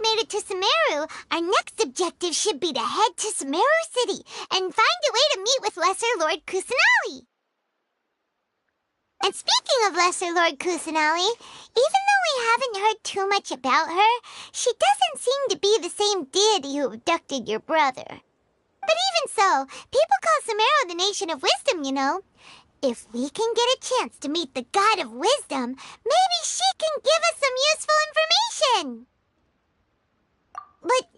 we made it to Sumeru, our next objective should be to head to Sumeru City and find a way to meet with Lesser Lord Kusanali. And speaking of Lesser Lord Kusanali, even though we haven't heard too much about her, she doesn't seem to be the same deity who abducted your brother. But even so, people call Sumeru the Nation of Wisdom, you know. If we can get a chance to meet the God of Wisdom, maybe she can give us some useful information. But,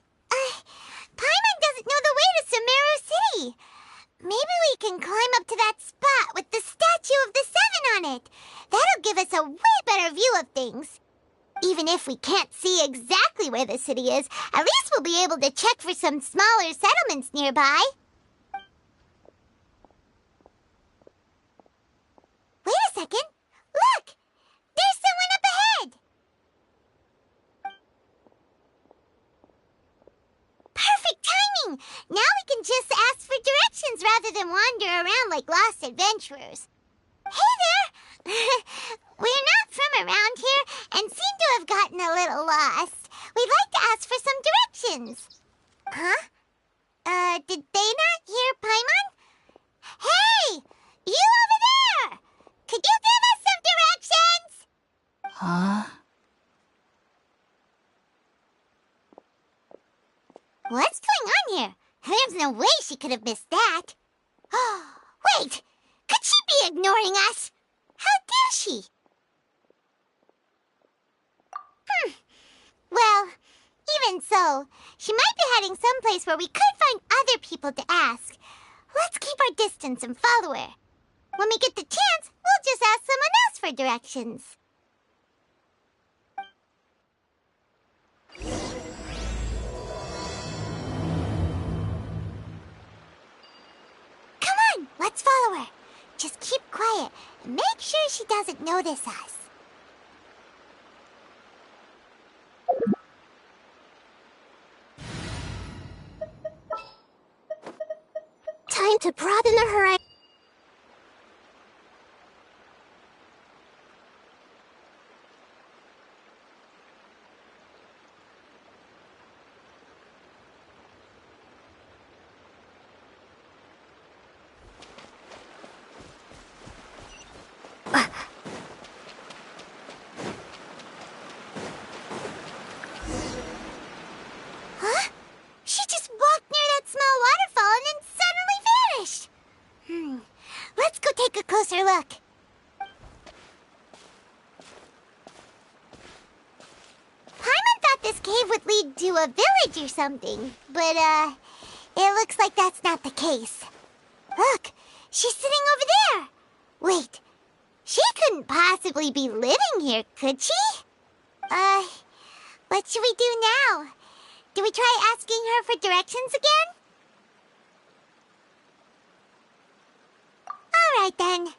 Paimon doesn't know the way to Sumeru City. Maybe we can climb up to that spot with the statue of the Seven on it. That'll give us a way better view of things. Even if we can't see exactly where the city is, at least we'll be able to check for some smaller settlements nearby. Wait a second. Look! There's someone up ahead! Perfect timing! Now we can just ask for directions rather than wander around like lost adventurers. Hey there! We're not from around here and seem to have gotten a little lost. We'd like to ask for some directions. Huh? Did they not hear Paimon? Hey! You over there! Could you give us some directions? Huh? What's going on here? There's no way she could have missed that. Wait! Could she be ignoring us? How dare she? Well, even so, she might be heading someplace where we could find other people to ask. Let's keep our distance and follow her. When we get the chance, we'll just ask someone else for directions. Come on, let's follow her. Just keep quiet and make sure she doesn't notice us. Time to broaden the horizon. Huh? She just walked near that small waterfall and then suddenly vanished. Let's go take a closer look. Paimon thought this cave would lead to a village or something, but, it looks like that's not the case. Look, she's sitting over there. Wait, she couldn't possibly be living here, could she? What should we do now? Do we try asking her for directions again? All right, then.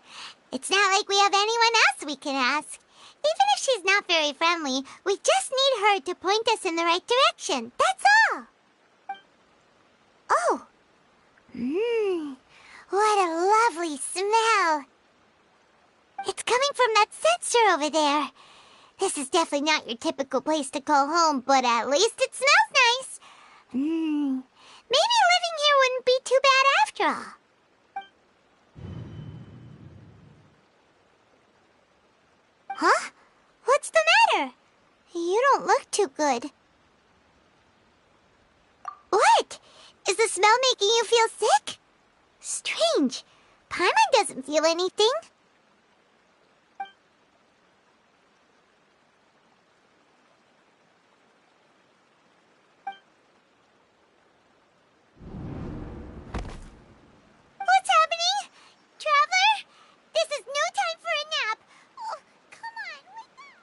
It's not like we have anyone else we can ask. Even if she's not very friendly, we just need her to point us in the right direction. That's all. Oh. What a lovely smell. It's coming from that sensor over there. This is definitely not your typical place to call home, but at least it smells nice. Maybe living here wouldn't be too bad after all. Huh? What's the matter? You don't look too good. What? Is the smell making you feel sick? Strange. Paimon doesn't feel anything. What's happening? Traveler? This is no time for a nap. Oh, come on, wake up.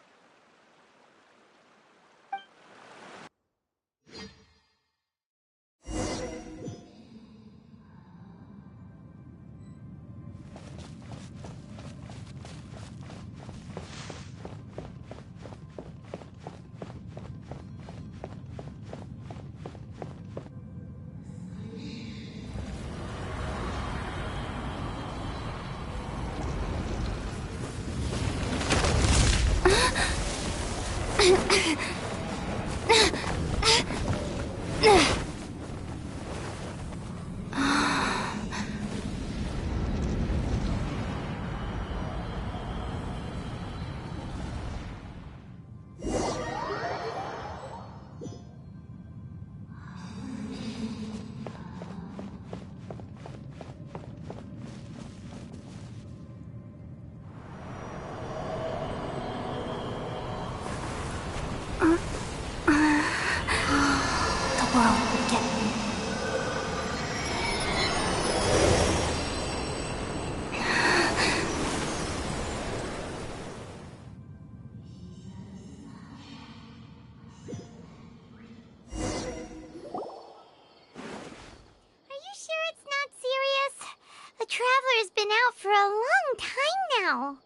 Traveler's been out for a long time now.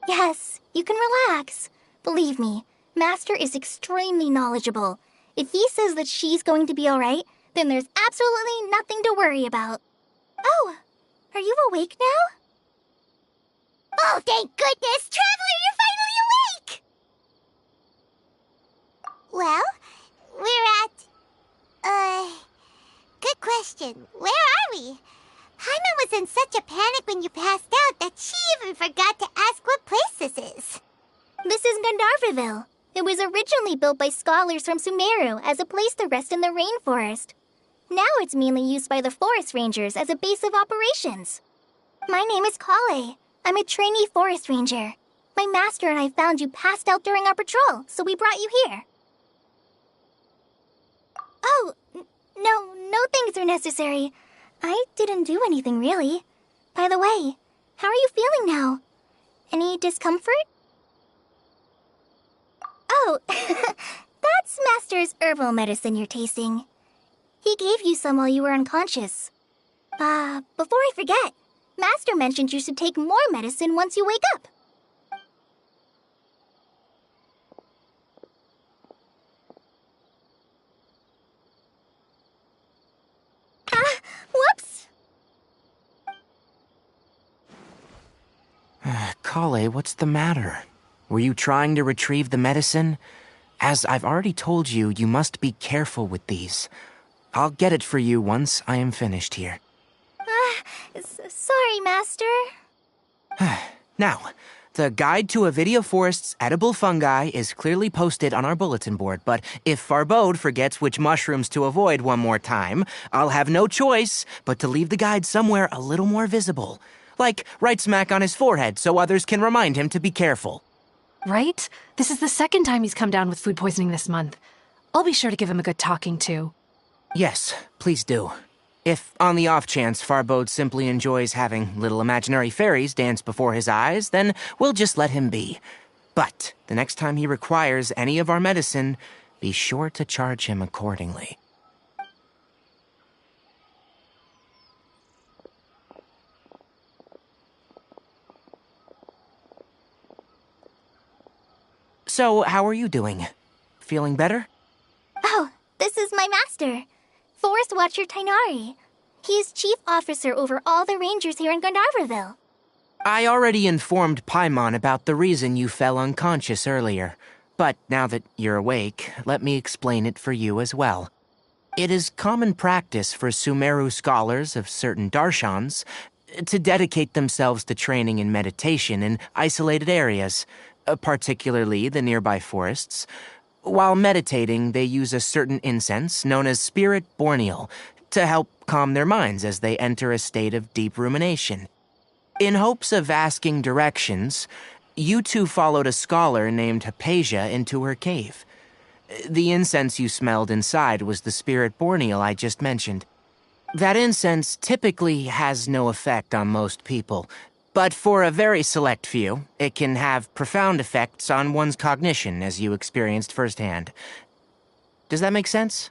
Yes, you can relax. Believe me, Master is extremely knowledgeable. If he says that she's going to be alright, then there's absolutely nothing to worry about. Oh, are you awake now? Oh, thank goodness! Traveler, you're finally awake! Well, we're at... Good question. Where are we? Paimon was in such a panic when you passed out that she even forgot to ask what place this is. This is Gandharvaville. It was originally built by scholars from Sumeru as a place to rest in the rainforest. Now it's mainly used by the forest rangers as a base of operations. My name is Kale. I'm a trainee forest ranger. My master and I found you passed out during our patrol, so we brought you here. Oh, no thanks are necessary. I didn't do anything, really. By the way, how are you feeling now? Any discomfort? Oh, that's Master's herbal medicine you're tasting. He gave you some while you were unconscious. Before I forget, Master mentioned you should take more medicine once you wake up. Whoops! Kale, what's the matter? Were you trying to retrieve the medicine? As I've already told you, you must be careful with these. I'll get it for you once I am finished here. Sorry, Master. Now, the Guide to Avidia Forest's edible fungi is clearly posted on our bulletin board, but if Farbode forgets which mushrooms to avoid one more time, I'll have no choice but to leave the guide somewhere a little more visible. Like right smack on his forehead so others can remind him to be careful. Right? This is the second time he's come down with food poisoning this month. I'll be sure to give him a good talking to. Yes, please do. If, on the off chance, Farbode simply enjoys having little imaginary fairies dance before his eyes, then we'll just let him be. But the next time he requires any of our medicine, be sure to charge him accordingly. So, how are you doing? Feeling better? Oh, this is my master, Forest Watcher Tainari. He is chief officer over all the rangers here in Gandharvaville. I already informed Paimon about the reason you fell unconscious earlier. But now that you're awake, let me explain it for you as well. It is common practice for Sumeru scholars of certain darshans to dedicate themselves to training in meditation in isolated areas, particularly the nearby forests. While meditating, they use a certain incense known as Spirit Borneal to help calm their minds as they enter a state of deep rumination. In hopes of asking directions, you two followed a scholar named Hypatia into her cave. The incense you smelled inside was the Spirit Borneal I just mentioned. That incense typically has no effect on most people, but for a very select few, it can have profound effects on one's cognition, as you experienced firsthand. Does that make sense?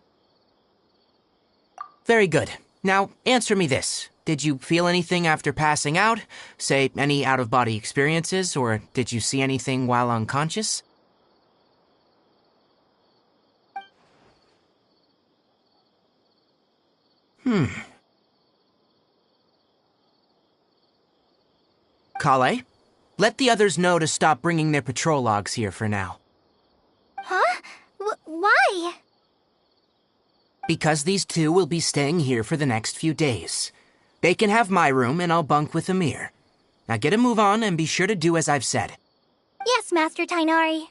Very good. Now, answer me this. Did you feel anything after passing out? Say, any out-of-body experiences, or did you see anything while unconscious? Kale, let the others know to stop bringing their patrol logs here for now. Huh? Why? Because these two will be staying here for the next few days. They can have my room and I'll bunk with Amir. Now get a move on and be sure to do as I've said. Yes, Master Tainari.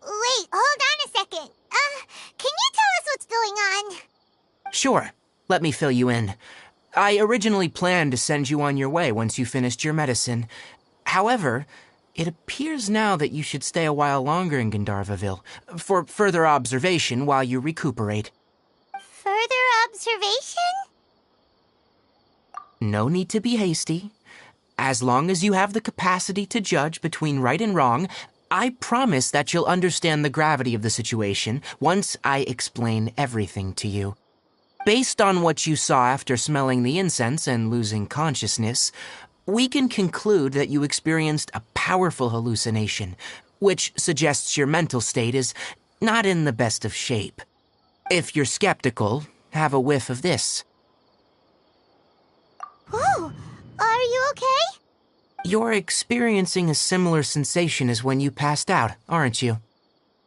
Wait, hold on a second. Can you tell us what's going on? Sure, let me fill you in. I originally planned to send you on your way once you finished your medicine. However, it appears now that you should stay a while longer in Gandharvaville for further observation while you recuperate. Further observation? No need to be hasty. As long as you have the capacity to judge between right and wrong, I promise that you'll understand the gravity of the situation once I explain everything to you. Based on what you saw after smelling the incense and losing consciousness, we can conclude that you experienced a powerful hallucination, which suggests your mental state is not in the best of shape. If you're skeptical, have a whiff of this. Whoa, are you okay? You're experiencing a similar sensation as when you passed out, aren't you?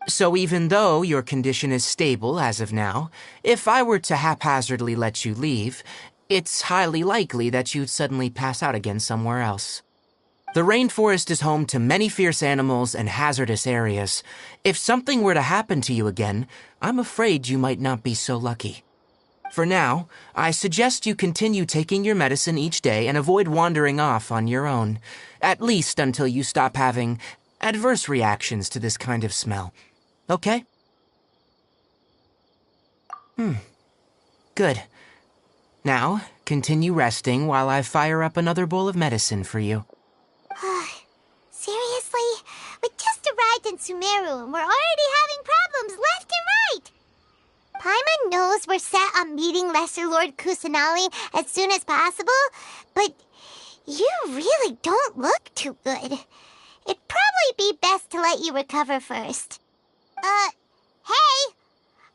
So even though your condition is stable as of now, if I were to haphazardly let you leave, it's highly likely that you'd suddenly pass out again somewhere else. The rainforest is home to many fierce animals and hazardous areas. If something were to happen to you again, I'm afraid you might not be so lucky. For now, I suggest you continue taking your medicine each day and avoid wandering off on your own, at least until you stop having adverse reactions to this kind of smell. Okay? Good. Now, continue resting while I fire up another bowl of medicine for you. Seriously? We just arrived in Sumeru and we're already having problems left and right! Paimon knows we're set on meeting Lesser Lord Kusanali as soon as possible, but you really don't look too good. It'd probably be best to let you recover first. Hey!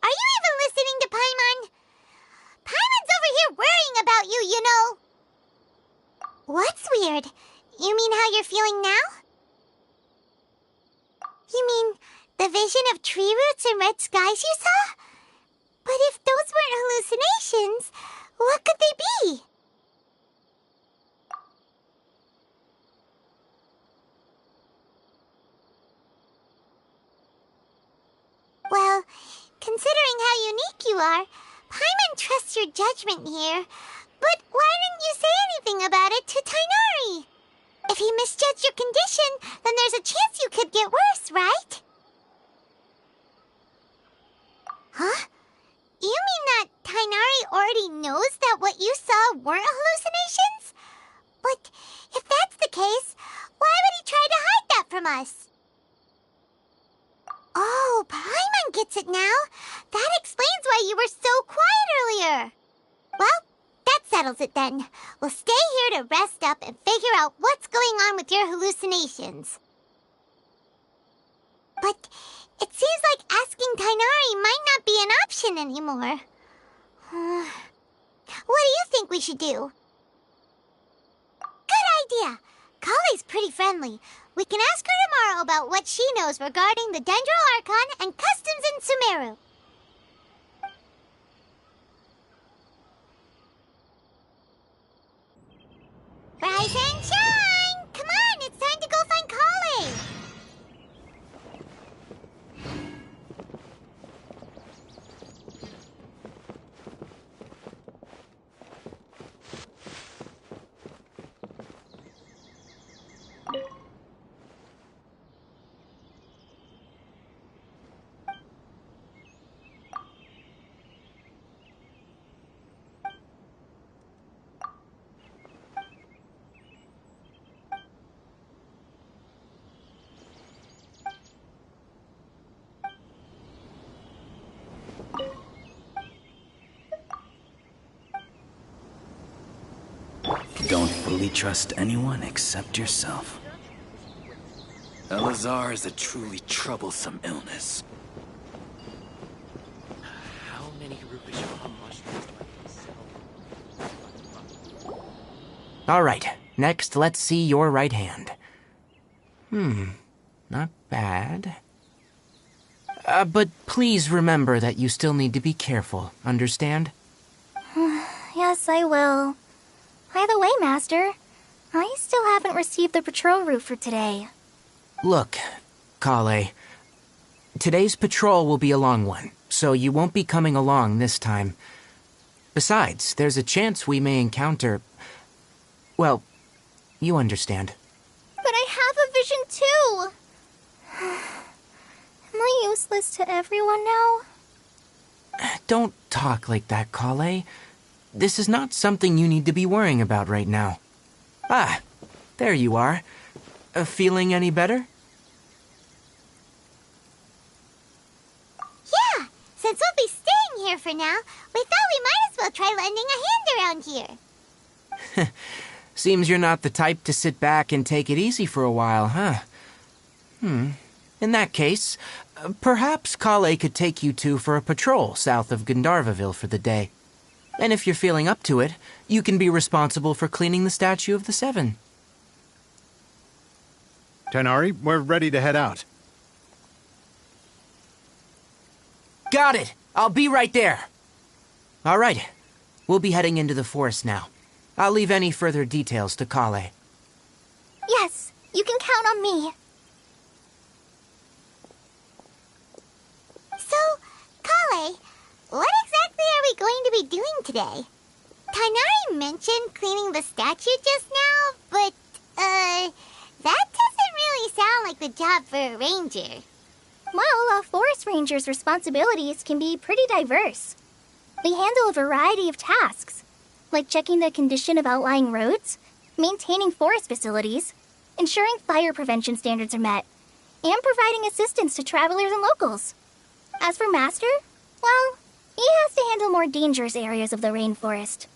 Are you even listening to Paimon? Paimon's over here worrying about you, you know. What's weird? You mean how you're feeling now? You mean the vision of tree roots and red skies you saw? But if those weren't hallucinations, what could they be? Well, considering how unique you are, Paimon trusts your judgment here. But why didn't you say anything about it to Tainari? If he misjudged your condition, then there's a chance you could get worse, right? Huh? You mean that Tainari already knows that what you saw weren't hallucinations? But if that's the case, why would he try to hide that from us? Oh, Paimon gets it now. That explains why you were so quiet earlier. Well, that settles it then. We'll stay here to rest up and figure out what's going on with your hallucinations. But it seems like asking Tainari might not be an option anymore. What do you think we should do? Good idea. Kali's pretty friendly. We can ask her tomorrow about what she knows regarding the Dendro Archon and customs in Sumeru. Rise and shine! Come on, it's time to go find Kali! Don't fully trust anyone except yourself. Elazar is a truly troublesome illness. How many Rupeshah mushrooms do I sell? All right, next let's see your right hand. Not bad. But please remember that you still need to be careful, understand? Yes, I will. By the way, Master, I still haven't received the patrol route for today. Look, Kale, today's patrol will be a long one, so you won't be coming along this time. Besides, there's a chance we may encounter... Well, you understand. But I have a vision too! Am I useless to everyone now? Don't talk like that, Kale. This is not something you need to be worrying about right now. Ah, there you are. Feeling any better? Yeah, since we'll be staying here for now, we thought we might as well try lending a hand around here. Seems you're not the type to sit back and take it easy for a while, huh? In that case, perhaps Kale could take you two for a patrol south of Gandharvaville for the day. And if you're feeling up to it, you can be responsible for cleaning the statue of the Seven. Tighnari, we're ready to head out. Got it! I'll be right there! All right, we'll be heading into the forest now. I'll leave any further details to Kale. Yes, you can count on me. So, Kale, what exactly are we going to be doing today? Tainari mentioned cleaning the statue just now, but, that doesn't really sound like the job for a ranger. Well, a forest ranger's responsibilities can be pretty diverse. They handle a variety of tasks, like checking the condition of outlying roads, maintaining forest facilities, ensuring fire prevention standards are met, and providing assistance to travelers and locals. As for Master, well, he has to handle more dangerous areas of the rainforest.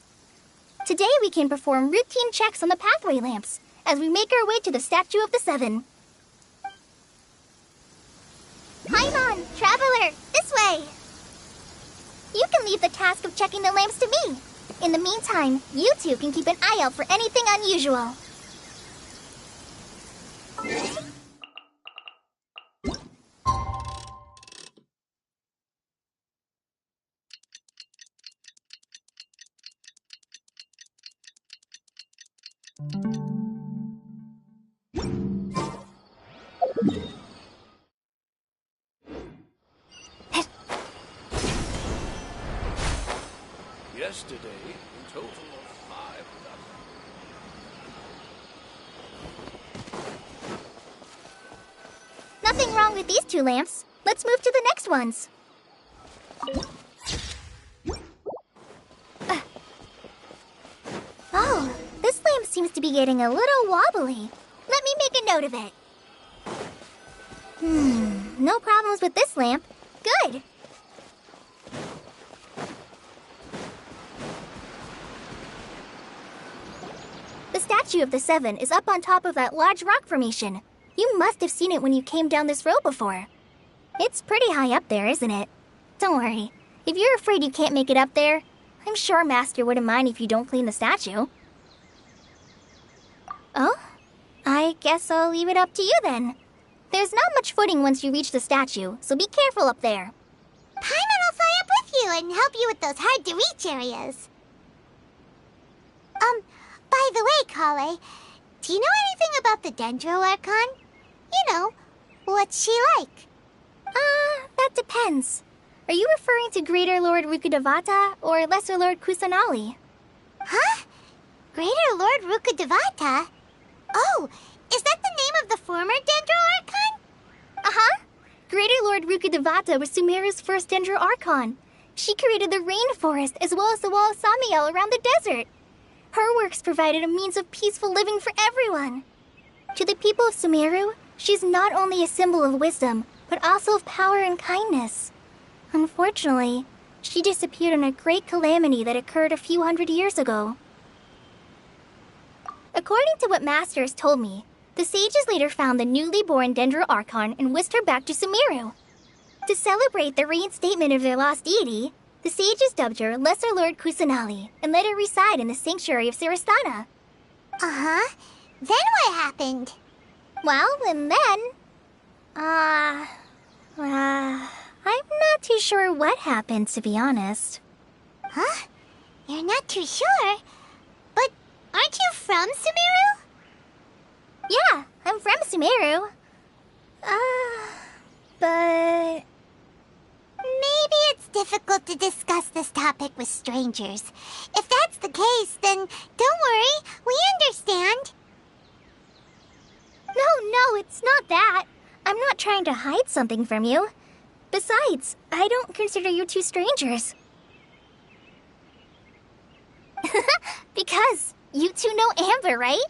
Today we can perform routine checks on the pathway lamps as we make our way to the Statue of the Seven. Paimon, traveler, this way! You can leave the task of checking the lamps to me. In the meantime, you two can keep an eye out for anything unusual. Yesterday, a total of 5 Nothing wrong with these two lamps. Let's move to the next ones. Oh, this lamp seems to be getting a little wobbly. Let me make a note of it. No problems with this lamp. Good. The Statue of the Seven is up on top of that large rock formation. You must have seen it when you came down this road before. It's pretty high up there, isn't it? Don't worry. If you're afraid you can't make it up there, I'm sure Master wouldn't mind if you don't clean the statue. Oh? I guess I'll leave it up to you then. There's not much footing once you reach the statue, so be careful up there. Paimon will fly up with you and help you with those hard-to-reach areas. By the way, Kale, do you know anything about the Dendro Archon? You know, what's she like? That depends. Are you referring to Greater Lord Rukkhadevata or Lesser Lord Kusanali? Huh? Greater Lord Rukkhadevata? Oh, is that the name of the former Dendro Archon? Uh-huh. Greater Lord Rukkhadevata was Sumeru's first Dendro Archon. She created the rainforest as well as the wall of Samiel around the desert. Her works provided a means of peaceful living for everyone. To the people of Sumeru, she's not only a symbol of wisdom, but also of power and kindness. Unfortunately, she disappeared in a great calamity that occurred a few hundred years ago. According to what Master has told me, the sages later found the newly born Dendro Archon and whisked her back to Sumeru. To celebrate the reinstatement of their lost deity, the sages dubbed her Lesser Lord Kusanali and let her reside in the sanctuary of Sarastana. Uh-huh. Then what happened? Well, and then... I'm not too sure what happened, to be honest. Huh? You're not too sure? But aren't you from Sumeru? Yeah, I'm from Sumeru. But... Maybe it's difficult to discuss this topic with strangers. If that's the case, then don't worry, we understand. No, it's not that. I'm not trying to hide something from you. Besides, I don't consider you two strangers. Because you two know Amber, right?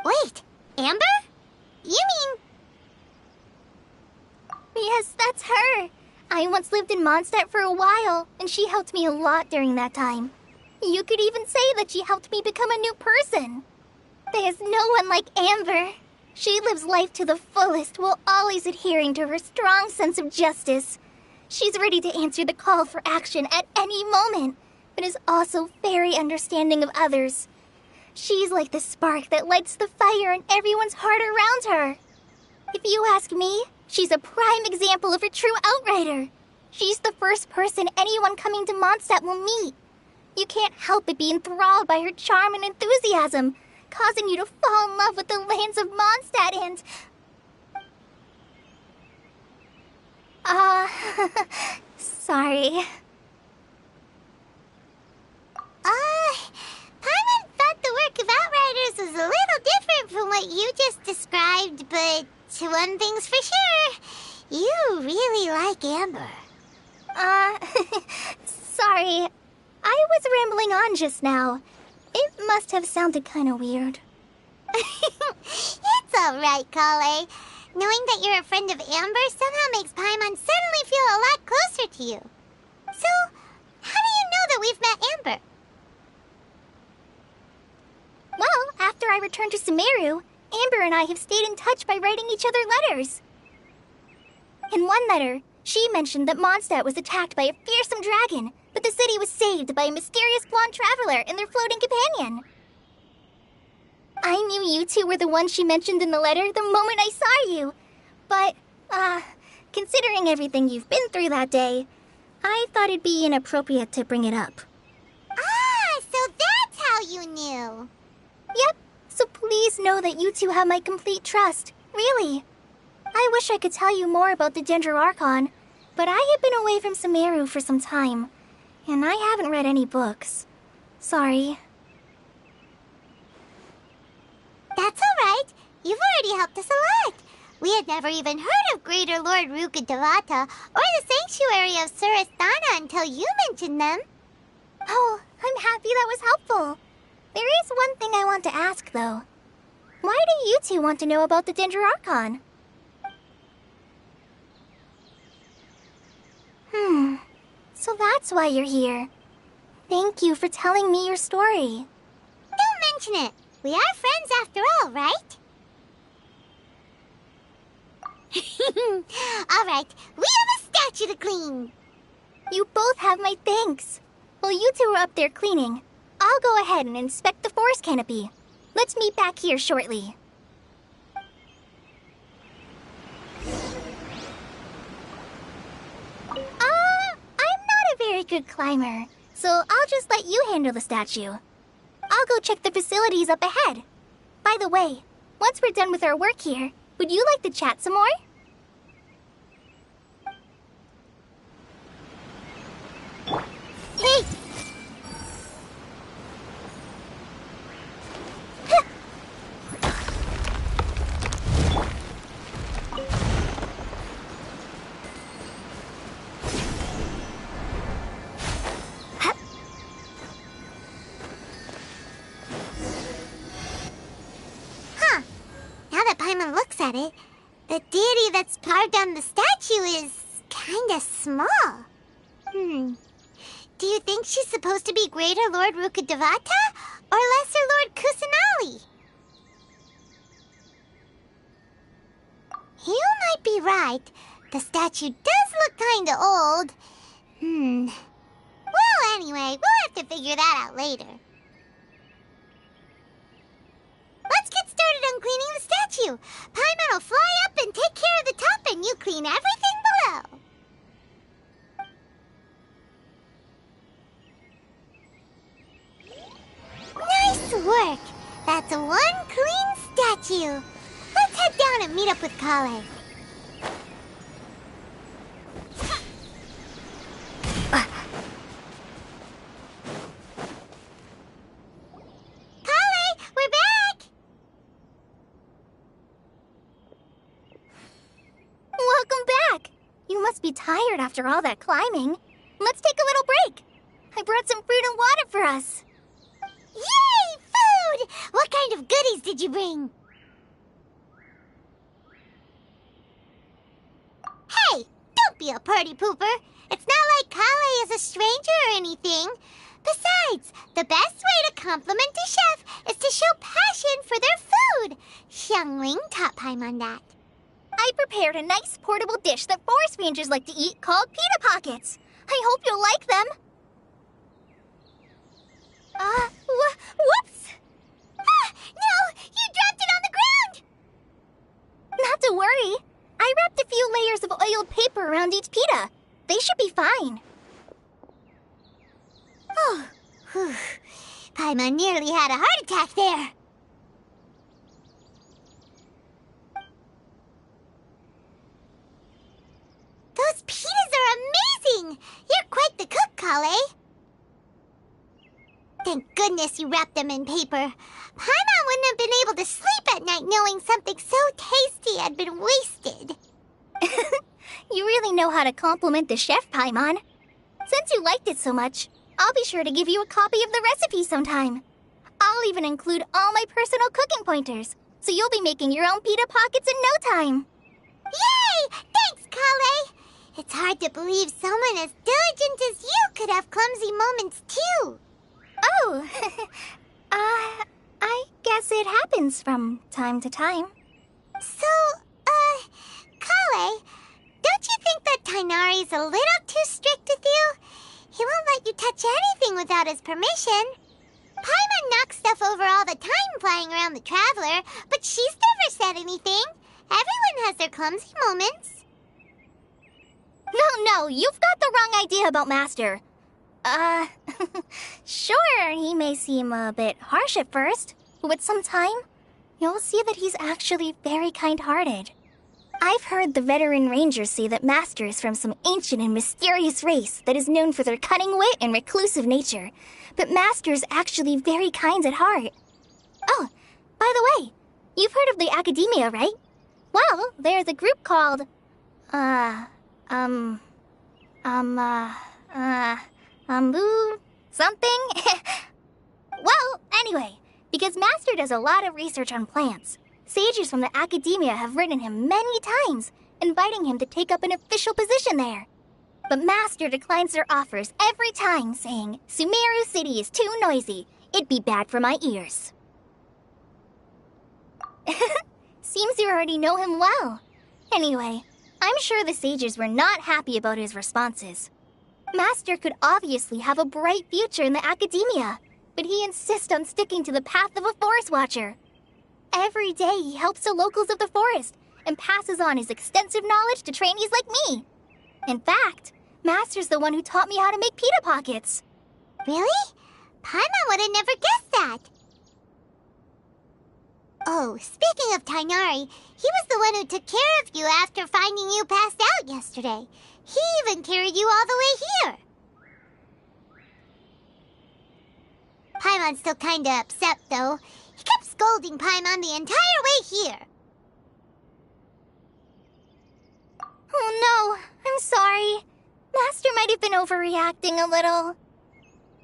Wait, Amber? You mean... Yes, that's her. I once lived in Mondstadt for a while, and she helped me a lot during that time. You could even say that she helped me become a new person. There's no one like Amber. She lives life to the fullest while always adhering to her strong sense of justice. She's ready to answer the call for action at any moment, but is also very understanding of others. She's like the spark that lights the fire in everyone's heart around her. If you ask me, she's a prime example of a true outrider. She's the first person anyone coming to Mondstadt will meet. You can't help but be enthralled by her charm and enthusiasm, causing you to fall in love with the lands of Mondstadt and... sorry. Paimon thought the work of Outriders was a little different from what you just described, but one thing's for sure, you really like Amber. Sorry. I was rambling on just now. It must have sounded kind of weird. It's alright, Kale. Knowing that you're a friend of Amber somehow makes Paimon suddenly feel a lot closer to you. So, how do you know that we've met Amber? Well, after I returned to Sumeru, Amber and I have stayed in touch by writing each other letters. In one letter, she mentioned that Mondstadt was attacked by a fearsome dragon, but the city was saved by a mysterious blonde traveler and their floating companion. I knew you two were the ones she mentioned in the letter the moment I saw you. But, considering everything you've been through that day, I thought it'd be inappropriate to bring it up. So that's how you knew. Yep, so please know that you two have my complete trust, really. I wish I could tell you more about the Dendro Archon, but I have been away from Sumeru for some time, and I haven't read any books. Sorry. That's alright. You've already helped us a lot. We had never even heard of Greater Lord Rukkhadevata or the Sanctuary of Surasthana until you mentioned them. Oh, I'm happy that was helpful. There is one thing I want to ask, though. Why do you two want to know about the Dendro Archon? So that's why you're here. Thank you for telling me your story. Don't mention it. We are friends after all, right? Alright, we have a statue to clean. You both have my thanks. While you two are up there cleaning, I'll go ahead and inspect the forest canopy. Let's meet back here shortly. I'm not a very good climber, so I'll just let you handle the statue. I'll go check the facilities up ahead. By the way, once we're done with our work here, would you like to chat some more? Hey! Now that Paimon looks at it, the deity that's carved on the statue is kinda small. Do you think she's supposed to be Greater Lord Rukkhadevata or Lesser Lord Kusanali? You might be right. The statue does look kinda old. Well, anyway, we'll have to figure that out later. Let's get started statue. Paimon will fly up and take care of the top, and you clean everything below. Nice work. That's one clean statue. Let's head down and meet up with Kale. Kale, we're back. Welcome back! You must be tired after all that climbing. Let's take a little break. I brought some fruit and water for us. Yay, food! What kind of goodies did you bring? Hey, don't be a party pooper. It's not like Kale is a stranger or anything. Besides, the best way to compliment a chef is to show passion for their food. Xiangling taught Paimon that. I prepared a nice portable dish that forest rangers like to eat called pita pockets. I hope you'll like them. Whoops! Ah, no! You dropped it on the ground! Not to worry. I wrapped a few layers of oiled paper around each pita. They should be fine. Oh, whew. Paimon nearly had a heart attack there. Those pitas are amazing! You're quite the cook, Kale. Thank goodness you wrapped them in paper. Paimon wouldn't have been able to sleep at night knowing something so tasty had been wasted. You really know how to compliment the chef, Paimon. Since you liked it so much, I'll be sure to give you a copy of the recipe sometime. I'll even include all my personal cooking pointers, so you'll be making your own pita pockets in no time. Yay! Thanks, Kale! It's hard to believe someone as diligent as you could have clumsy moments, too. Oh, I guess it happens from time to time. So, Kale, don't you think that Tainari's a little too strict with you? He won't let you touch anything without his permission. Paimon knocks stuff over all the time flying around the Traveler, but she's never said anything. Everyone has their clumsy moments. No, you've got the wrong idea about Master. Sure, he may seem a bit harsh at first, but with some time, you'll see that he's actually very kind-hearted. I've heard the veteran rangers say that Master is from some ancient and mysterious race that is known for their cunning wit and reclusive nature, but Master is actually very kind at heart. Oh, by the way, you've heard of the Academia, right? Well, there's a group called, something? Well, anyway, because Master does a lot of research on plants, sages from the Academia have written him many times, inviting him to take up an official position there. But Master declines their offers every time, saying, Sumeru City is too noisy. It'd be bad for my ears. Seems you already know him well. Anyway, I'm sure the sages were not happy about his responses. Master could obviously have a bright future in the Academia, but he insists on sticking to the path of a forest watcher. Every day he helps the locals of the forest and passes on his extensive knowledge to trainees like me. In fact, Master's the one who taught me how to make pita pockets. Really? Paimon would have never guessed that. Oh, speaking of Tainari, he was the one who took care of you after finding you passed out yesterday. He even carried you all the way here. Paimon's still kinda upset, though. He kept scolding Paimon the entire way here. Oh no, I'm sorry. Master might have been overreacting a little.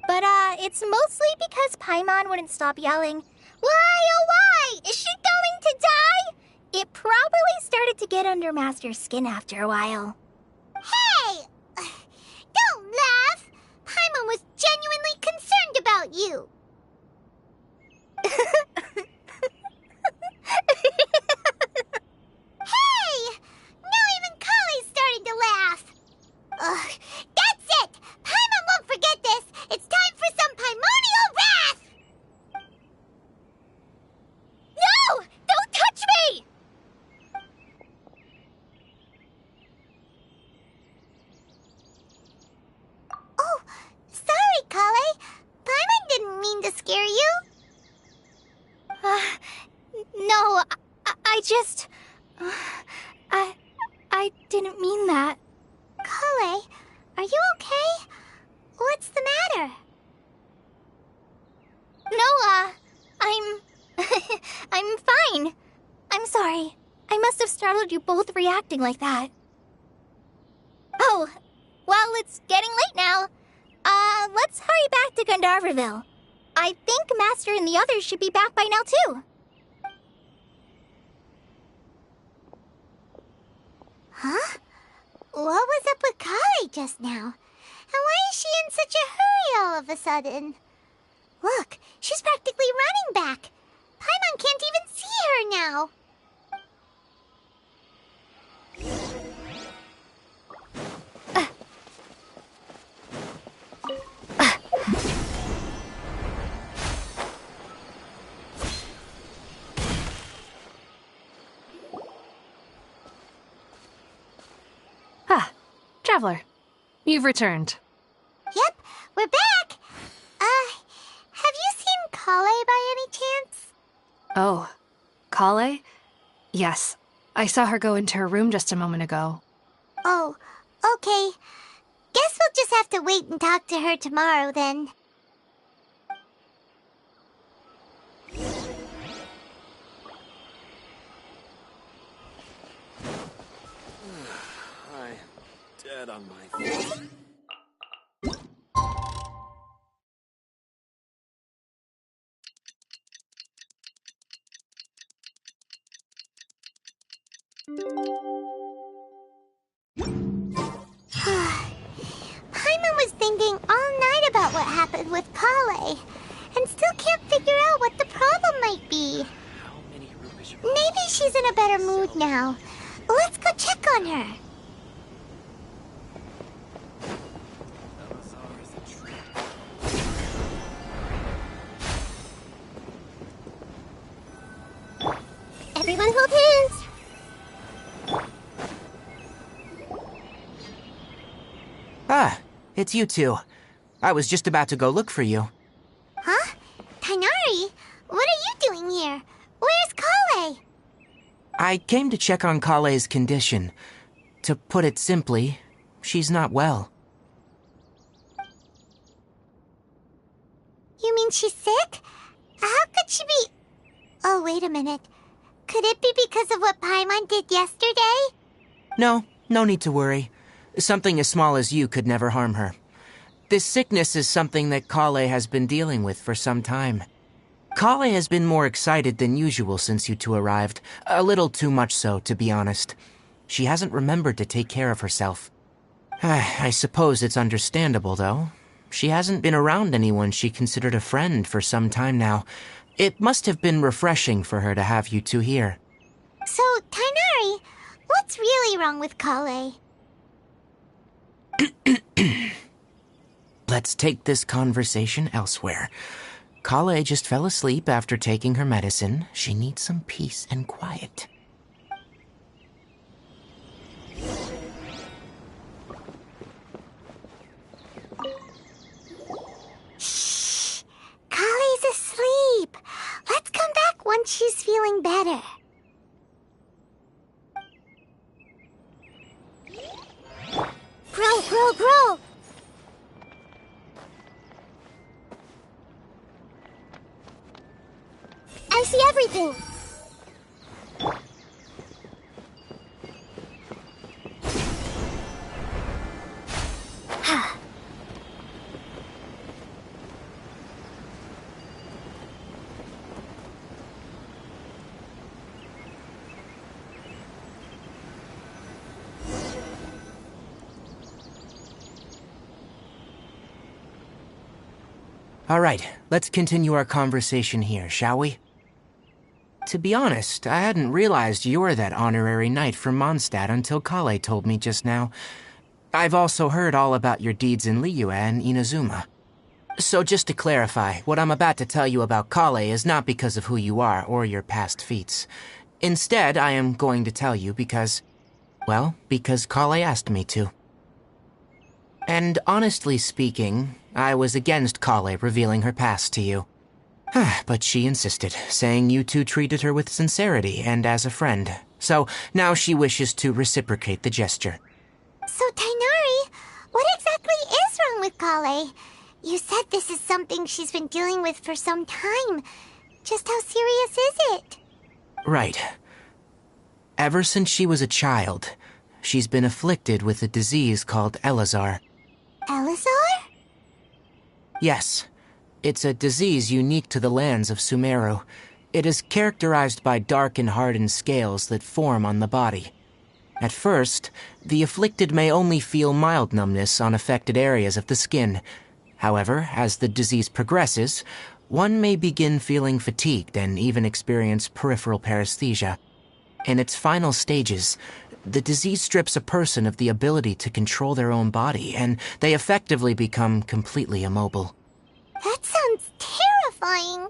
But, it's mostly because Paimon wouldn't stop yelling, Why, oh why? Is she going to die? It probably started to get under Master's skin after a while. Hey! Don't laugh! Paimon was genuinely concerned about you. Hey! Now even Kali's starting to laugh. Ugh, that's it! Paimon won't forget this! It's time for some Paimonial wrath! No! Don't touch me! No, I just... I didn't mean that. Kale, are you okay? What's the matter? No, I'm... I'm fine. I'm sorry. I must have startled you both reacting like that. Oh, well, it's getting late now. Let's hurry back to Gandharville. I think Master and the others should be back by now, too. Huh? What was up with Kale just now? And why is she in such a hurry all of a sudden? Look, she's practically running back. Paimon can't even see her now. Ah, Traveler. You've returned. Yep, we're back. Have you seen Kale by any chance? Oh, Kale? Yes, I saw her go into her room just a moment ago. Oh, okay. Guess we'll just have to wait and talk to her tomorrow then. I'm dead on my feet. Paimon was thinking all night about what happened with Kale, and still can't figure out what the problem might be. Maybe she's in a better mood now. Let's go check on her. Everyone hold hands. Ah, it's you two. I was just about to go look for you. Huh? Tainari? What are you doing here? Where's Kale? I came to check on Kale's condition. To put it simply, she's not well. You mean she's sick? How could she be... Oh, wait a minute. Could it be because of what Paimon did yesterday? No need to worry. Something as small as you could never harm her. This sickness is something that Kale has been dealing with for some time. Kale has been more excited than usual since you two arrived. A little too much so, to be honest. She hasn't remembered to take care of herself. I suppose it's understandable, though. She hasn't been around anyone she considered a friend for some time now. It must have been refreshing for her to have you two here. So, Tainari, what's really wrong with Kale? Let's take this conversation elsewhere. Kale just fell asleep after taking her medicine. She needs some peace and quiet. Shh! Kale's asleep. Let's come back once she's feeling better. Grow! I see everything. All right, let's continue our conversation here, shall we? To be honest, I hadn't realized you're that honorary knight from Mondstadt until Kale told me just now. I've also heard all about your deeds in Liyue and Inazuma. So just to clarify, what I'm about to tell you about Kale is not because of who you are or your past feats. Instead, I am going to tell you because Kale asked me to. And honestly speaking, I was against Kale revealing her past to you. But she insisted, saying you two treated her with sincerity and as a friend. So now she wishes to reciprocate the gesture. So, Tainari, what exactly is wrong with Kale? You said this is something she's been dealing with for some time. Just how serious is it? Right. Ever since she was a child, she's been afflicted with a disease called Elazar. Elazar? Yes. It's a disease unique to the lands of Sumeru. It is characterized by dark and hardened scales that form on the body. At first, the afflicted may only feel mild numbness on affected areas of the skin. However, as the disease progresses, one may begin feeling fatigued and even experience peripheral paresthesia. In its final stages, the disease strips a person of the ability to control their own body, and they effectively become completely immobile. That sounds terrifying.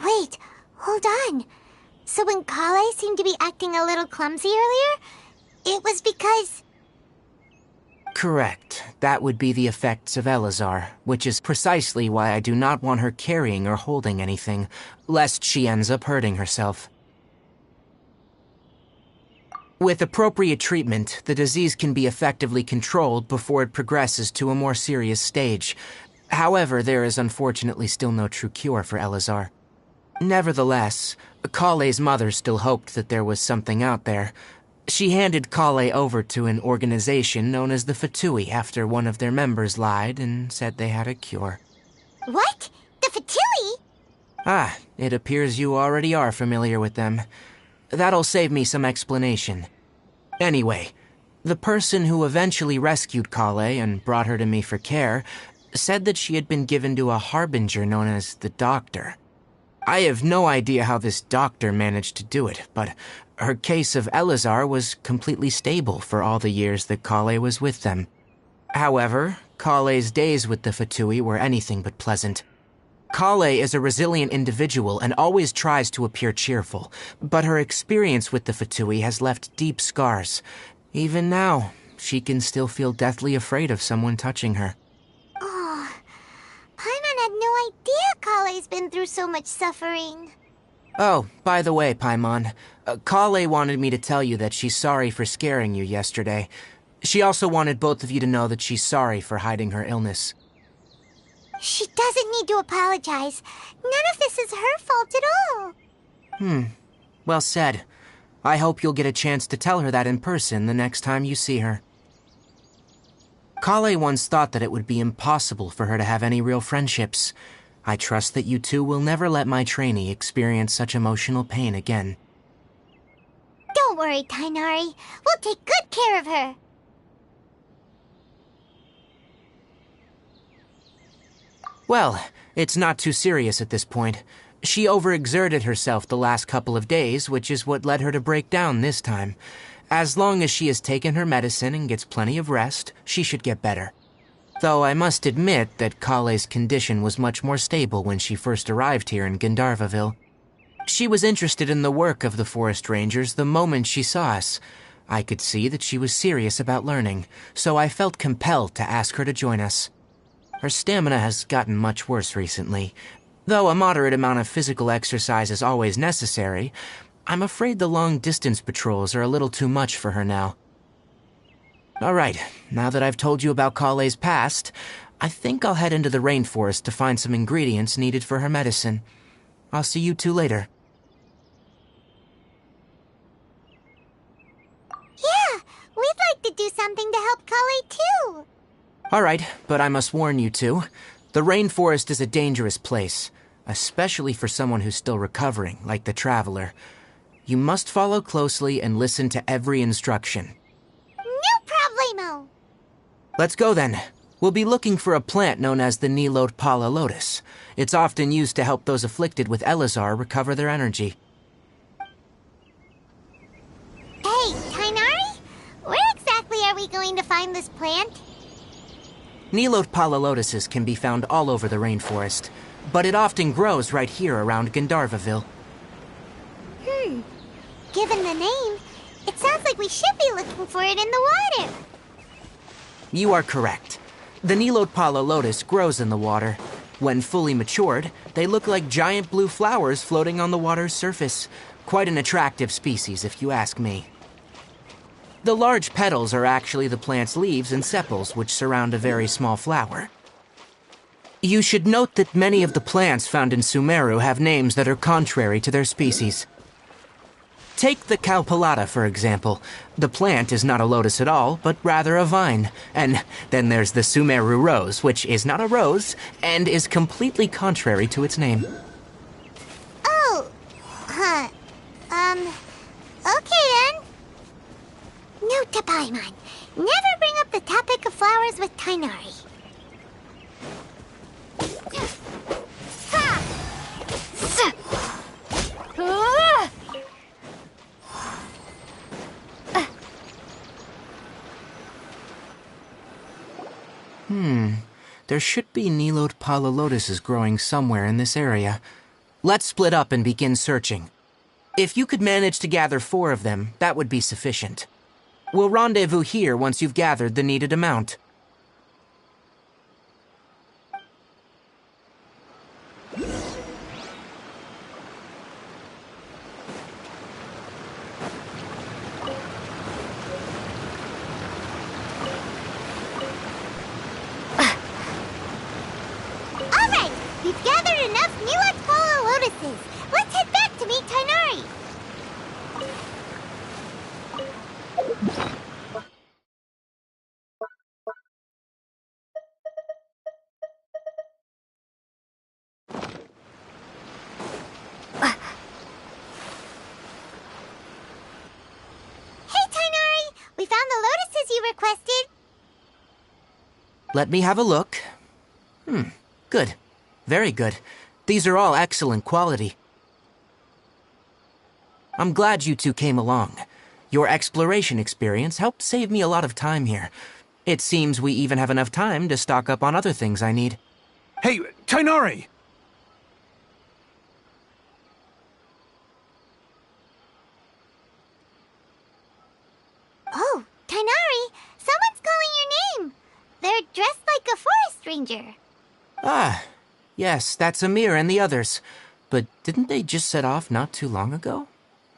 Wait, hold on. So when Kale seemed to be acting a little clumsy earlier, it was because... Correct. That would be the effects of Elazar, which is precisely why I do not want her carrying or holding anything, lest she ends up hurting herself. With appropriate treatment, the disease can be effectively controlled before it progresses to a more serious stage. However, there is unfortunately still no true cure for Elazar. Nevertheless, Kale's mother still hoped that there was something out there. She handed Kale over to an organization known as the Fatui after one of their members lied and said they had a cure. What? The Fatui? Ah, it appears you already are familiar with them. That'll save me some explanation. Anyway, the person who eventually rescued Kale and brought her to me for care said that she had been given to a harbinger known as the Doctor. I have no idea how this doctor managed to do it, but her case of Elazar was completely stable for all the years that Kale was with them. However, Kale's days with the Fatui were anything but pleasant. Kale is a resilient individual and always tries to appear cheerful, but her experience with the Fatui has left deep scars. Even now, she can still feel deathly afraid of someone touching her. Oh, Paimon had no idea Kale's been through so much suffering. Oh, by the way, Paimon, Kale wanted me to tell you that she's sorry for scaring you yesterday. She also wanted both of you to know that she's sorry for hiding her illness. She doesn't need to apologize. None of this is her fault at all. Well said. I hope you'll get a chance to tell her that in person the next time you see her. Kale once thought that it would be impossible for her to have any real friendships. I trust that you two will never let my trainee experience such emotional pain again. Don't worry, Tainari. We'll take good care of her. Well, it's not too serious at this point. She overexerted herself the last couple of days, which is what led her to break down this time. As long as she has taken her medicine and gets plenty of rest, she should get better. Though I must admit that Kale's condition was much more stable when she first arrived here in Gandharvaville. She was interested in the work of the forest rangers the moment she saw us. I could see that she was serious about learning, so I felt compelled to ask her to join us. Her stamina has gotten much worse recently. Though a moderate amount of physical exercise is always necessary, I'm afraid the long-distance patrols are a little too much for her now. All right, now that I've told you about Kale's past, I think I'll head into the rainforest to find some ingredients needed for her medicine. I'll see you two later. Yeah, we'd like to do something to help Kale too. All right, but I must warn you two. The rainforest is a dangerous place, especially for someone who's still recovering, like the Traveler. You must follow closely and listen to every instruction. No problemo. Let's go then. We'll be looking for a plant known as the Nilot Pala Lotus. It's often used to help those afflicted with Elazar recover their energy. Hey, Tainari? Where exactly are we going to find this plant? Nilot Pala Lotuses can be found all over the rainforest, but it often grows right here around Gandharvaville. Given the name, it sounds like we should be looking for it in the water. You are correct. The Nilotpala lotus grows in the water. When fully matured, they look like giant blue flowers floating on the water's surface. Quite an attractive species, if you ask me. The large petals are actually the plant's leaves and sepals, which surround a very small flower. You should note that many of the plants found in Sumeru have names that are contrary to their species. Take the Calpulata, for example. The plant is not a lotus at all, but rather a vine. And then there's the Sumeru rose, which is not a rose, and is completely contrary to its name. Oh, okay then. Note to Paimon. Never bring up the topic of flowers with Tainari. There should be Nilotpala lotuses growing somewhere in this area. Let's split up and begin searching. If you could manage to gather 4 of them, that would be sufficient. We'll rendezvous here once you've gathered the needed amount. We've gathered enough Nilotpala lotuses. Let's head back to meet Tainari. Hey, Tainari! We found the lotuses you requested. Let me have a look. Good. Very good. These are all excellent quality. I'm glad you two came along. Your exploration experience helped save me a lot of time here. It seems we even have enough time to stock up on other things I need. Hey, Tainari! Oh, Tainari! Someone's calling your name! They're dressed like a forest ranger. Ah, yes, that's Amir and the others. But didn't they just set off not too long ago?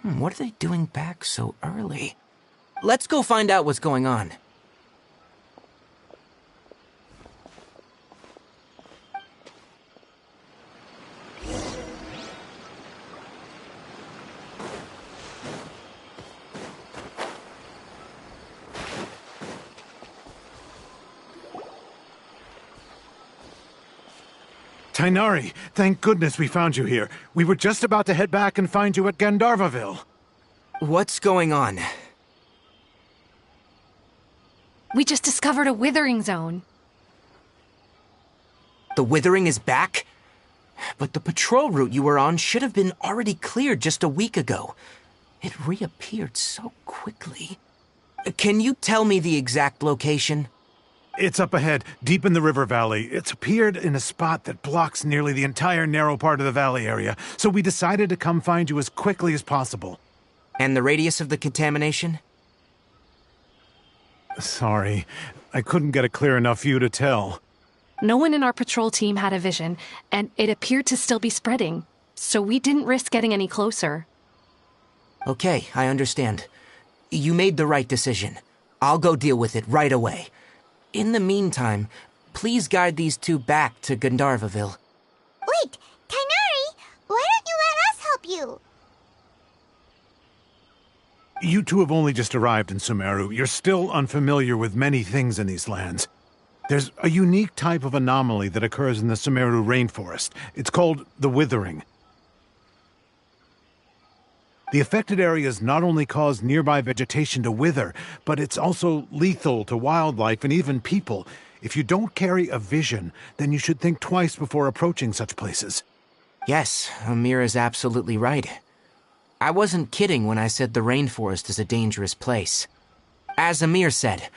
What are they doing back so early? Let's go find out what's going on. Tainari, thank goodness we found you here. We were just about to head back and find you at Gandharvaville. What's going on? We just discovered a withering zone. The withering is back? But the patrol route you were on should have been already cleared just a week ago. It reappeared so quickly. Can you tell me the exact location? It's up ahead, deep in the river valley. It's appeared in a spot that blocks nearly the entire narrow part of the valley area, so we decided to come find you as quickly as possible. And the radius of the contamination? Sorry, I couldn't get a clear enough view to tell. No one in our patrol team had a vision, and it appeared to still be spreading, so we didn't risk getting any closer. Okay, I understand. You made the right decision. I'll go deal with it right away. In the meantime, please guide these two back to Gandharvaville. Wait, Tainari! Why don't you let us help you? You two have only just arrived in Sumeru. You're still unfamiliar with many things in these lands. There's a unique type of anomaly that occurs in the Sumeru rainforest. It's called the withering. The affected areas not only cause nearby vegetation to wither, but it's also lethal to wildlife and even people. If you don't carry a vision, then you should think twice before approaching such places. Yes, Amir is absolutely right. I wasn't kidding when I said the rainforest is a dangerous place. As Amir said,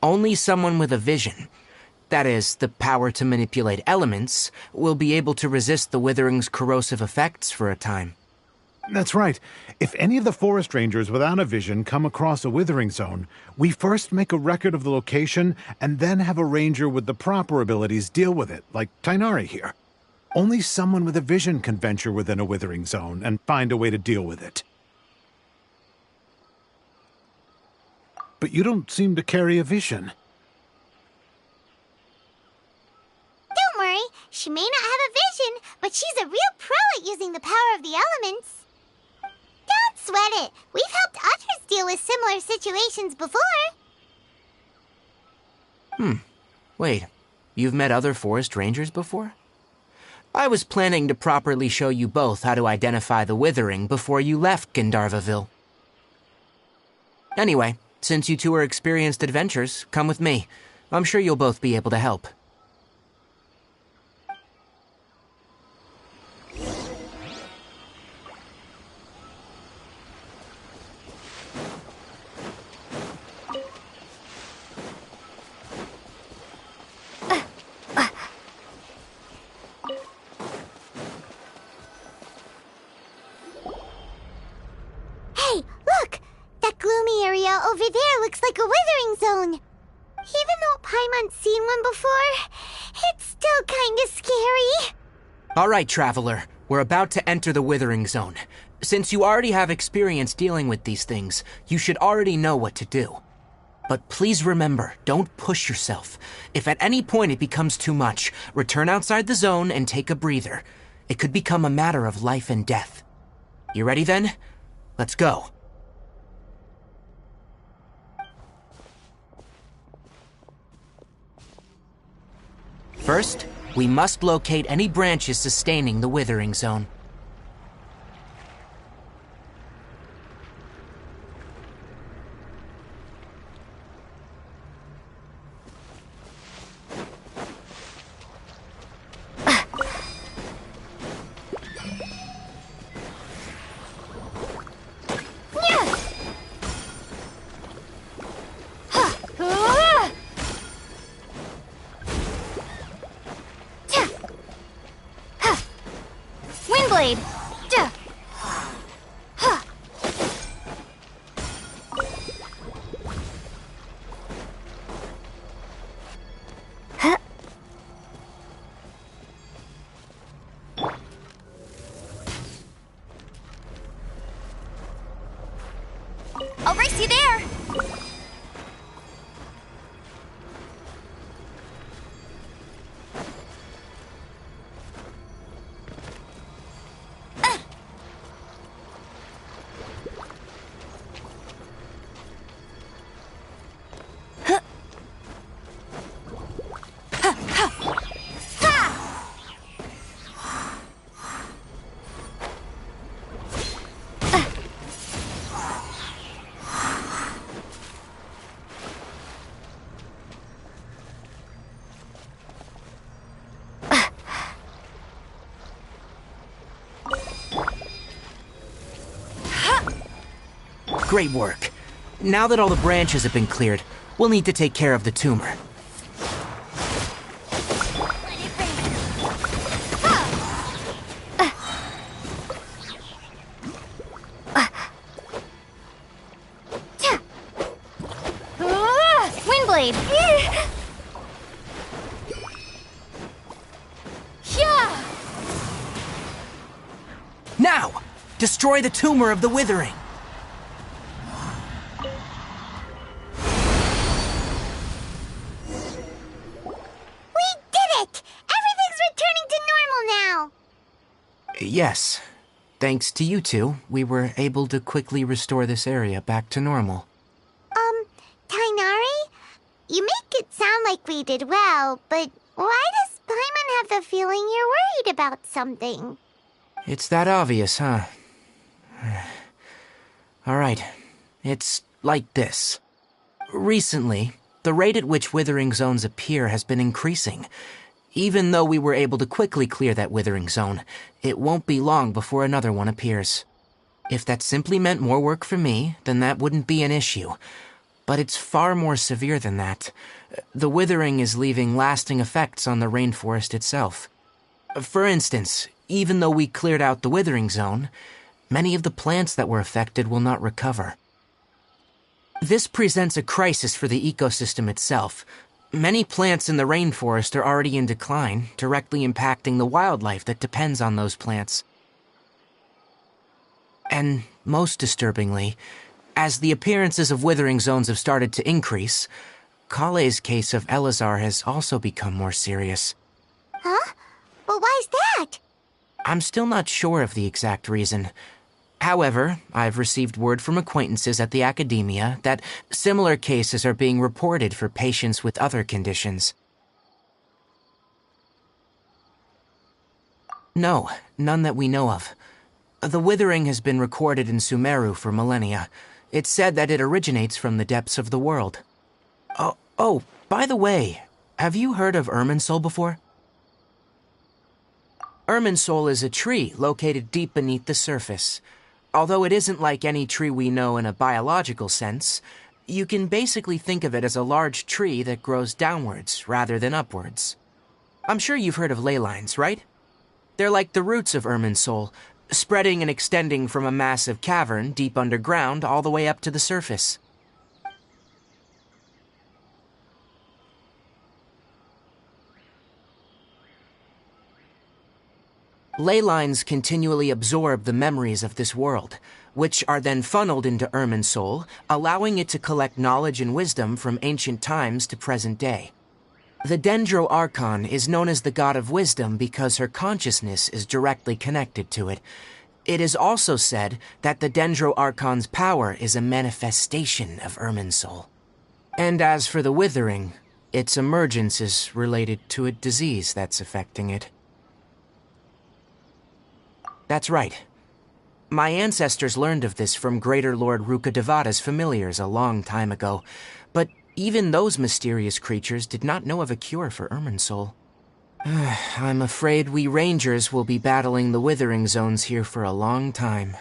only someone with a vision, that is, the power to manipulate elements, will be able to resist the withering's corrosive effects for a time. That's right. If any of the forest rangers without a vision come across a withering zone, we first make a record of the location and then have a ranger with the proper abilities deal with it, like Tainari here. Only someone with a vision can venture within a withering zone and find a way to deal with it. But you don't seem to carry a vision. Don't worry, she may not have a vision, but she's a real pro at using the power of the elements. Don't sweat it. We've helped others deal with similar situations before. Wait, you've met other forest rangers before? I was planning to properly show you both how to identify the withering before you left Gandharvaville. Anyway, since you two are experienced adventurers, come with me. I'm sure you'll both be able to help. Hey, look! That gloomy area over there looks like a withering zone. Even though Paimon's seen one before, it's still kinda scary. All right, Traveler. We're about to enter the withering zone. Since you already have experience dealing with these things, you should already know what to do. But please remember, don't push yourself. If at any point it becomes too much, return outside the zone and take a breather. It could become a matter of life and death. You ready then? Let's go. First, we must locate any branches sustaining the withering zone. Windblade! Duh. I'll race you there! Great work. Now that all the branches have been cleared, we'll need to take care of the tumor. Windblade! Now! Destroy the tumor of the withering! Yes. Thanks to you two, we were able to quickly restore this area back to normal. Tainari? You make it sound like we did well, but why does Paimon have the feeling you're worried about something? It's that obvious, huh? Alright. It's like this. Recently, the rate at which withering zones appear has been increasing. Even though we were able to quickly clear that withering zone, it won't be long before another one appears. If that simply meant more work for me, then that wouldn't be an issue. But it's far more severe than that. The withering is leaving lasting effects on the rainforest itself. For instance, even though we cleared out the withering zone, Many of the plants that were affected will not recover. This presents a crisis for the ecosystem itself. Many plants in the rainforest are already in decline, directly impacting the wildlife that depends on those plants. And most disturbingly, as the appearances of withering zones have started to increase, Kale's case of Elazar has also become more serious. Huh? But why's that? I'm still not sure of the exact reason. However, I've received word from acquaintances at the academia that similar cases are being reported for patients with other conditions. No, none that we know of. The withering has been recorded in Sumeru for millennia. It's said that it originates from the depths of the world. Oh, by the way, have you heard of Irminsul before? Irminsul is a tree located deep beneath the surface. Although it isn't like any tree we know in a biological sense, you can basically think of it as a large tree that grows downwards rather than upwards. I'm sure you've heard of ley lines, right? They're like the roots of Irminsul, spreading and extending from a massive cavern deep underground all the way up to the surface. Ley lines continually absorb the memories of this world, which are then funneled into Irminsul, allowing it to collect knowledge and wisdom from ancient times to present day. The Dendro Archon is known as the god of wisdom because her consciousness is directly connected to it. It is also said that the Dendro Archon's power is a manifestation of Irminsul. And as for the withering, its emergence is related to a disease that's affecting it. That's right. My ancestors learned of this from Greater Lord Rukkhadevata's familiars a long time ago, but even those mysterious creatures did not know of a cure for Irminsul. I'm afraid we rangers will be battling the withering zones here for a long time,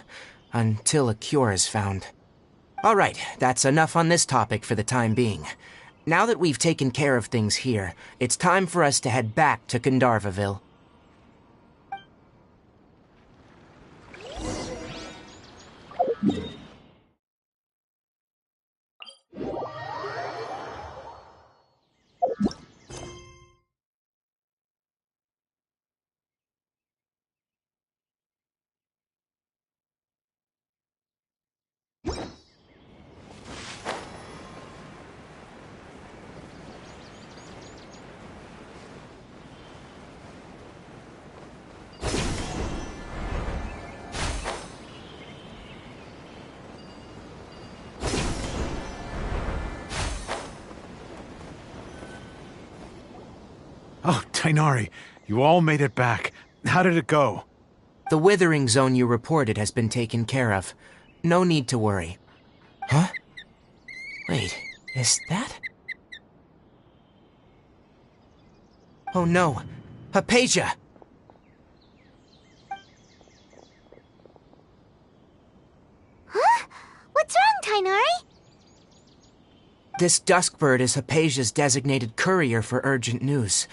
until a cure is found. All right, that's enough on this topic for the time being. Now that we've taken care of things here, it's time for us to head back to Gandharvaville. Oh, Tainari, you all made it back. How did it go? The withering zone you reported has been taken care of. No need to worry. Huh? Wait, is that? Oh no, Hypatia! Huh? What's wrong, Tainari? This Duskbird is Hypatia's designated courier for urgent news.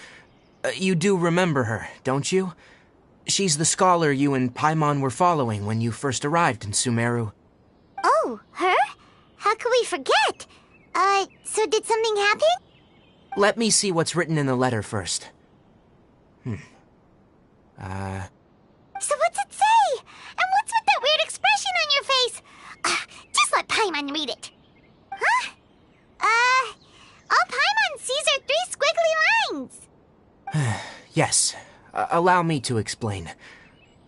You do remember her, don't you? She's the scholar you and Paimon were following when you first arrived in Sumeru. Oh, her? How could we forget? So did something happen? Let me see what's written in the letter first. So what's it say? And what's with that weird expression on your face? Just let Paimon read it. Huh? All Paimon sees are 3 squiggly lines. Yes, allow me to explain.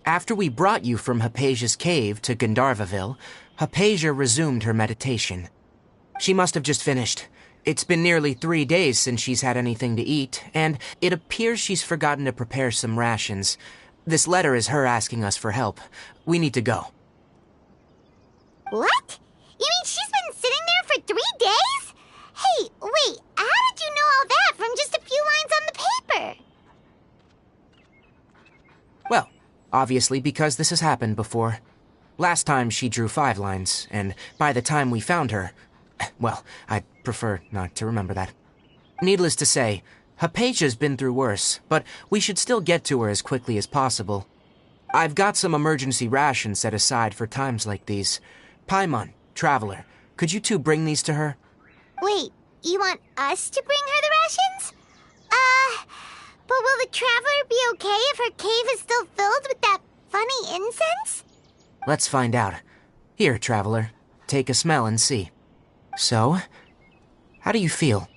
After we brought you from Hypatia's cave to Gandharvaville, Hypatia resumed her meditation. She must have just finished. It's been nearly 3 days since she's had anything to eat, and it appears she's forgotten to prepare some rations. This letter is her asking us for help. We need to go. What? You mean she's been sitting there for 3 days? Hey, wait, how did you know all that from just a few lines on the paper? Well, obviously because this has happened before. Last time she drew 5 lines, and by the time we found her... Well, I'd prefer not to remember that. Needless to say, Hypatia's been through worse, but we should still get to her as quickly as possible. I've got some emergency rations set aside for times like these. Paimon, Traveler, could you two bring these to her? Wait, you want us to bring her the rations? But will the Traveler be okay if her cave is still filled with that funny incense? Let's find out. Here, Traveler, take a smell and see. So, how do you feel?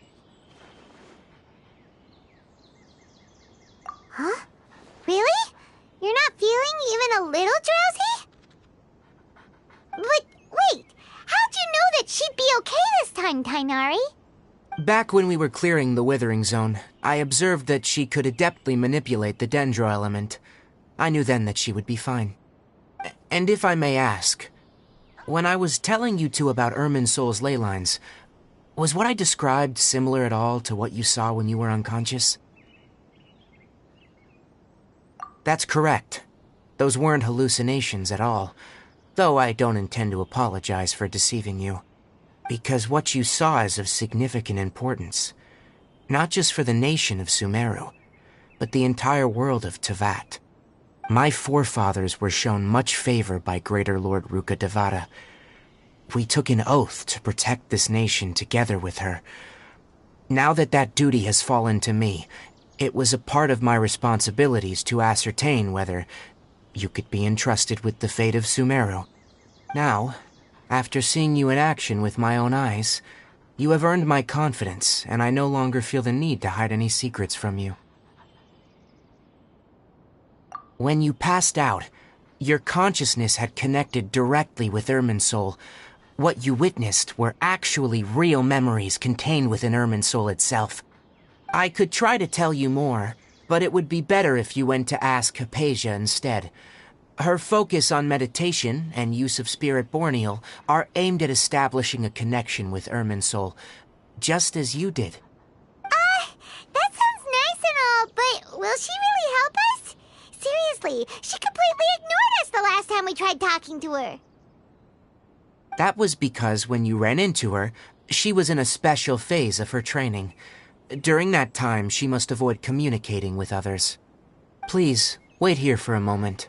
Huh? Really? You're not feeling even a little drowsy? But wait, how'd you know that she'd be okay this time, Tainari? Back when we were clearing the Withering Zone, I observed that she could adeptly manipulate the Dendro element. I knew then that she would be fine. And if I may ask, when I was telling you two about Irminsul's ley lines, was what I described similar at all to what you saw when you were unconscious? That's correct. Those weren't hallucinations at all, though I don't intend to apologize for deceiving you. Because what you saw is of significant importance, not just for the nation of Sumeru, but the entire world of Teyvat. My forefathers were shown much favor by Greater Lord Rukkhadevata. We took an oath to protect this nation together with her. Now that that duty has fallen to me, it was a part of my responsibilities to ascertain whether you could be entrusted with the fate of Sumeru. Now, after seeing you in action with my own eyes, you have earned my confidence, and I no longer feel the need to hide any secrets from you. When you passed out, your consciousness had connected directly with Irminsul. What you witnessed were actually real memories contained within Irminsul itself. I could try to tell you more, but it would be better if you went to ask Hypatia instead. Her focus on meditation and use of Spirit Borneal are aimed at establishing a connection with Irminsul, just as you did. That sounds nice and all, but will she really help us? Seriously, she completely ignored us the last time we tried talking to her. That was because when you ran into her, she was in a special phase of her training. During that time, she must avoid communicating with others. Please, wait here for a moment.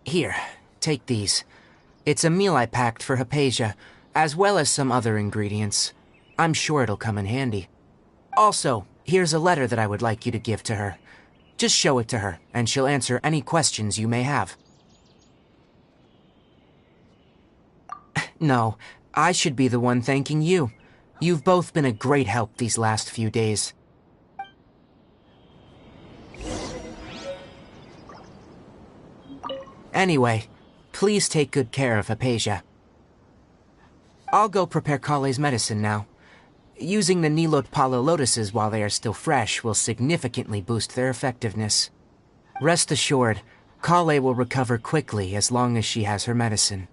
Here, take these. It's a meal I packed for Hypatia, as well as some other ingredients. I'm sure it'll come in handy. Also, here's a letter that I would like you to give to her. Just show it to her, and she'll answer any questions you may have. No, I should be the one thanking you. You've both been a great help these last few days. Anyway, please take good care of Hypatia. I'll go prepare Kale's medicine now. Using the Nilot Pala lotuses while they are still fresh will significantly boost their effectiveness. Rest assured, Kale will recover quickly as long as she has her medicine.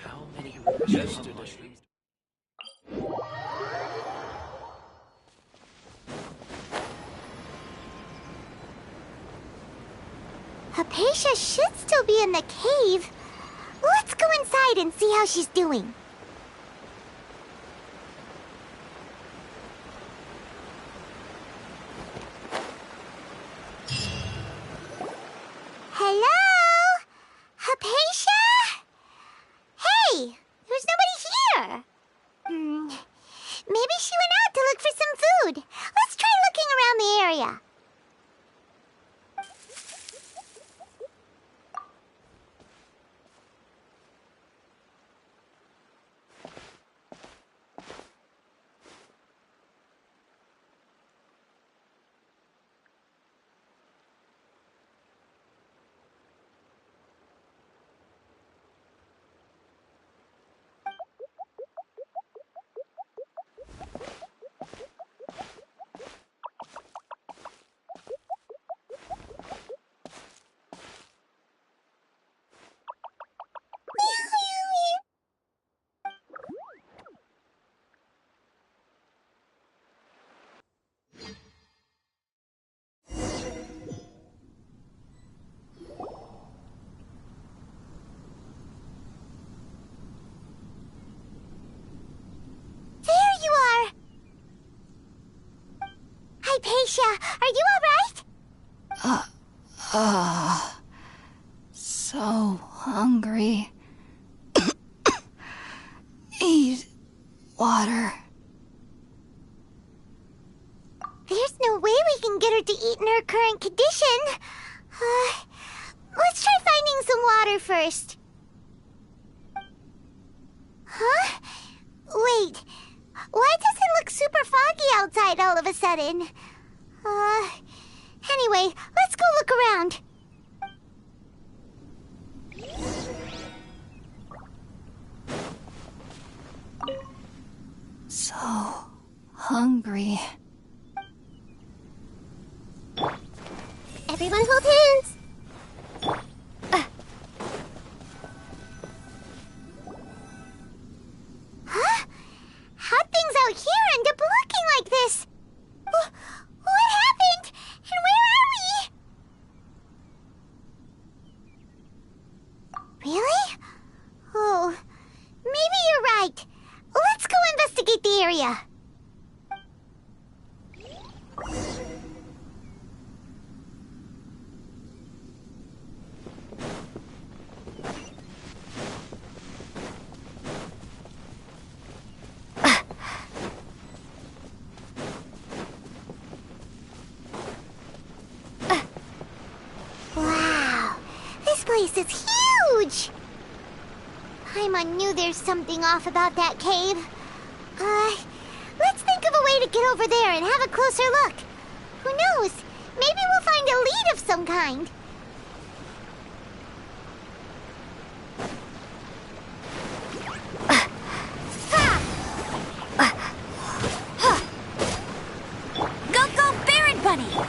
How many rooms yesterday? Hypatia should still be in the cave. Let's go inside and see how she's doing. Hello? Hypatia? Hey, there's nobody here. Maybe she went out to look for some food. Let's try looking around the area. Hypatia, are you alright? So hungry. Eat water. There's no way we can get her to eat in her current condition. Let's try finding some water first. Huh? Wait. Why does it look super foggy outside all of a sudden? Anyway, let's go look around. So hungry. Everyone hold hands. Huh? How'd things out here end up looking like this? What happened? And where are we? Really? Oh, maybe you're right. Let's go investigate the area. Wow, this place is huge! Paimon knew there's something off about that cave. Let's think of a way to get over there and have a closer look. Who knows? Maybe we'll find a lead of some kind. Go, go, Baron Bunny!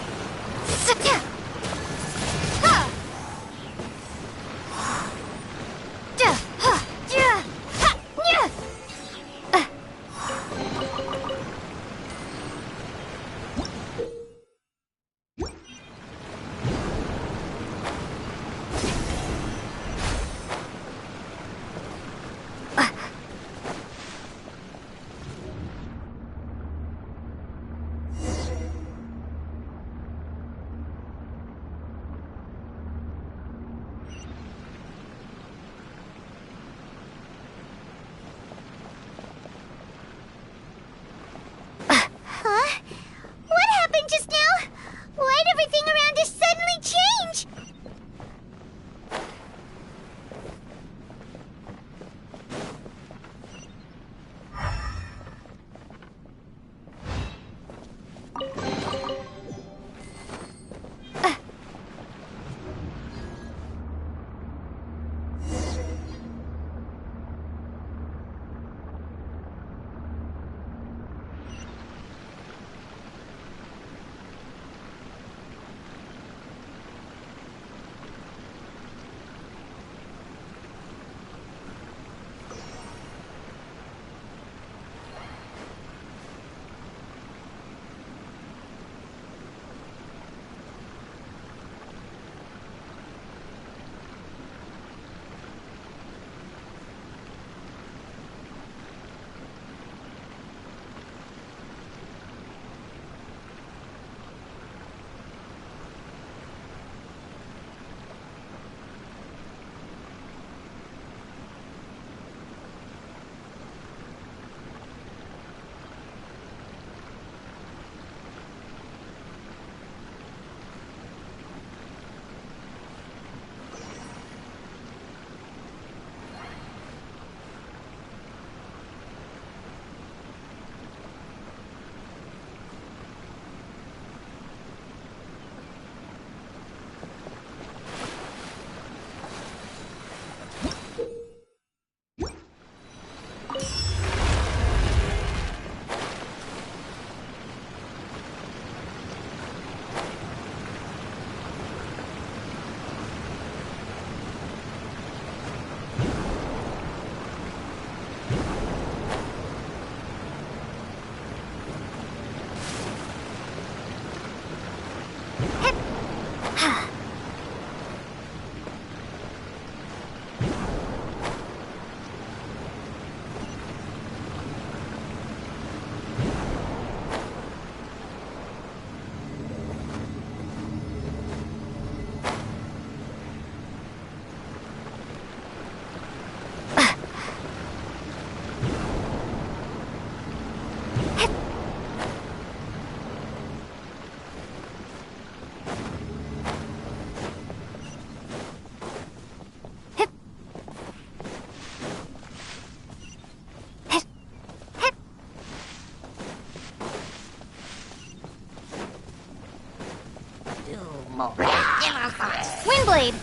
Windblade!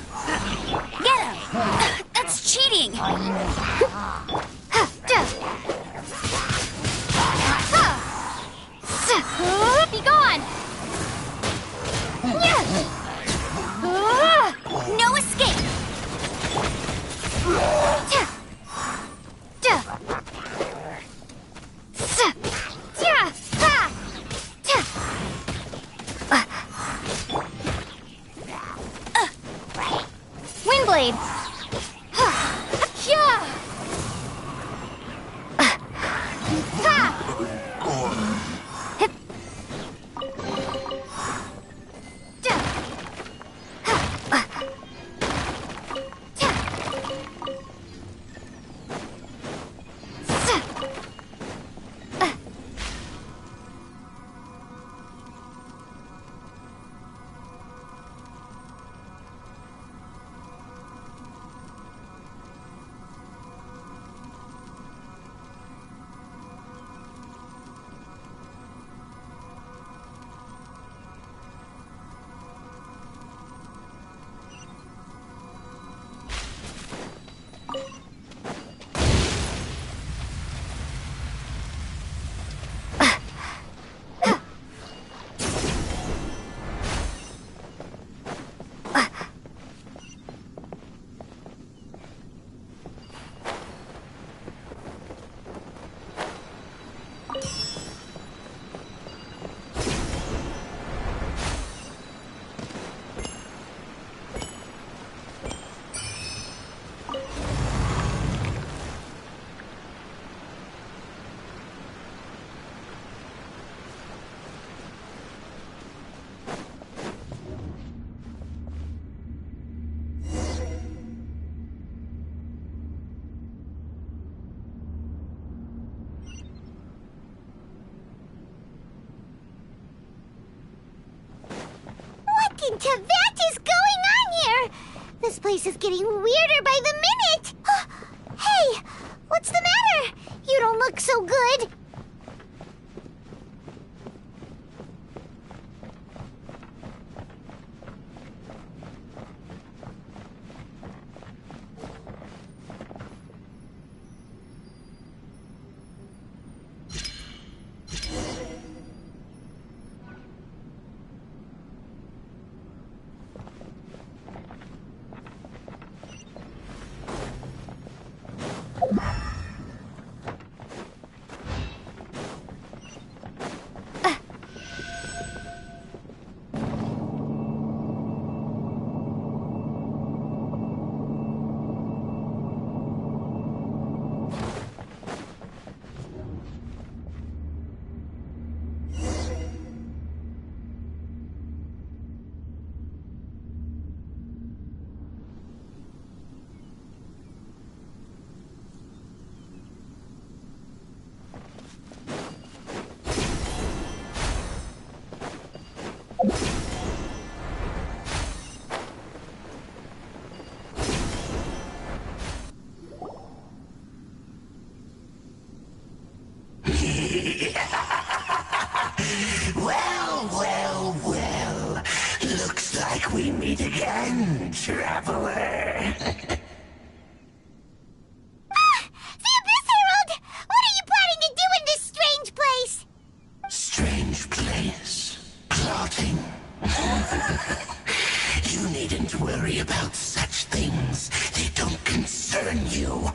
Get him! That's cheating! Be gone! No escape! Windblade! What into that is going on here? This place is getting weirder by the minute. Hey, what's the matter? You don't look so good. Well. Looks like we meet again, traveler. The Abyss Herald! What are you planning to do in this strange place? Strange place. Plotting. You needn't worry about such things. They don't concern you.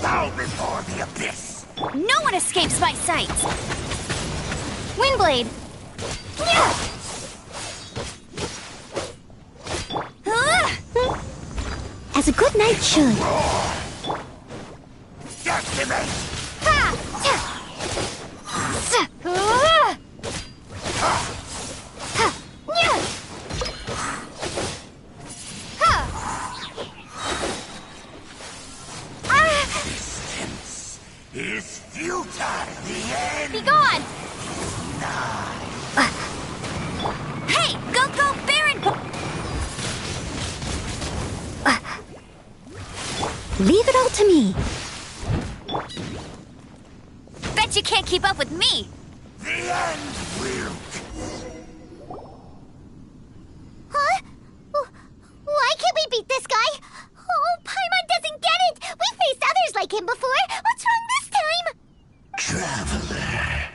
Bow before the Abyss! No one escapes my sight! Windblade! As a good knight should. Decimate! Resistance is futile. The end Be gone! is nigh. Hey! Go, Baron! Leave it all to me. Bet you can't keep up with me! The end will... Huh? Why can't we beat this guy? Oh, Paimon doesn't get it! We've faced others like him before! What's wrong this time? Traveler,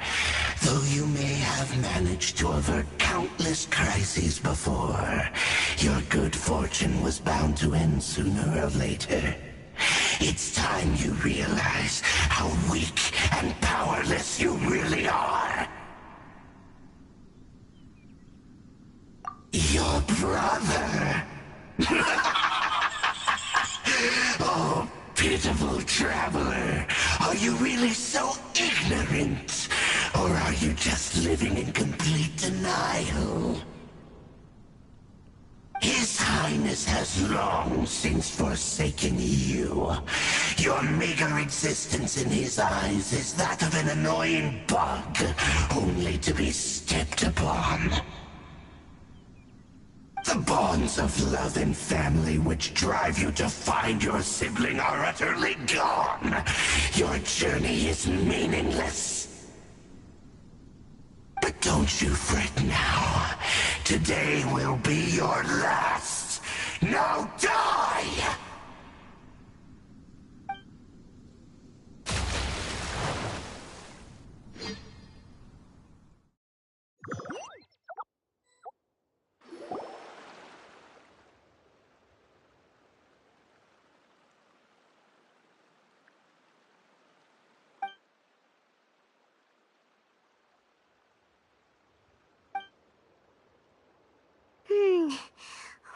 though you may have managed to avert countless crises before, your good fortune was bound to end sooner or later. It's time you realize how weak and powerless you really are. Your brother? Oh, pitiful traveler. Are you really so ignorant? Or are you just living in complete denial? His Highness has long since forsaken you. Your meager existence in his eyes is that of an annoying bug, only to be stepped upon. The bonds of love and family which drive you to find your sibling are utterly gone. Your journey is meaningless. But don't you fret now. Today will be your last. Now die!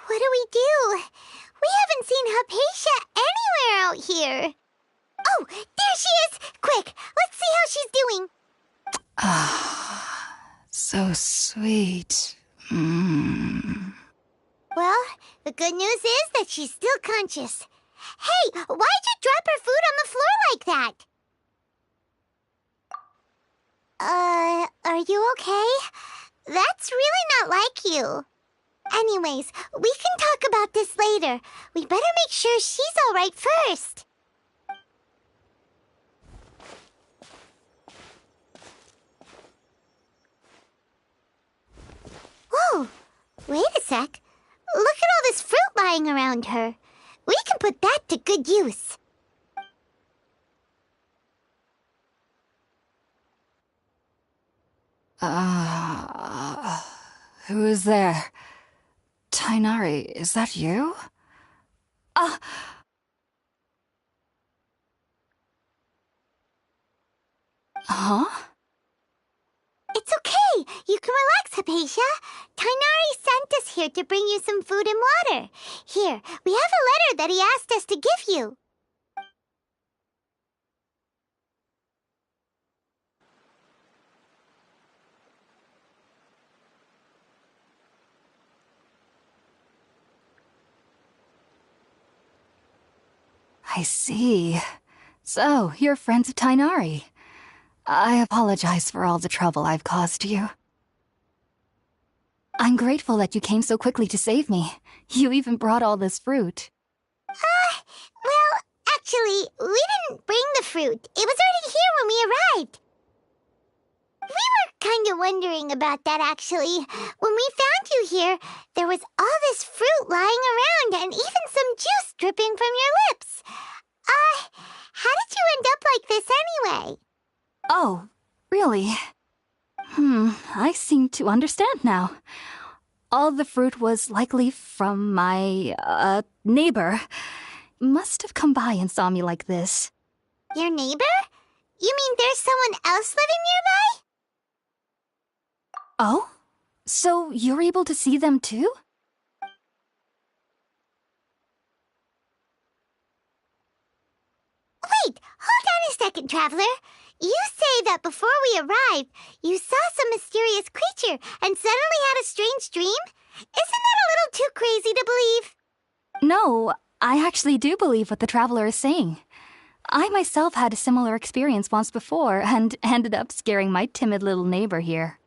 What do we do? We haven't seen Hypatia anywhere out here. Oh, there she is! Quick, let's see how she's doing. So sweet. Well, the good news is that she's still conscious. Hey, why'd you drop her food on the floor like that? Are you okay? That's really not like you. Anyways, we can talk about this later. We better make sure she's all right first. Whoa, wait a sec. Look at all this fruit lying around her. We can put that to good use. Who is there? Tainari, is that you? Huh? It's okay. You can relax, Hypatia. Tainari sent us here to bring you some food and water. Here, we have a letter that he asked us to give you. I see. So, you're friends of Tainari. I apologize for all the trouble I've caused you. I'm grateful that you came so quickly to save me. You even brought all this fruit. Well, actually, we didn't bring the fruit. It was already here when we arrived. We were kind of wondering about that, actually. When we found you here, there was all this fruit lying around and even some juice dripping from your lips. How did you end up like this anyway? Oh, really? I seem to understand now. All the fruit was likely from my, neighbor. Must have come by and saw me like this. Your neighbor? You mean there's someone else living nearby? Oh? So you're able to see them too? Wait, hold on a second, Traveler. You say that before we arrived, you saw some mysterious creature and suddenly had a strange dream? Isn't that a little too crazy to believe? No, I actually do believe what the traveler is saying. I myself had a similar experience once before and ended up scaring my timid little neighbor here.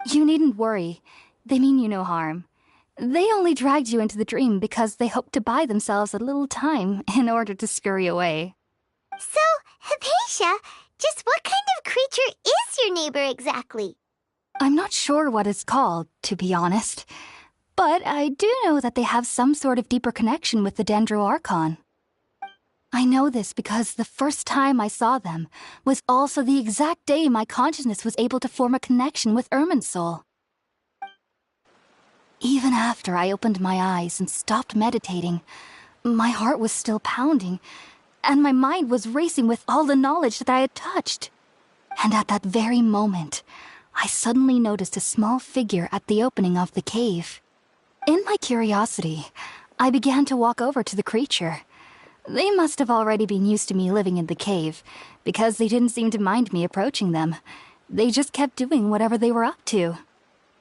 You needn't worry. They mean you no harm. They only dragged you into the dream because they hoped to buy themselves a little time in order to scurry away. So, Hypatia, just what kind of creature is your neighbor exactly? I'm not sure what it's called, to be honest. But I do know that they have some sort of deeper connection with the Dendro-Archon. I know this because the first time I saw them was also the exact day my consciousness was able to form a connection with Irminsul. Even after I opened my eyes and stopped meditating, my heart was still pounding, and my mind was racing with all the knowledge that I had touched. And at that very moment, I suddenly noticed a small figure at the opening of the cave. In my curiosity, I began to walk over to the creature. They must have already been used to me living in the cave, because they didn't seem to mind me approaching them. They just kept doing whatever they were up to.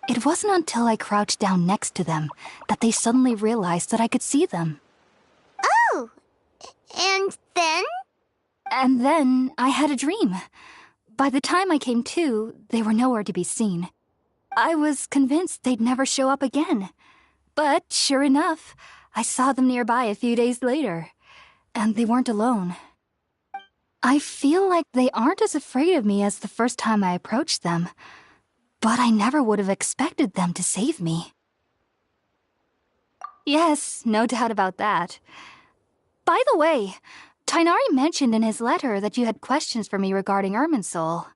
It wasn't until I crouched down next to them that they suddenly realized that I could see them. Oh! And then? And then I had a dream. By the time I came to, they were nowhere to be seen. I was convinced they'd never show up again. But sure enough, I saw them nearby a few days later. And they weren't alone. I feel like they aren't as afraid of me as the first time I approached them. But I never would have expected them to save me. Yes, no doubt about that. By the way, Tainari mentioned in his letter that you had questions for me regarding Irminsul.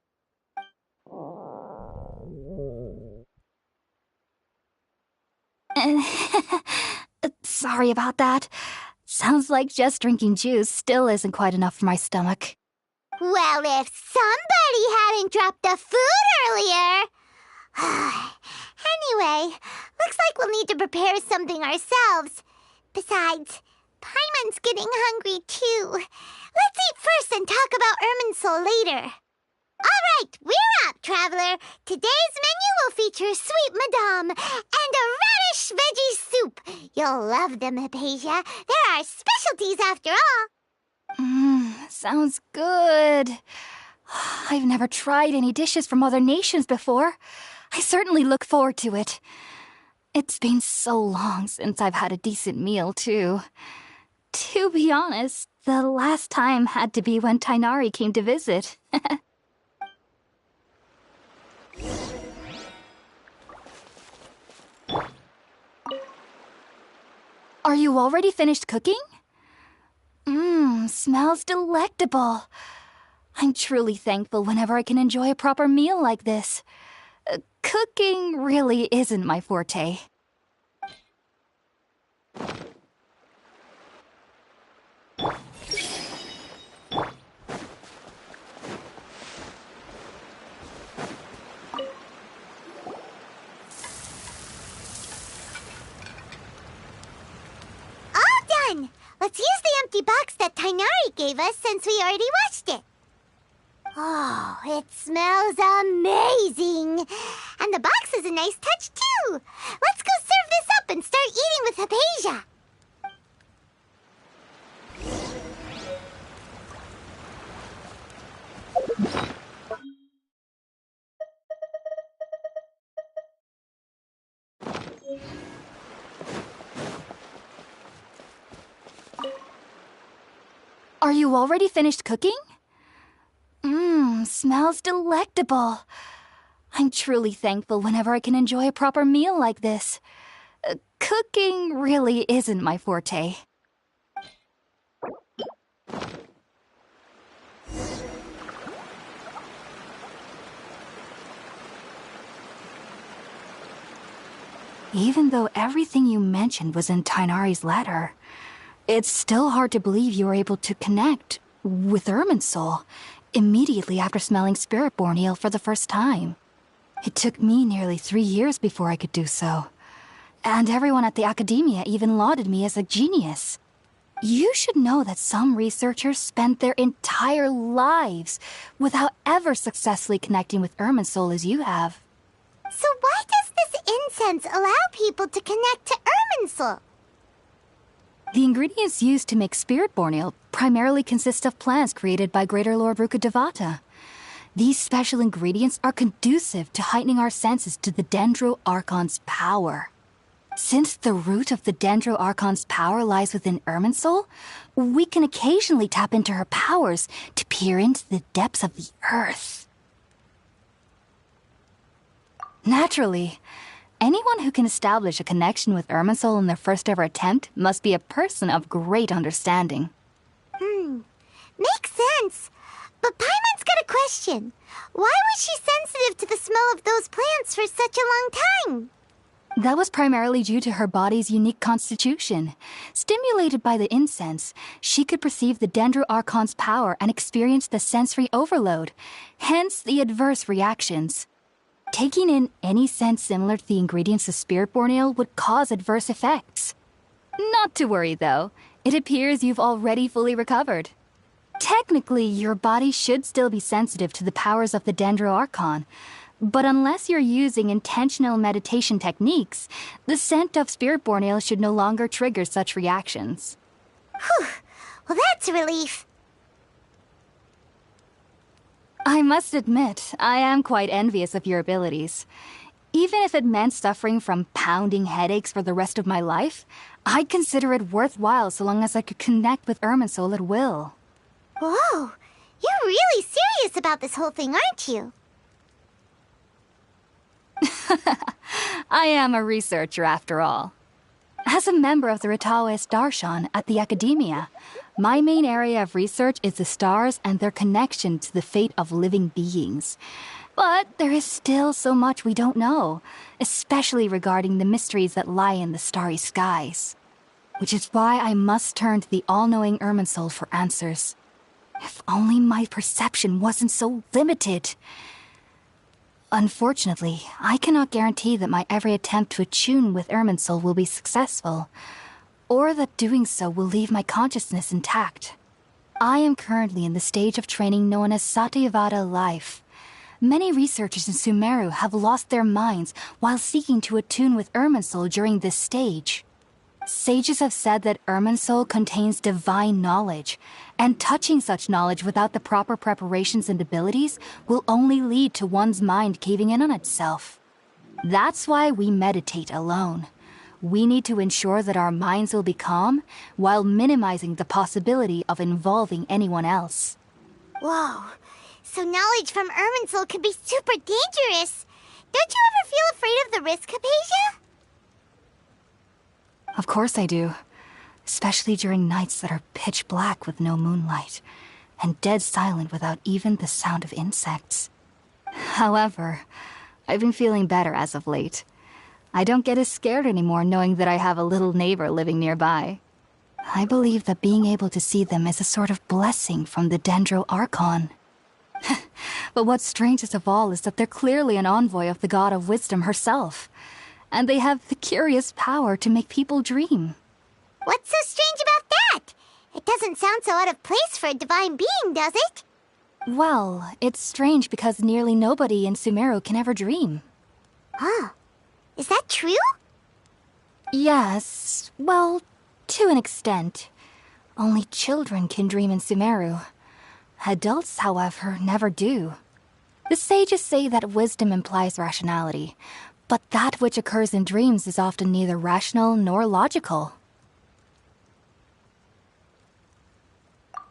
Sorry about that. Sounds like just drinking juice still isn't quite enough for my stomach. Well, if somebody hadn't dropped the food earlier... Anyway, looks like we'll need to prepare something ourselves. Besides, Paimon's getting hungry too. Let's eat first and talk about Irminsul later. All right, we're up, Traveler. Today's menu will feature sweet madame and a radish veggie soup. You'll love them, Hypatia. They're our specialties after all. Sounds good. I've never tried any dishes from other nations before. I certainly look forward to it. It's been so long since I've had a decent meal, too. To be honest, the last time had to be when Tainari came to visit. Are you already finished cooking? Smells delectable. I'm truly thankful whenever I can enjoy a proper meal like this. Cooking really isn't my forte. Let's use the empty box that Tainari gave us since we already watched it. Oh, it smells amazing. And the box is a nice touch, too. Let's go serve this up and start eating with Hypatia. Are you already finished cooking? Smells delectable. I'm truly thankful whenever I can enjoy a proper meal like this. Cooking really isn't my forte. Even though everything you mentioned was in Tainari's letter, it's still hard to believe you were able to connect with Irminsul immediately after smelling Spiritborn Ale for the first time. It took me nearly 3 years before I could do so. And everyone at the Academia even lauded me as a genius. You should know that some researchers spend their entire lives without ever successfully connecting with Irminsul as you have. So why does this incense allow people to connect to Irminsul? The ingredients used to make Spiritborn Ale primarily consist of plants created by Greater Lord Rukkhadevata. These special ingredients are conducive to heightening our senses to the Dendro-Archon's power. Since the root of the Dendro-Archon's power lies within Irminsul, we can occasionally tap into her powers to peer into the depths of the earth. Naturally. Anyone who can establish a connection with Irminsul in their first ever attempt must be a person of great understanding. Makes sense. But Paimon's got a question. Why was she sensitive to the smell of those plants for such a long time? That was primarily due to her body's unique constitution. Stimulated by the incense, she could perceive the Dendro-Archon's power and experience the sensory overload, hence the adverse reactions. Taking in any scent similar to the ingredients of Spiritborn Ale would cause adverse effects. Not to worry, though. It appears you've already fully recovered. Technically, your body should still be sensitive to the powers of the Dendro-Archon, but unless you're using intentional meditation techniques, the scent of Spiritborn Ale should no longer trigger such reactions. Whew. Well, that's a relief. I must admit, I am quite envious of your abilities. Even if it meant suffering from pounding headaches for the rest of my life, I'd consider it worthwhile so long as I could connect with Irminsul at will. Whoa, you're really serious about this whole thing, aren't you? I am a researcher after all. As a member of the Ritaoist Darshan at the Academia, my main area of research is the stars and their connection to the fate of living beings. But there is still so much we don't know, especially regarding the mysteries that lie in the starry skies. Which is why I must turn to the all-knowing Irminsul for answers. If only my perception wasn't so limited. Unfortunately, I cannot guarantee that my every attempt to attune with Irminsul will be successful, or that doing so will leave my consciousness intact. I am currently in the stage of training known as Satyavada life. Many researchers in Sumeru have lost their minds while seeking to attune with Irminsul during this stage. Sages have said that Irminsul contains divine knowledge, and touching such knowledge without the proper preparations and abilities will only lead to one's mind caving in on itself. That's why we meditate alone. We need to ensure that our minds will be calm while minimizing the possibility of involving anyone else. Whoa, so knowledge from Irminsul can be super dangerous. Don't you ever feel afraid of the risk, Hypatia? Of course I do. Especially during nights that are pitch black with no moonlight, and dead silent without even the sound of insects. However, I've been feeling better as of late. I don't get as scared anymore knowing that I have a little neighbor living nearby. I believe that being able to see them is a sort of blessing from the Dendro-Archon. But what's strangest of all is that they're clearly an envoy of the God of Wisdom herself, and they have the curious power to make people dream. What's so strange about that? It doesn't sound so out of place for a divine being, does it? Well, it's strange because nearly nobody in Sumeru can ever dream. Oh, is that true? Yes, well, to an extent. Only children can dream in Sumeru. Adults, however, never do. The sages say that wisdom implies rationality, but that which occurs in dreams is often neither rational nor logical.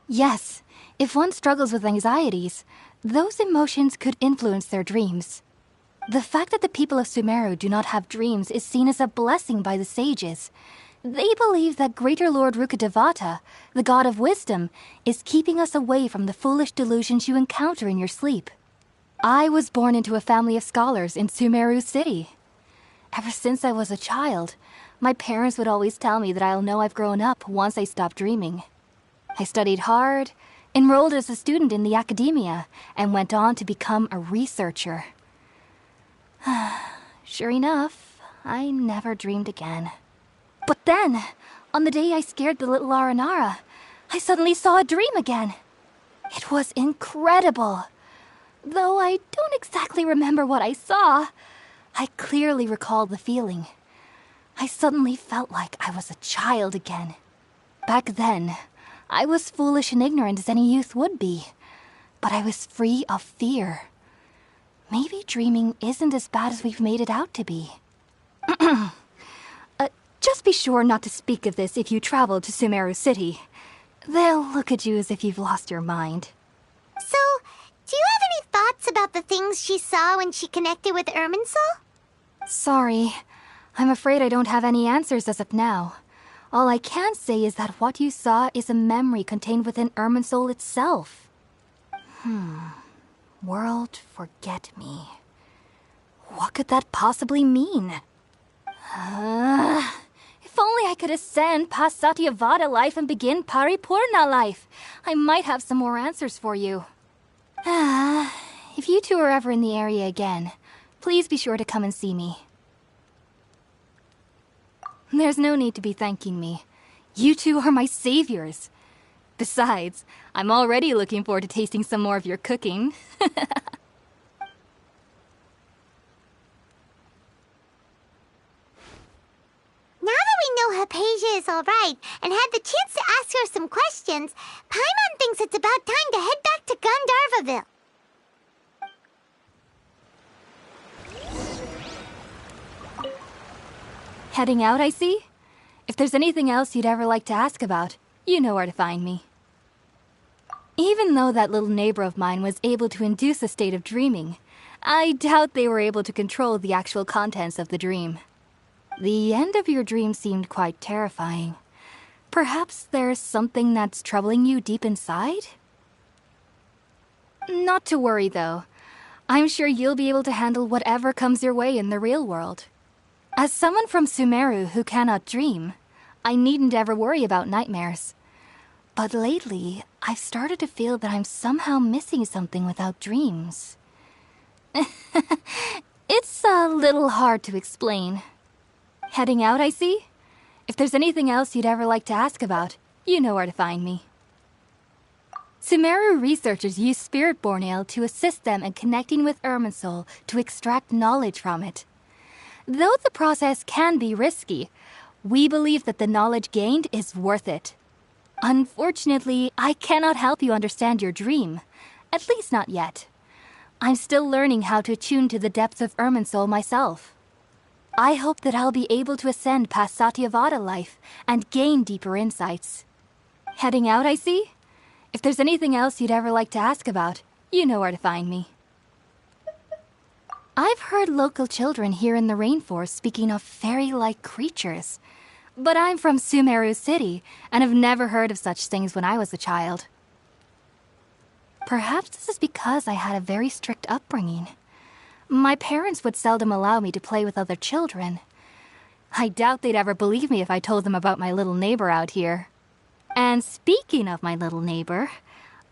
Yes, if one struggles with anxieties, those emotions could influence their dreams. The fact that the people of Sumeru do not have dreams is seen as a blessing by the sages. They believe that Greater Lord Rukkhadevata, the god of wisdom, is keeping us away from the foolish delusions you encounter in your sleep. I was born into a family of scholars in Sumeru City. Ever since I was a child, my parents would always tell me that I'll know I've grown up once I stop dreaming. I studied hard, enrolled as a student in the academia, and went on to become a researcher. Sure enough, I never dreamed again. But then, on the day I scared the little Aranara, I suddenly saw a dream again. It was incredible. Though I don't exactly remember what I saw, I clearly recall the feeling. I suddenly felt like I was a child again. Back then, I was foolish and ignorant as any youth would be, but I was free of fear. Maybe dreaming isn't as bad as we've made it out to be. Just be sure not to speak of this if you travel to Sumeru City. They'll look at you as if you've lost your mind. So, do you have any thoughts about the things she saw when she connected with Irminsul? Sorry. I'm afraid I don't have any answers as of now. All I can say is that what you saw is a memory contained within Irminsul itself. World forget me. What could that possibly mean? If only I could ascend past Satyavada life and begin Paripurna life, I might have some more answers for you. If you two are ever in the area again, please be sure to come and see me. There's no need to be thanking me. You two are my saviors. Besides, I'm already looking forward to tasting some more of your cooking. Now that we know Hypatia is alright and had the chance to ask her some questions, Paimon thinks it's about time to head back to Gandharvaville. Heading out, I see? If there's anything else you'd ever like to ask about, you know where to find me. Even though that little neighbor of mine was able to induce a state of dreaming, I doubt they were able to control the actual contents of the dream. The end of your dream seemed quite terrifying. Perhaps there's something that's troubling you deep inside? Not to worry, though. I'm sure you'll be able to handle whatever comes your way in the real world. As someone from Sumeru who cannot dream, I needn't ever worry about nightmares. But lately, I've started to feel that I'm somehow missing something without dreams. It's a little hard to explain. Heading out, I see? If there's anything else you'd ever like to ask about, you know where to find me. Sumeru researchers use Spirit-Born Ale to assist them in connecting with Irminsul to extract knowledge from it. Though the process can be risky, we believe that the knowledge gained is worth it. Unfortunately, I cannot help you understand your dream. At least not yet. I'm still learning how to attune to the depths of Irminsul myself. I hope that I'll be able to ascend past Satyavada life and gain deeper insights. Heading out, I see? If there's anything else you'd ever like to ask about, you know where to find me. I've heard local children here in the rainforest speaking of fairy-like creatures. But I'm from Sumeru City, and have never heard of such things when I was a child. Perhaps this is because I had a very strict upbringing. My parents would seldom allow me to play with other children. I doubt they'd ever believe me if I told them about my little neighbor out here. And speaking of my little neighbor,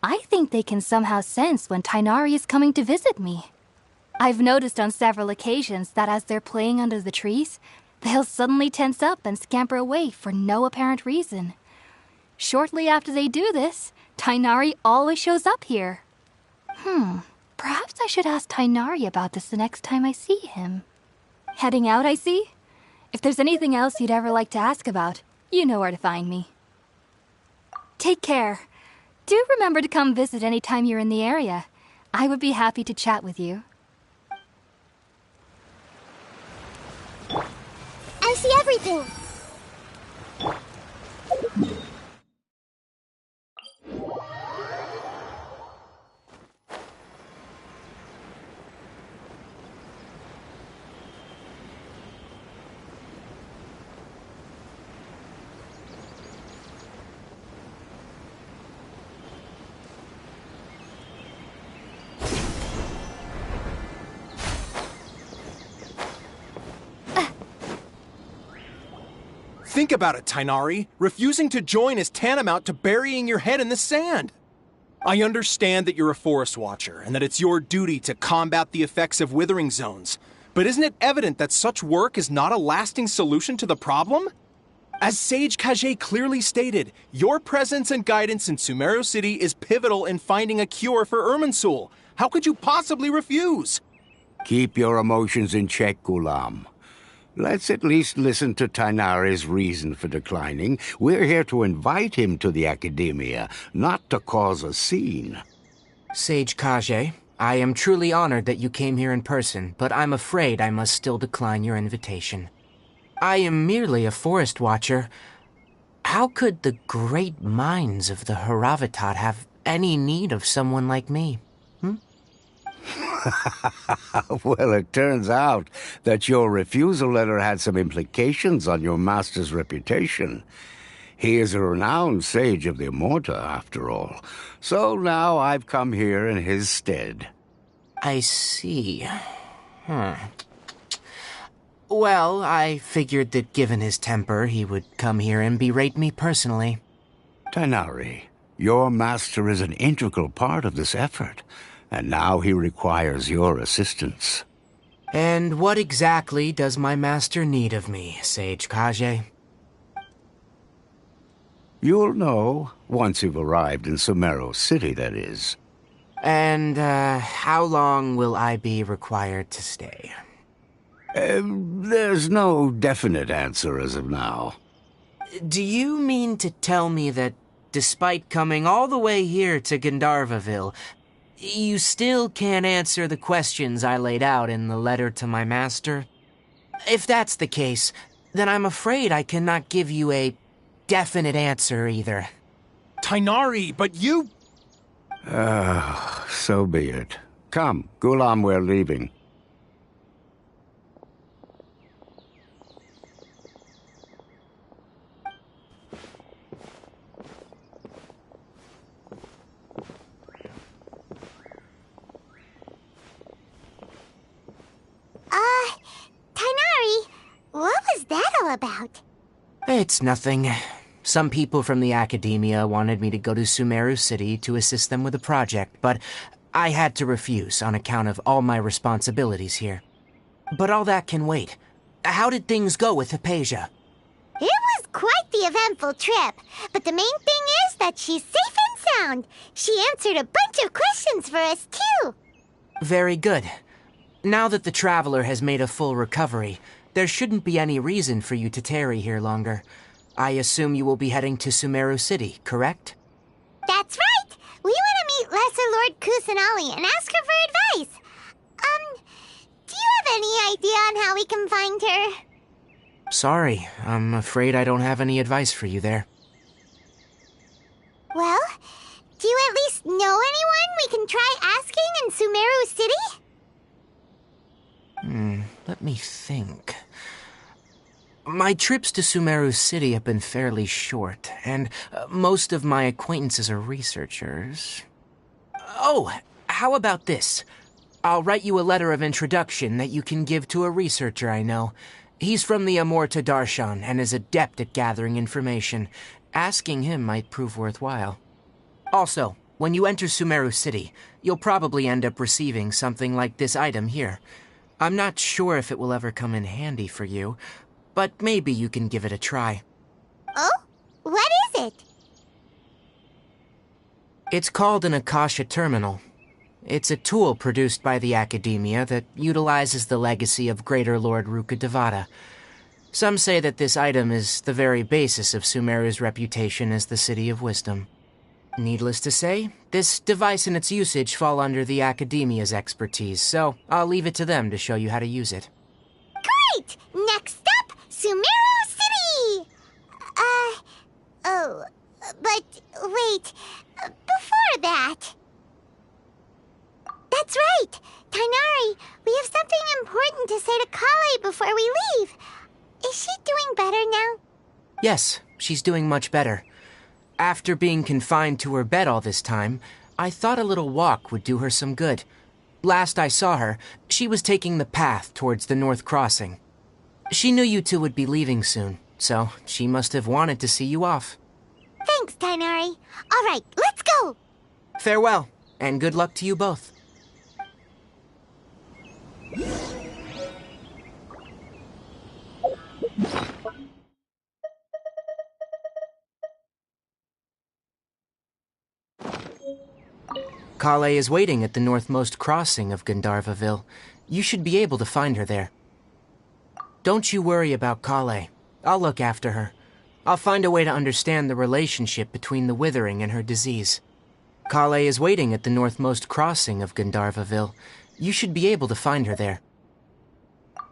I think they can somehow sense when Tighnari is coming to visit me. I've noticed on several occasions that as they're playing under the trees, they'll suddenly tense up and scamper away for no apparent reason. Shortly after they do this, Tighnari always shows up here. Perhaps I should ask Tighnari about this the next time I see him. Heading out, I see? If there's anything else you'd ever like to ask about, you know where to find me. Take care. Do remember to come visit any time you're in the area. I would be happy to chat with you. I see everything. Think about it, Tighnari. Refusing to join is tantamount to burying your head in the sand. I understand that you're a forest watcher and that it's your duty to combat the effects of withering zones. But isn't it evident that such work is not a lasting solution to the problem? As Sage Kage clearly stated, your presence and guidance in Sumeru City is pivotal in finding a cure for Irminsul. How could you possibly refuse? Keep your emotions in check, Ghulam. Let's at least listen to Tighnari's reason for declining. We're here to invite him to the academia, not to cause a scene. Sage Kage, I am truly honored that you came here in person, but I'm afraid I must still decline your invitation. I am merely a forest watcher. How could the great minds of the Haravatat have any need of someone like me? Well, it turns out that your refusal letter had some implications on your master's reputation. He is a renowned sage of the Immorta, after all. So now I've come here in his stead. I see. Well, I figured that given his temper, he would come here and berate me personally. Tighnari, your master is an integral part of this effort, and now he requires your assistance. And what exactly does my master need of me, Sage Kage? You'll know, once you've arrived in Sumeru City, that is. And, how long will I be required to stay? There's no definite answer as of now. Do you mean to tell me that, despite coming all the way here to Gandharvaville, you still can't answer the questions I laid out in the letter to my master? If that's the case, then I'm afraid I cannot give you a definite answer either. Tighnari, but you... So be it. Come, Gulam, we're leaving. Tighnari, what was that all about? It's nothing. Some people from the academia wanted me to go to Sumeru City to assist them with a project, but I had to refuse on account of all my responsibilities here. But all that can wait. How did things go with Hypatia? It was quite the eventful trip, but the main thing is that she's safe and sound. She answered a bunch of questions for us, too. Very good. Now that the Traveler has made a full recovery, there shouldn't be any reason for you to tarry here longer. I assume you will be heading to Sumeru City, correct? That's right! We want to meet Lesser Lord Kusanali and ask her for advice. Do you have any idea on how we can find her? Sorry, I'm afraid I don't have any advice for you there. Well, do you at least know anyone we can try asking in Sumeru City? Let me think. My trips to Sumeru City have been fairly short, and most of my acquaintances are researchers. Oh, how about this? I'll write you a letter of introduction that you can give to a researcher I know. He's from the Amorta Darshan and is adept at gathering information. Asking him might prove worthwhile. Also, when you enter Sumeru City, you'll probably end up receiving something like this item here. I'm not sure if it will ever come in handy for you, but maybe you can give it a try. Oh? What is it? It's called an Akasha Terminal. It's a tool produced by the Academia that utilizes the legacy of Greater Lord Rukkhadevata. Some say that this item is the very basis of Sumeru's reputation as the City of Wisdom. Needless to say, this device and its usage fall under the Academia's expertise, so I'll leave it to them to show you how to use it. Great! Next up, Sumeru City! But wait, before that... That's right! Tighnari, we have something important to say to Kale before we leave. Is she doing better now? Yes, she's doing much better. After being confined to her bed all this time, I thought a little walk would do her some good. Last I saw her, she was taking the path towards the North Crossing. She knew you two would be leaving soon, so she must have wanted to see you off. Thanks, Tighnari. All right, let's go! Farewell, and good luck to you both. Kale is waiting at the northmost crossing of Gandharvaville. You should be able to find her there. Don't you worry about Kale. I'll look after her. I'll find a way to understand the relationship between the withering and her disease. Kale is waiting at the northmost crossing of Gandharvaville. You should be able to find her there.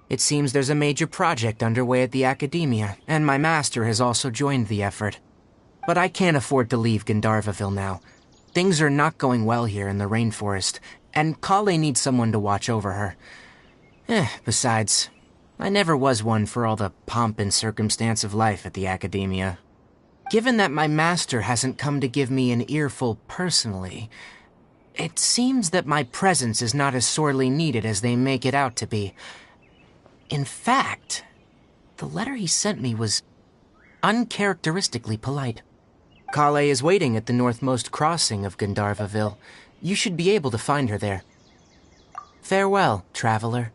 It seems there's a major project underway at the Academia, and my master has also joined the effort. But I can't afford to leave Gandharvaville now. Things are not going well here in the rainforest, And Kale needs someone to watch over her. Besides, I never was one for all the pomp and circumstance of life at the Academia. Given that my master hasn't come to give me an earful personally, it seems that my presence is not as sorely needed as they make it out to be. In fact, the letter he sent me was uncharacteristically polite. Kale is waiting at the northmost crossing of Gandharvaville. You should be able to find her there. Farewell, traveler.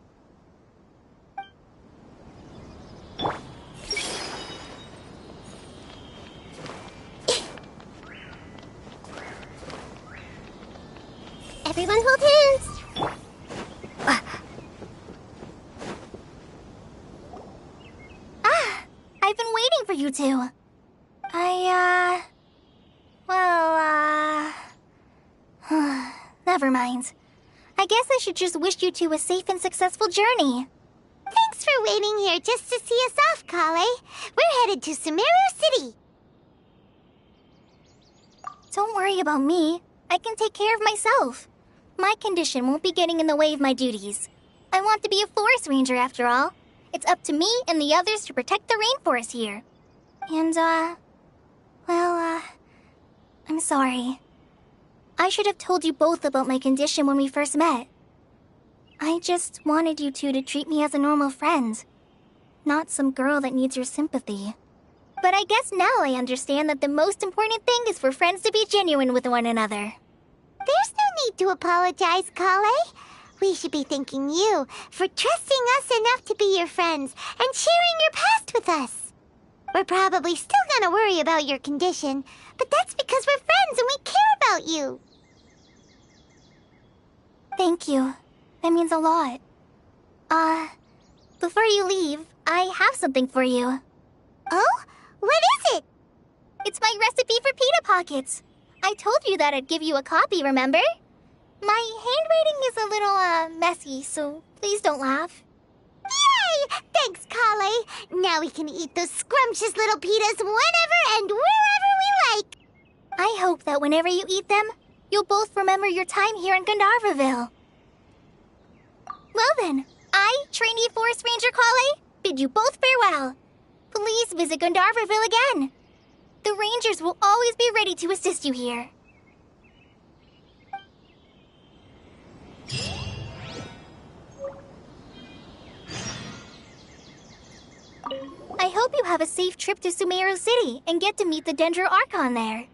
Everyone hold hands! I've been waiting for you two. Never mind. I guess I should just wish you two a safe and successful journey. Thanks for waiting here just to see us off, Kale. We're headed to Sumeru City. Don't worry about me. I can take care of myself. My condition won't be getting in the way of my duties. I want to be a forest ranger after all. It's up to me and the others to protect the rainforest here. And, I'm sorry. I should have told you both about my condition when we first met. I just wanted you two to treat me as a normal friend, not some girl that needs your sympathy. But I guess now I understand that the most important thing is for friends to be genuine with one another. There's no need to apologize, Kale. We should be thanking you for trusting us enough to be your friends and sharing your past with us. We're probably still gonna worry about your condition, but that's because we're friends and we care about you. Thank you. That means a lot. Before you leave, I have something for you. Oh? What is it? It's my recipe for pita pockets. I told you that I'd give you a copy, remember? My handwriting is a little, messy, so please don't laugh. Yay! Thanks, Kale. Now we can eat those scrumptious little pitas whenever and wherever we like. I hope that whenever you eat them, you'll both remember your time here in Gandharvaville. Well then, I, trainee Forest Ranger Kale, bid you both farewell. Please visit Gandharvaville again. The Rangers will always be ready to assist you here. I hope you have a safe trip to Sumeru City and get to meet the Dendro Archon there.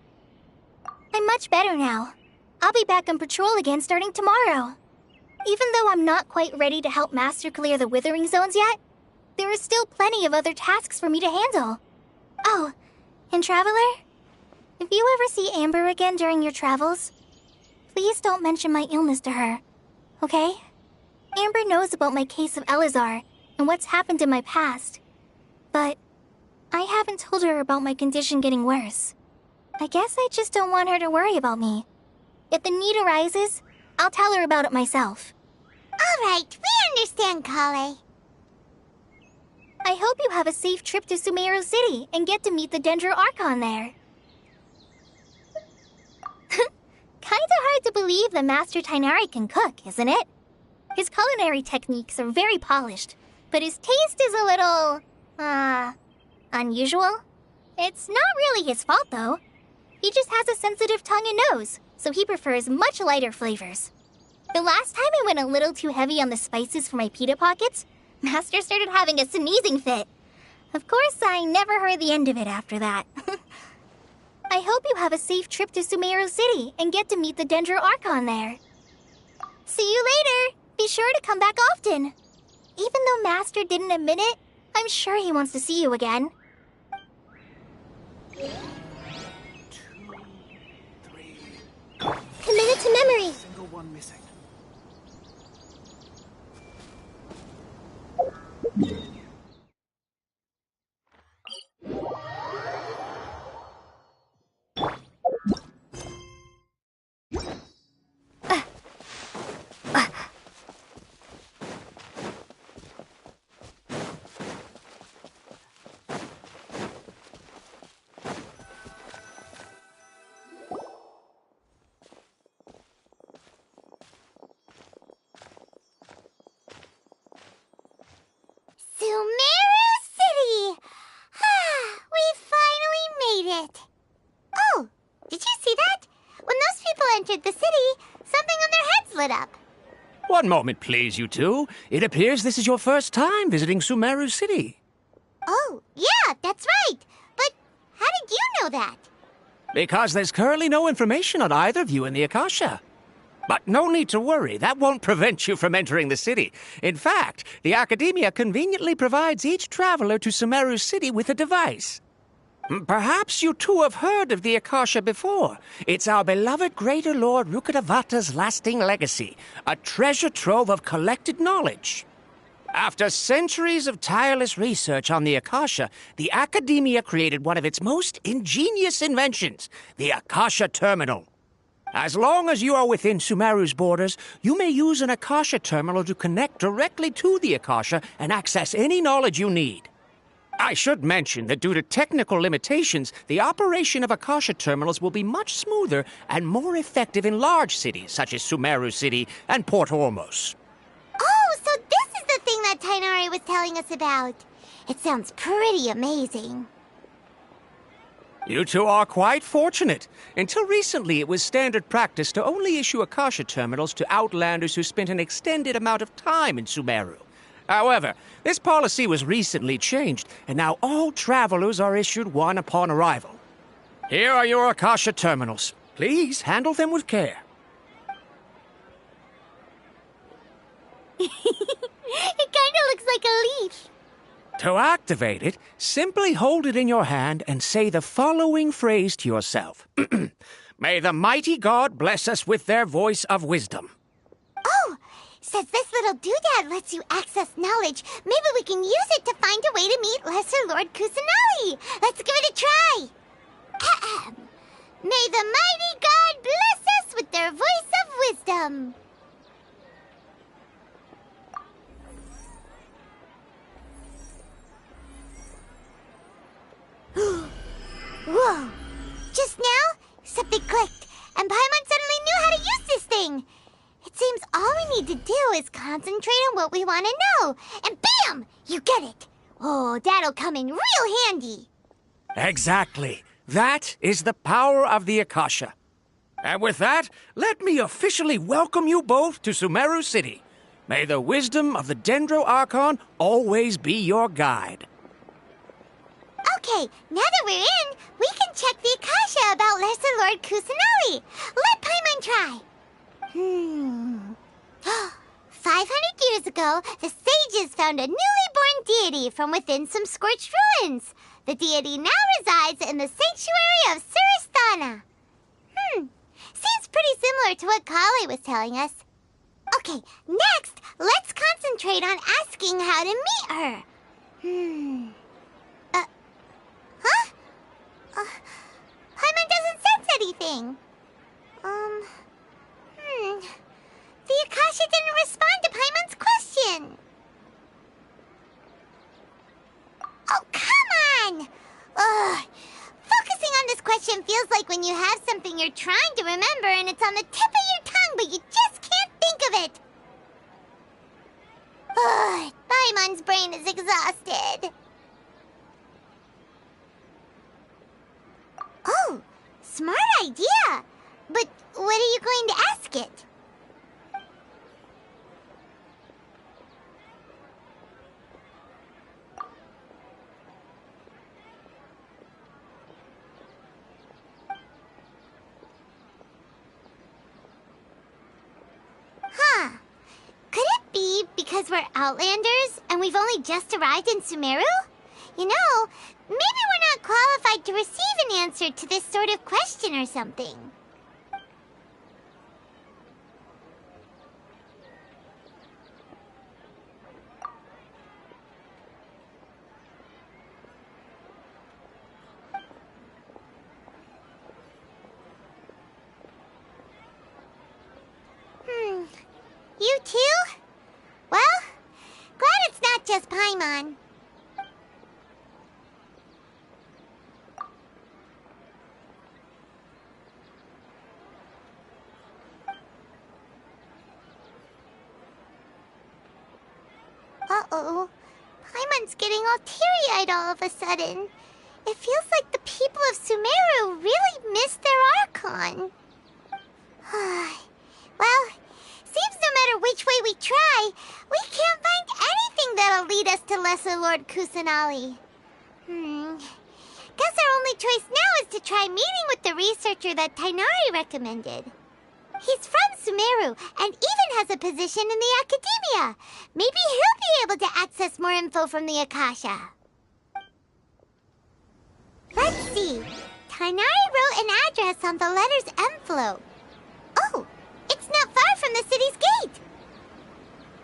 I'm much better now. I'll be back on patrol again starting tomorrow. Even though I'm not quite ready to help Master clear the Withering Zones yet, there are still plenty of other tasks for me to handle. Oh, and Traveler, if you ever see Amber again during your travels, please don't mention my illness to her, okay? Amber knows about my case of Elazar and what's happened in my past, but I haven't told her about my condition getting worse. I guess I just don't want her to worry about me. If the need arises, I'll tell her about it myself. All right, we understand, Kale. I hope you have a safe trip to Sumeru City and get to meet the Dendro Archon there. Kinda hard to believe that Master Tighnari can cook, isn't it? His culinary techniques are very polished, but his taste is a little, unusual. It's not really his fault, though. He just has a sensitive tongue and nose, so he prefers much lighter flavors. The last time I went a little too heavy on the spices for my pita pockets, Master started having a sneezing fit. Of course, I never heard the end of it after that. I hope you have a safe trip to Sumeru City and get to meet the Dendro Archon there. See you later! Be sure to come back often. Even though Master didn't admit it, I'm sure he wants to see you again. 2, 3. Committed to memory. Single one missing. it. Oh, did you see that? When those people entered the city, something on their heads lit up. One moment, please, you two. It appears this is your first time visiting Sumeru City. Oh, yeah, that's right. But how did you know that? Because there's currently no information on either of you in the Akasha. But no need to worry, that won't prevent you from entering the city. In fact, the Academia conveniently provides each traveler to Sumeru City with a device. Perhaps you two have heard of the Akasha before. It's our beloved Greater Lord Rukkhadevata's lasting legacy, a treasure trove of collected knowledge. After centuries of tireless research on the Akasha, the Academia created one of its most ingenious inventions, the Akasha Terminal. As long as you are within Sumeru's borders, you may use an Akasha terminal to connect directly to the Akasha and access any knowledge you need. I should mention that due to technical limitations, the operation of Akasha terminals will be much smoother and more effective in large cities such as Sumeru City and Port Ormos. Oh, so this is the thing that Tainari was telling us about. It sounds pretty amazing. You two are quite fortunate. Until recently, it was standard practice to only issue Akasha terminals to outlanders who spent an extended amount of time in Sumeru. However, this policy was recently changed, and now all travelers are issued one upon arrival. Here are your Akasha terminals. Please handle them with care. It kind of looks like a leaf. To activate it, simply hold it in your hand and say the following phrase to yourself. May the mighty God bless us with their voice of wisdom. Oh, says this little doodad lets you access knowledge. Maybe we can use it to find a way to meet Lesser Lord Kusanagi. Let's give it a try. Ahem. May the mighty God bless us with their voice of wisdom. Whoa! Just now, something clicked, and Paimon suddenly knew how to use this thing. It seems all we need to do is concentrate on what we want to know, and bam! You get it. Oh, that'll come in real handy. Exactly. That is the power of the Akasha. And with that, let me officially welcome you both to Sumeru City. May the wisdom of the Dendro Archon always be your guide. Okay, now that we're in, we can check the Akasha about Lesser Lord Kusanagi. Let Paimon try. 500 years ago, the sages found a newly born deity from within some scorched ruins. The deity now resides in the sanctuary of Surasthana. Seems pretty similar to what Kali was telling us. Okay, next, let's concentrate on asking how to meet her. Paimon doesn't sense anything. The Akasha didn't respond to Paimon's question. Oh, come on! Ugh. Focusing on this question feels like when you have something you're trying to remember and it's on the tip of your tongue, but you just can't think of it. Ugh, Paimon's brain is exhausted. Oh, smart idea. But what are you going to ask it? Could it be because we're Outlanders and we've only just arrived in Sumeru? You know, maybe we're not qualified to receive an answer to this sort of question or something. You too? Well, glad it's not just Paimon. Uh-oh. Paimon's getting all teary-eyed all of a sudden. It feels like the people of Sumeru really missed their Archon. Well, seems no matter which way we try, we can't find anything that'll lead us to Lesser Lord Kusanali. Guess our only choice now is to try meeting with the researcher that Tainari recommended. He's from Sumeru and even has a position in the Academia. Maybe he'll be able to access more info from the Akasha. Let's see. Tainari wrote an address on the letter's envelope. Oh, it's not far from the city's gate.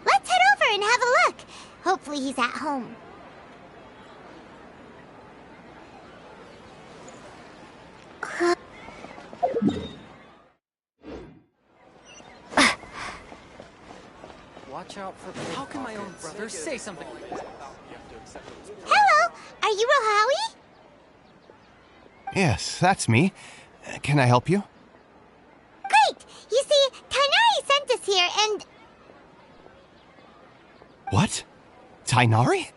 Let's head over and have a look. Hopefully he's at home. Watch out for... How can my own brother say something like that? Hello, are you Rohawi? Yes, that's me. Can I help you? Great! You see, Tainari sent us here and... What? Tainari?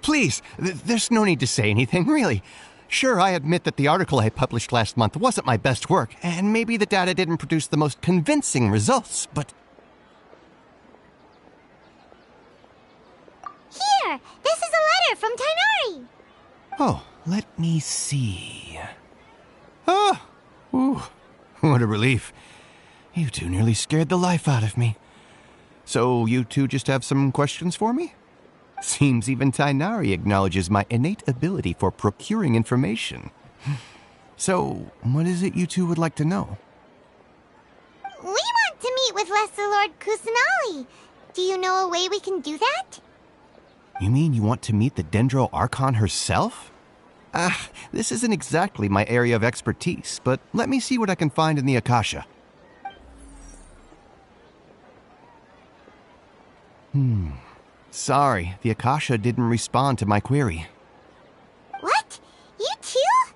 Please, there's no need to say anything, really. Sure, I admit that the article I published last month wasn't my best work, and maybe the data didn't produce the most convincing results, but... Here! This is a letter from Tainari! Oh, let me see... Oh! Ooh, what a relief. You two nearly scared the life out of me. So you two just have some questions for me? Seems even Tainari acknowledges my innate ability for procuring information. So, what is it you two would like to know? We want to meet with Lesser Lord Kusanali. Do you know a way we can do that? You mean you want to meet the Dendro Archon herself? This isn't exactly my area of expertise, but let me see what I can find in the Akasha. Sorry, the Akasha didn't respond to my query. What? You too?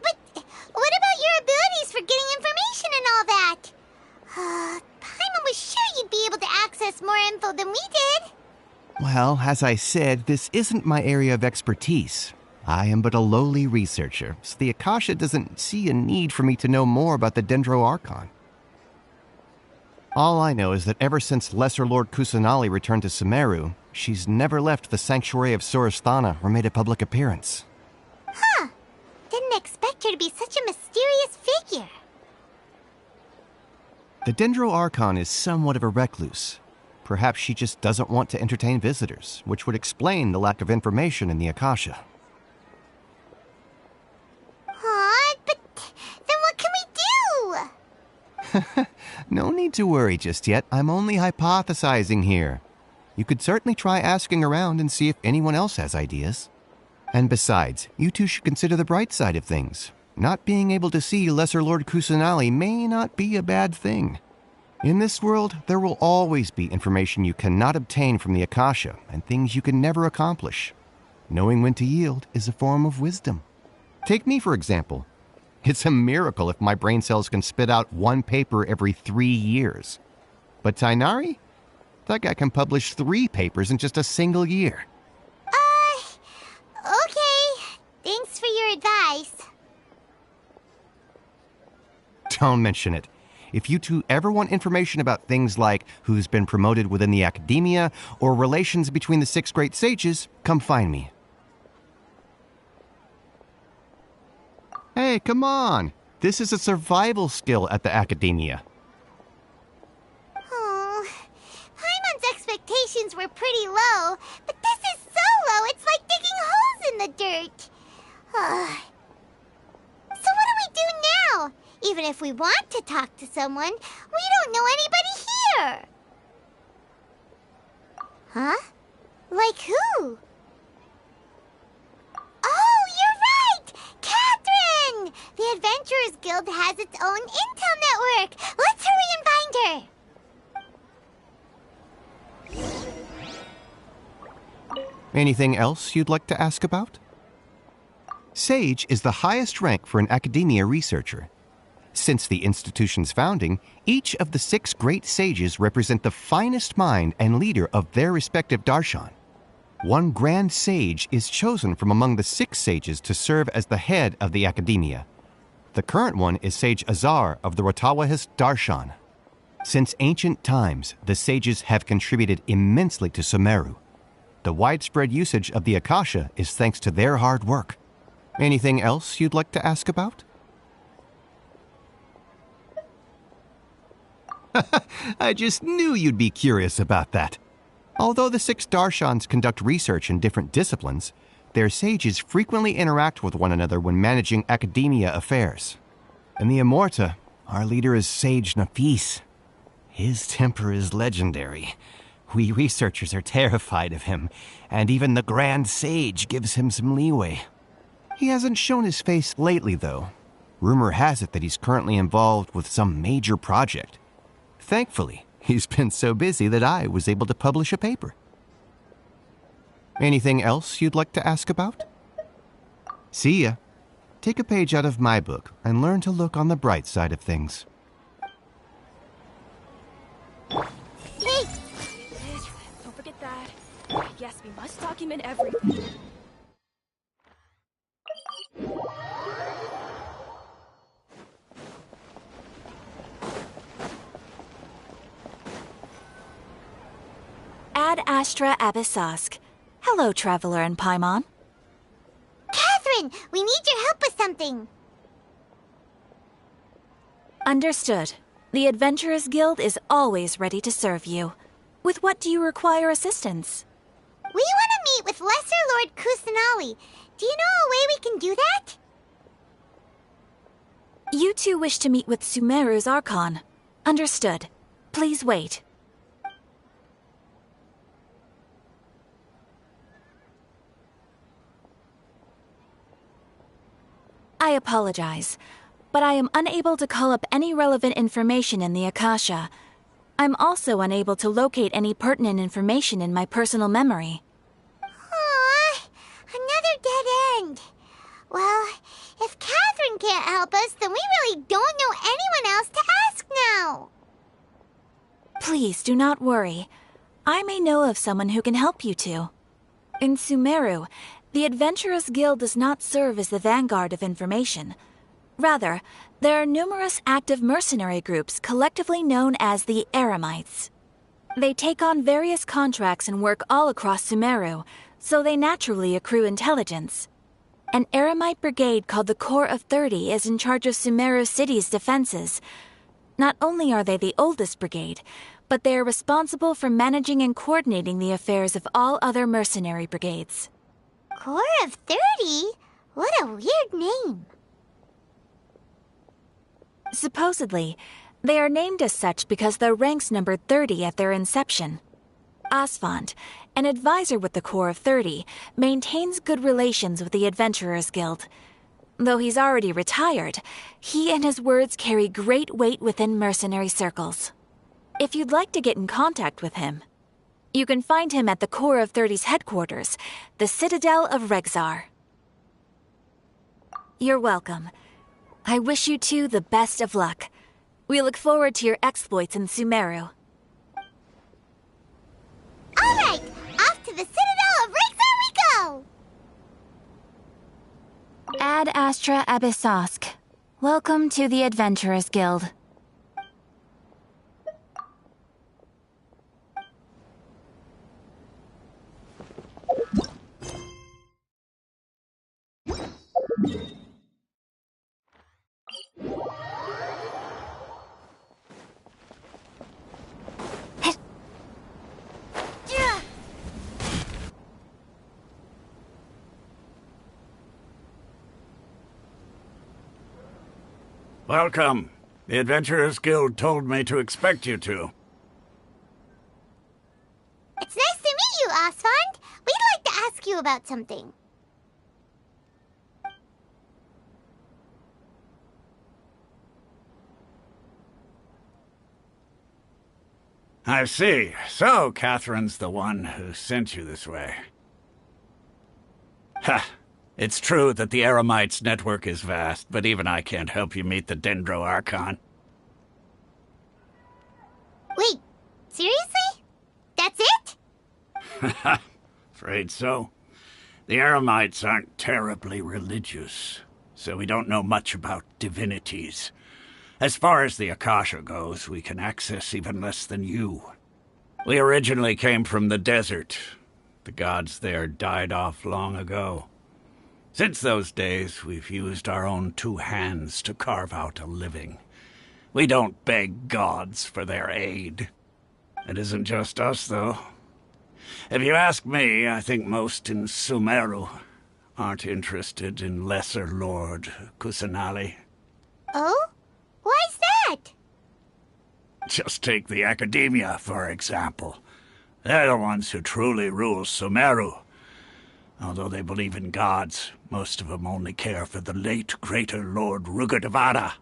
But what about your abilities for getting information and all that? Paimon was sure you'd be able to access more info than we did. Well, as I said, this isn't my area of expertise. I am but a lowly researcher, so the Akasha doesn't see a need for me to know more about the Dendro Archon. All I know is that ever since Lesser Lord Kusanali returned to Sumeru, she's never left the Sanctuary of Sorasthana or made a public appearance. Huh. Didn't expect her to be such a mysterious figure. The Dendro Archon is somewhat of a recluse. Perhaps she just doesn't want to entertain visitors, which would explain the lack of information in the Akasha. But then what can we do? No need to worry just yet. I'm only hypothesizing here. You could certainly try asking around and see if anyone else has ideas. And besides, you two should consider the bright side of things. Not being able to see Lesser Lord Kusanali may not be a bad thing. In this world, there will always be information you cannot obtain from the Akasha and things you can never accomplish. Knowing when to yield is a form of wisdom. Take me, for example. It's a miracle if my brain cells can spit out one paper every 3 years. But Tainari? That guy can publish 3 papers in just a single year. Okay. Thanks for your advice. Don't mention it. If you two ever want information about things like who's been promoted within the Academia or relations between the 6 great sages, come find me. Hey, come on! This is a survival skill at the Academia. Oh, Paimon's expectations were pretty low, but this is so low it's like digging holes in the dirt. So what do we do now? Even if we want to talk to someone, we don't know anybody here. Huh? Like who? Oh, you're right! Catherine! The Adventurers Guild has its own intel network. Let's hurry and find her. Anything else you'd like to ask about? Sage is the highest rank for an Academia researcher. Since the institution's founding, each of the 6 great sages represent the finest mind and leader of their respective darshan. one Grand Sage is chosen from among the 6 sages to serve as the head of the Academia. The current one is Sage Azar of the Rotawahist Darshan. Since ancient times, the sages have contributed immensely to Sumeru. The widespread usage of the Akasha is thanks to their hard work. Anything else you'd like to ask about? I just knew you'd be curious about that. Although the 6 Darshans conduct research in different disciplines, their sages frequently interact with one another when managing academia affairs. In the Immorta, our leader is Sage Nafis. His temper is legendary. We researchers are terrified of him, and even the Grand Sage gives him some leeway. He hasn't shown his face lately, though. Rumor has it that he's currently involved with some major project. Thankfully, he's been so busy that I was able to publish a paper. Anything else you'd like to ask about? See ya. Take a page out of my book and learn to look on the bright side of things. Hey! Don't forget that. Yes, we must document everything. Ad Astra Abyssosk. Hello, Traveler and Paimon. Catherine, we need your help with something. Understood. The Adventurers Guild is always ready to serve you. With what do you require assistance? We want to meet with Lesser Lord Kusanali. Do you know a way we can do that? You two wish to meet with Sumeru's Archon. Understood. Please wait. I apologize, but I am unable to call up any relevant information in the Akasha. I'm also unable to locate any pertinent information in my personal memory. Aww, another dead end. Well, if Catherine can't help us, then we really don't know anyone else to ask now. Please do not worry. I may know of someone who can help you two. In Sumeru, the Adventurers Guild does not serve as the vanguard of information. Rather, there are numerous active mercenary groups collectively known as the Eremites. They take on various contracts and work all across Sumeru, so they naturally accrue intelligence. An Eremite brigade called the Corps of 30 is in charge of Sumeru City's defenses. Not only are they the oldest brigade, but they are responsible for managing and coordinating the affairs of all other mercenary brigades. Corps of 30? What a weird name. Supposedly, they are named as such because their ranks numbered 30 at their inception. Asfand, an advisor with the Corps of 30, maintains good relations with the Adventurers Guild. Though he's already retired, he and his words carry great weight within mercenary circles. If you'd like to get in contact with him, you can find him at the Corps of 30's headquarters, the Citadel of Rexar. You're welcome. I wish you two the best of luck. We look forward to your exploits in Sumeru. All right, off to the Citadel of Rexar we go! Ad Astra Abyssosk. Welcome to the Adventurers Guild. Welcome. The Adventurers Guild told me to expect you two. It's nice to meet you, Asfand. We'd like to ask you about something. I see. So, Catherine's the one who sent you this way. Ha! It's true that the Eremites' network is vast, but even I can't help you meet the Dendro Archon. Wait, seriously? That's it? Afraid so. The Eremites aren't terribly religious, so we don't know much about divinities. As far as the Akasha goes, we can access even less than you. We originally came from the desert. The gods there died off long ago. Since those days, we've used our own 2 hands to carve out a living. We don't beg gods for their aid. It isn't just us, though. If you ask me, I think most in Sumeru aren't interested in Lesser Lord Kusanali. Oh? Why's that? Just take the Academia, for example. They're the ones who truly rule Sumeru. Although they believe in gods, most of them only care for the late Greater Lord Rugurdevada.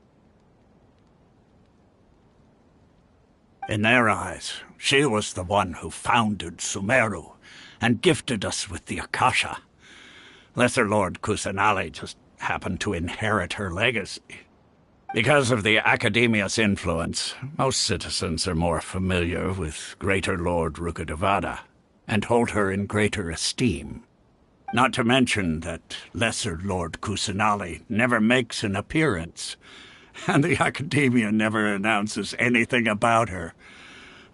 In their eyes, she was the one who founded Sumeru and gifted us with the Akasha. Lesser Lord Kusanali just happened to inherit her legacy. Because of the Academia's influence, most citizens are more familiar with Greater Lord Rugurdevada and hold her in greater esteem. Not to mention that Lesser Lord Kusanali never makes an appearance, and the Academia never announces anything about her.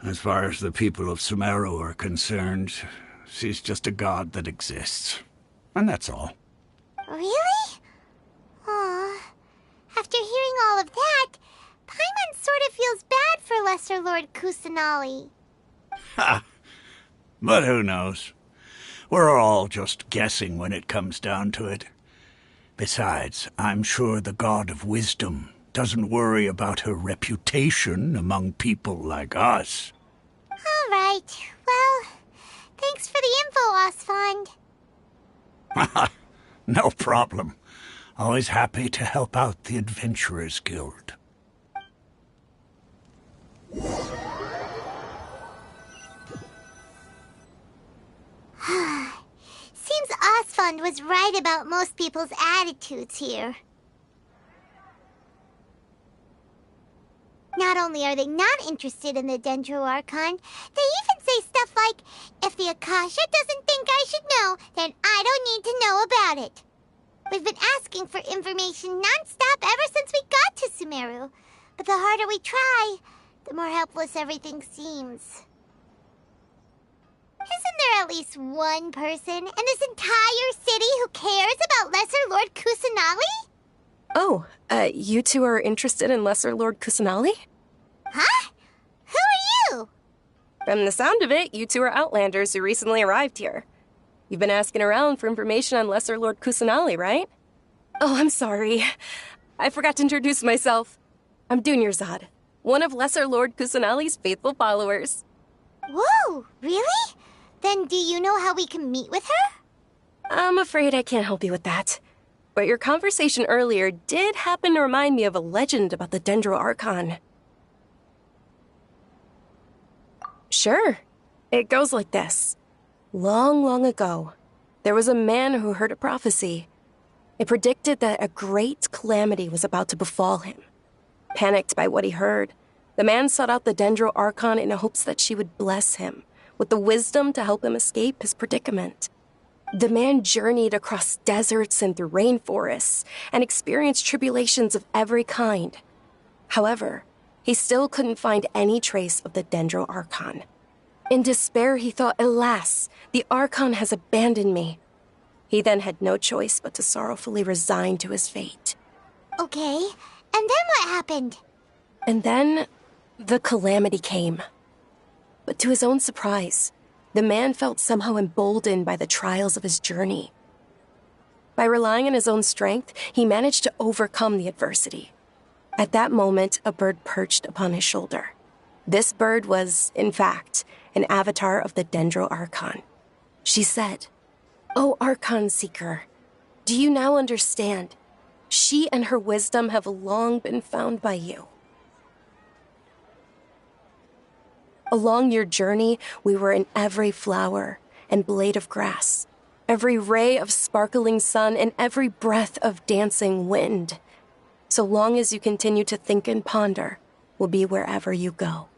As far as the people of Sumeru are concerned, she's just a god that exists. And that's all. Really? Aw. After hearing all of that, Paimon sort of feels bad for Lesser Lord Kusanali. Ha! But who knows? We're all just guessing when it comes down to it. Besides, I'm sure the God of Wisdom doesn't worry about her reputation among people like us. All right. Well, thanks for the info, Osfond. No problem. Always happy to help out the Adventurers Guild. Seems Osfond was right about most people's attitudes here. Not only are they not interested in the Dendro Archon, they even say stuff like, if the Akasha doesn't think I should know, then I don't need to know about it. We've been asking for information non-stop ever since we got to Sumeru. But the harder we try, the more helpless everything seems. Isn't there at least one person in this entire city who cares about Lesser Lord Kusanali? Oh, you two are interested in Lesser Lord Kusanali? Huh? Who are you? From the sound of it, you two are Outlanders who recently arrived here. You've been asking around for information on Lesser Lord Kusanali, right? Oh, I'm sorry. I forgot to introduce myself. I'm Dunyarzad, one of Lesser Lord Kusanali's faithful followers. Whoa, really? Then do you know how we can meet with her? I'm afraid I can't help you with that. But your conversation earlier did happen to remind me of a legend about the Dendro Archon. Sure. It goes like this. Long, long ago, there was a man who heard a prophecy. It predicted that a great calamity was about to befall him. Panicked by what he heard, the man sought out the Dendro Archon in hopes that she would bless him with the wisdom to help him escape his predicament. The man journeyed across deserts and through rainforests and experienced tribulations of every kind. However, he still couldn't find any trace of the Dendro Archon. In despair, he thought, alas, the Archon has abandoned me. He then had no choice but to sorrowfully resign to his fate. Okay, and then what happened? And then, the calamity came. But to his own surprise, the man felt somehow emboldened by the trials of his journey. By relying on his own strength, he managed to overcome the adversity. At that moment, a bird perched upon his shoulder. This bird was, in fact, an avatar of the Dendro Archon. She said, "O Archon Seeker, do you now understand? She and her wisdom have long been found by you. Along your journey, we were in every flower and blade of grass, every ray of sparkling sun, and every breath of dancing wind. So long as you continue to think and ponder, we'll be wherever you go."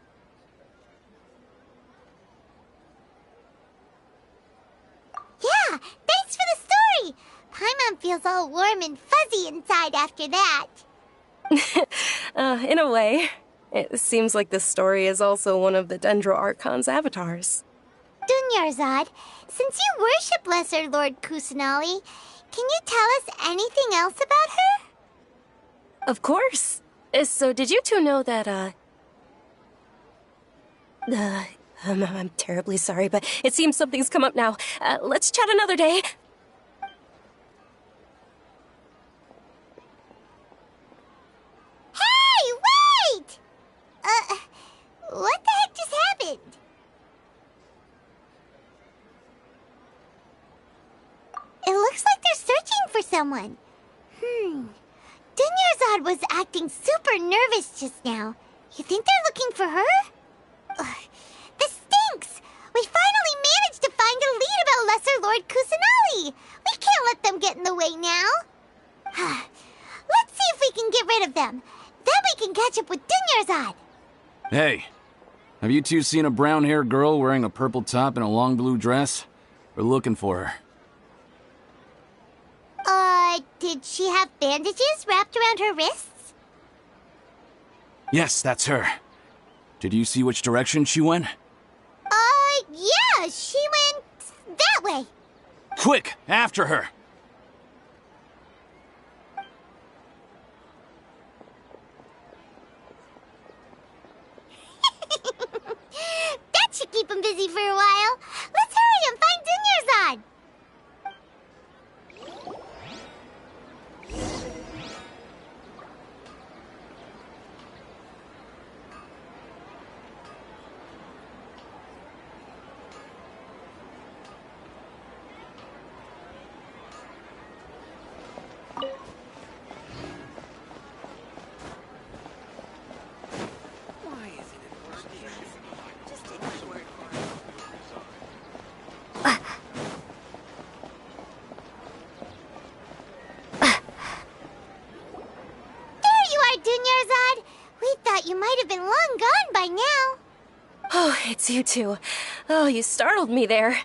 feels all warm and fuzzy inside after that. In a way. It seems like this story is also one of the Dendro Archon's avatars. Dunyarzad, since you worship Lesser Lord Kusanali, can you tell us anything else about her? Of course. So did you two know that, I'm terribly sorry, but it seems something's come up now. Let's chat another day. Hey, wait! What the heck just happened? It looks like they're searching for someone. Dunyarzad was acting super nervous just now. You think they're looking for her? This stinks! We finally managed to find a lead about Lesser Lord Kusanali! We can't let them get in the way now. Let's see if we can get rid of them. Then we can catch up with Dunyarzad. Hey, have you two seen a brown-haired girl wearing a purple top and a long blue dress? We're looking for her. Did she have bandages wrapped around her wrists? Yes, that's her. Did you see which direction she went? Yeah, she went that way. Quick, after her! That should keep him busy for a while. Let's hurry and find Dunyarzad. Dunyarzad, we thought you might have been long gone by now. Oh, it's you two. Oh, you startled me there.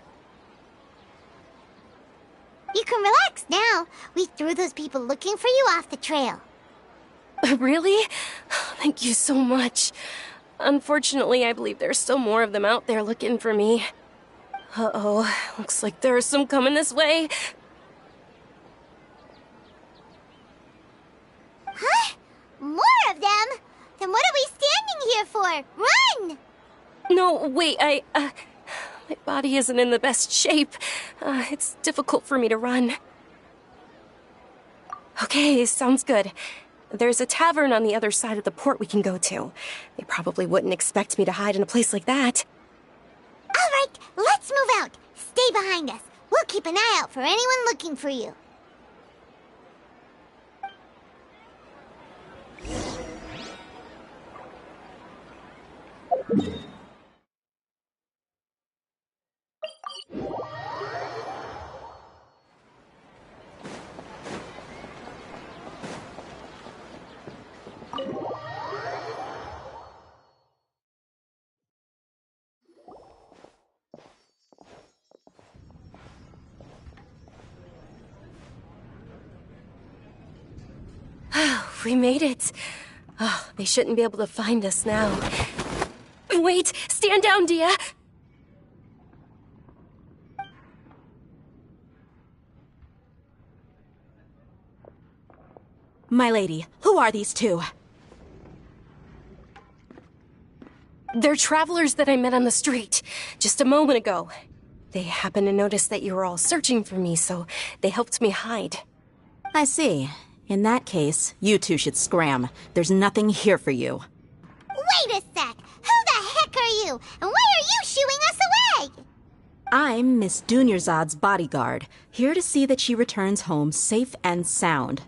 You can relax now. We threw those people looking for you off the trail. Really? Thank you so much. Unfortunately, I believe there's still more of them out there looking for me. Uh-oh, looks like there's some coming this way. Huh? More of them? Then what are we standing here for? Run! No, wait, my body isn't in the best shape. It's difficult for me to run. Okay, sounds good. There's a tavern on the other side of the port we can go to. They probably wouldn't expect me to hide in a place like that. All right, let's move out. Stay behind us. We'll keep an eye out for anyone looking for you. We made it. Oh, they shouldn't be able to find us now. Wait, stand down, Dia. My lady, who are these two? They're travelers that I met on the street just a moment ago. They happened to notice that you were all searching for me, so they helped me hide. I see. In that case, you two should scram. There's nothing here for you. Wait a sec! Who the heck are you? And why are you shooing us away? I'm Miss Dunyarzad's bodyguard, here to see that she returns home safe and sound.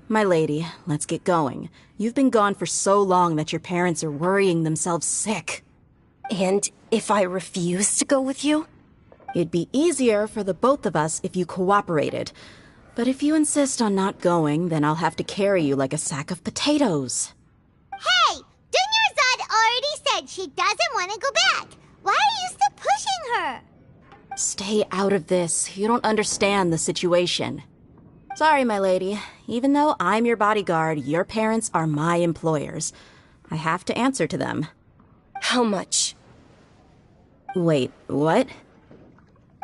My lady, let's get going. You've been gone for so long that your parents are worrying themselves sick. And if I refuse to go with you? It'd be easier for the both of us if you cooperated. But if you insist on not going, then I'll have to carry you like a sack of potatoes. Hey! Dunyarzad already said she doesn't want to go back. Why are you still pushing her? Stay out of this. You don't understand the situation. Sorry, my lady. Even though I'm your bodyguard, your parents are my employers. I have to answer to them. How much? Wait, what?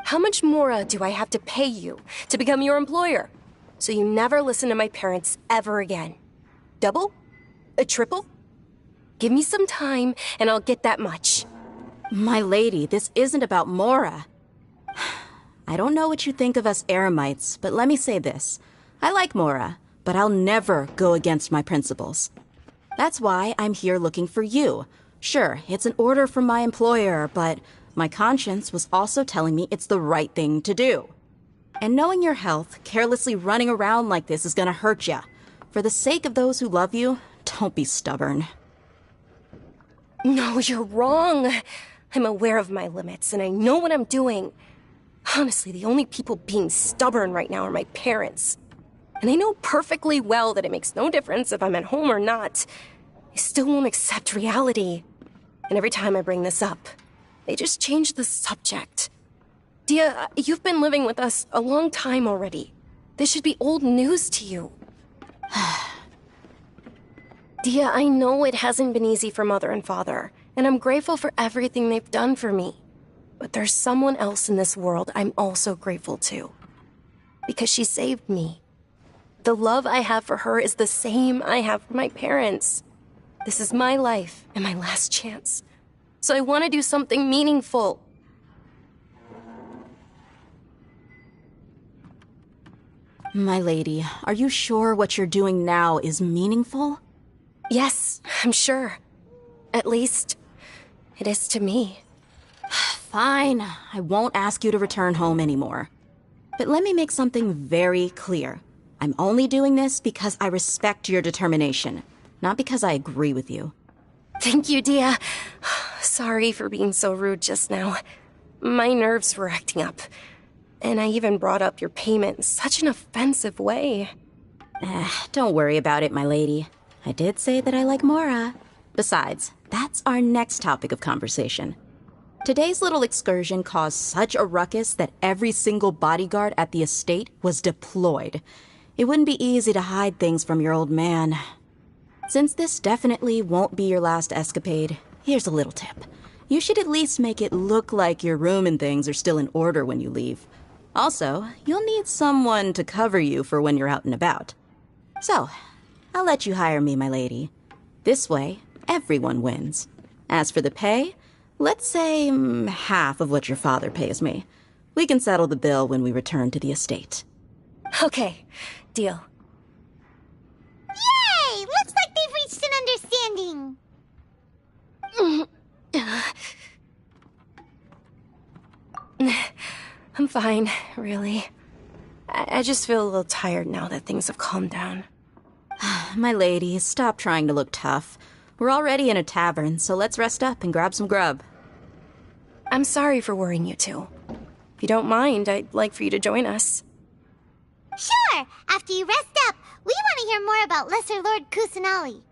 How much more do I have to pay you to become your employer? So you never listen to my parents ever again. Double? A triple? Give me some time and I'll get that much. My lady, this isn't about Mora. I don't know what you think of us Eremites, but let me say this. I like Mora, but I'll never go against my principles. That's why I'm here looking for you. Sure, it's an order from my employer, but my conscience was also telling me it's the right thing to do. And knowing your health, carelessly running around like this is gonna hurt ya. For the sake of those who love you, don't be stubborn. No, you're wrong. I'm aware of my limits, and I know what I'm doing. Honestly, the only people being stubborn right now are my parents. And I know perfectly well that it makes no difference if I'm at home or not. They still won't accept reality. And every time I bring this up, they just change the subject. Dia, you've been living with us a long time already. This should be old news to you. Dia, I know it hasn't been easy for Mother and Father, and I'm grateful for everything they've done for me. But there's someone else in this world I'm also grateful to. Because she saved me. The love I have for her is the same I have for my parents. This is my life and my last chance. So I want to do something meaningful. My lady, are you sure what you're doing now is meaningful? Yes, I'm sure. At least, it is to me. Fine, I won't ask you to return home anymore. But let me make something very clear. I'm only doing this because I respect your determination, not because I agree with you. Thank you, Dia. Sorry for being so rude just now. My nerves were acting up. And I even brought up your payment in such an offensive way. Don't worry about it, my lady. I did say that I like Mora. Besides, that's our next topic of conversation. Today's little excursion caused such a ruckus that every single bodyguard at the estate was deployed. It wouldn't be easy to hide things from your old man. Since this definitely won't be your last escapade, here's a little tip. You should at least make it look like your room and things are still in order when you leave. Also, you'll need someone to cover you for when you're out and about. So, I'll let you hire me, my lady. This way, everyone wins. As for the pay, let's say half of what your father pays me. We can settle the bill when we return to the estate. Okay, deal. Yay! Looks like they've reached an understanding. I'm fine, really. I just feel a little tired now that things have calmed down. My lady, stop trying to look tough. We're already in a tavern, so let's rest up and grab some grub. I'm sorry for worrying you two. If you don't mind, I'd like for you to join us. Sure! After you rest up, we want to hear more about Lesser Lord Kusanali.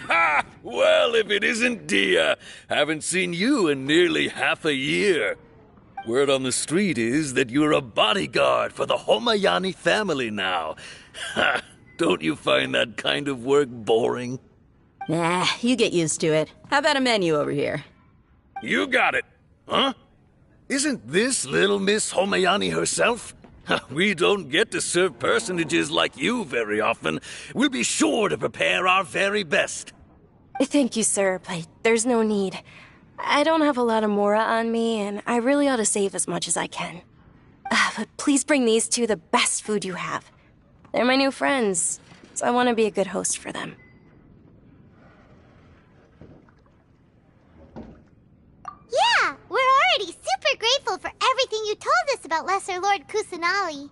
Ha! Well, if it isn't Dia. Haven't seen you in nearly half a year. Word on the street is that you're a bodyguard for the Homayani family now. Ha! Don't you find that kind of work boring? Nah, you get used to it. How about a menu over here? You got it. Huh? Isn't this little Miss Homayani herself? We don't get to serve personages like you very often. We'll be sure to prepare our very best. Thank you, sir, but there's no need. I don't have a lot of Mora on me, and I really ought to save as much as I can. But please bring these two the best food you have. They're my new friends, so I want to be a good host for them. Yeah, we're already super grateful for everything you told us about Lesser Lord Kusanali.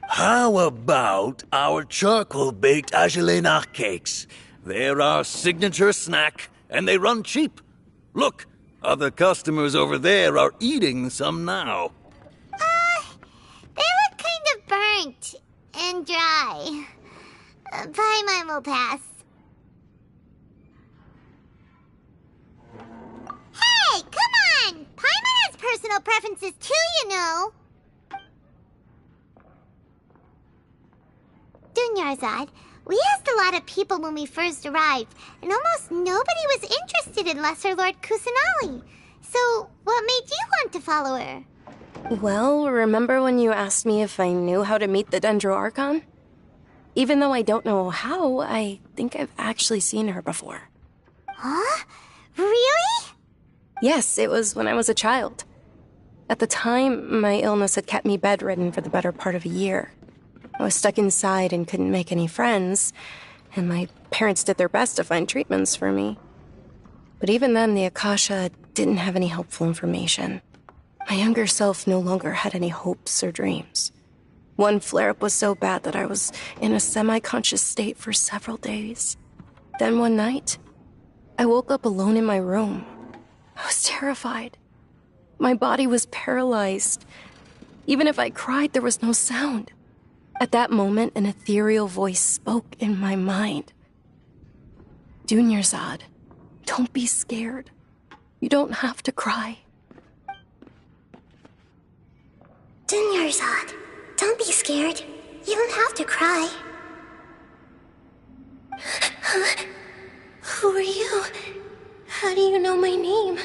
How about our charcoal-baked Agelenach cakes? They're our signature snack, and they run cheap. Look, other customers over there are eating some now. They look kind of burnt and dry. Paimon will pass. Hey, come on! Paimon has personal preferences too, you know. Dunyarzad, we asked a lot of people when we first arrived, and almost nobody was interested in Lesser Lord Kusanali. So, what made you want to follow her? Well, remember when you asked me if I knew how to meet the Dendroarchon? Even though I don't know how, I think I've actually seen her before. Huh? Really? Yes, it was when I was a child. At the time, my illness had kept me bedridden for the better part of a year. I was stuck inside and couldn't make any friends, and my parents did their best to find treatments for me. But even then, the Akasha didn't have any helpful information. My younger self no longer had any hopes or dreams. One flare-up was so bad that I was in a semi-conscious state for several days. Then one night, I woke up alone in my room. I was terrified. My body was paralyzed. Even if I cried, there was no sound. At that moment, an ethereal voice spoke in my mind. Dunyarzad, don't be scared. You don't have to cry. Dunyarzad, don't be scared. You don't have to cry. Who are you? How do you know my name?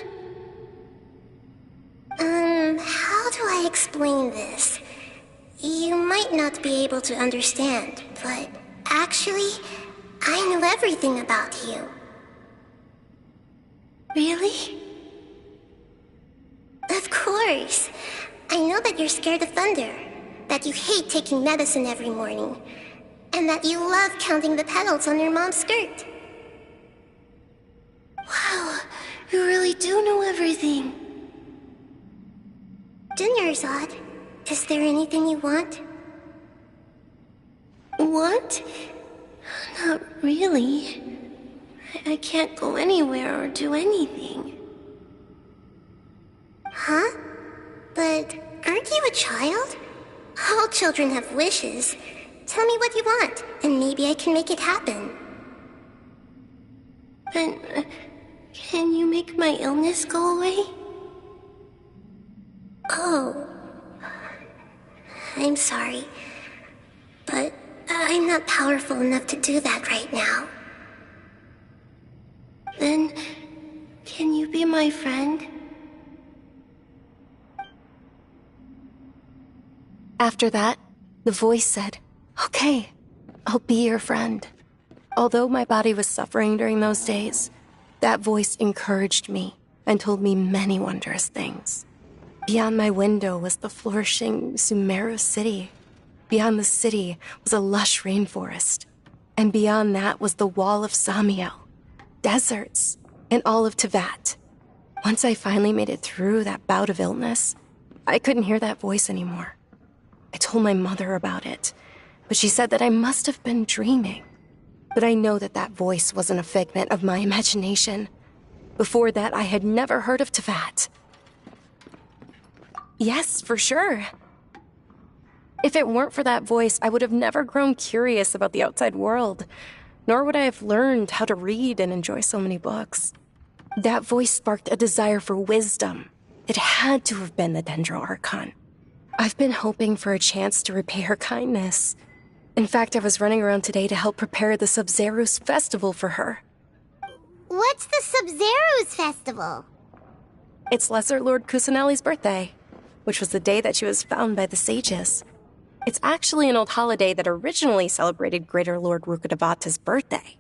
How do I explain this? You might not be able to understand, but actually, I know everything about you. Really? Of course. I know that you're scared of thunder, that you hate taking medicine every morning, and that you love counting the petals on your mom's skirt. Wow, you really do know everything. Dunyarzad, is there anything you want? Want? Not really. I can't go anywhere or do anything. Huh? But aren't you a child? All children have wishes. Tell me what you want, and maybe I can make it happen. But can you make my illness go away? Oh. I'm sorry, but I'm not powerful enough to do that right now. Then, can you be my friend? After that, the voice said, "Okay, I'll be your friend." Although my body was suffering during those days, that voice encouraged me and told me many wondrous things. Beyond my window was the flourishing Sumeru city. Beyond the city was a lush rainforest. And beyond that was the wall of Samiel, deserts, and all of Tevat. Once I finally made it through that bout of illness, I couldn't hear that voice anymore. I told my mother about it, but she said that I must have been dreaming. But I know that that voice wasn't a figment of my imagination. Before that, I had never heard of Tevat. Yes, for sure. If it weren't for that voice, I would have never grown curious about the outside world, nor would I have learned how to read and enjoy so many books. That voice sparked a desire for wisdom. It had to have been the Dendroarchon. I've been hoping for a chance to repay her kindness. In fact, I was running around today to help prepare the Sub-Zerus festival for her. What's the Sub-Zerus festival? It's Lesser Lord Kusanali's birthday, which was the day that she was found by the sages. It's actually an old holiday that originally celebrated Greater Lord Rukkhadevata's birthday.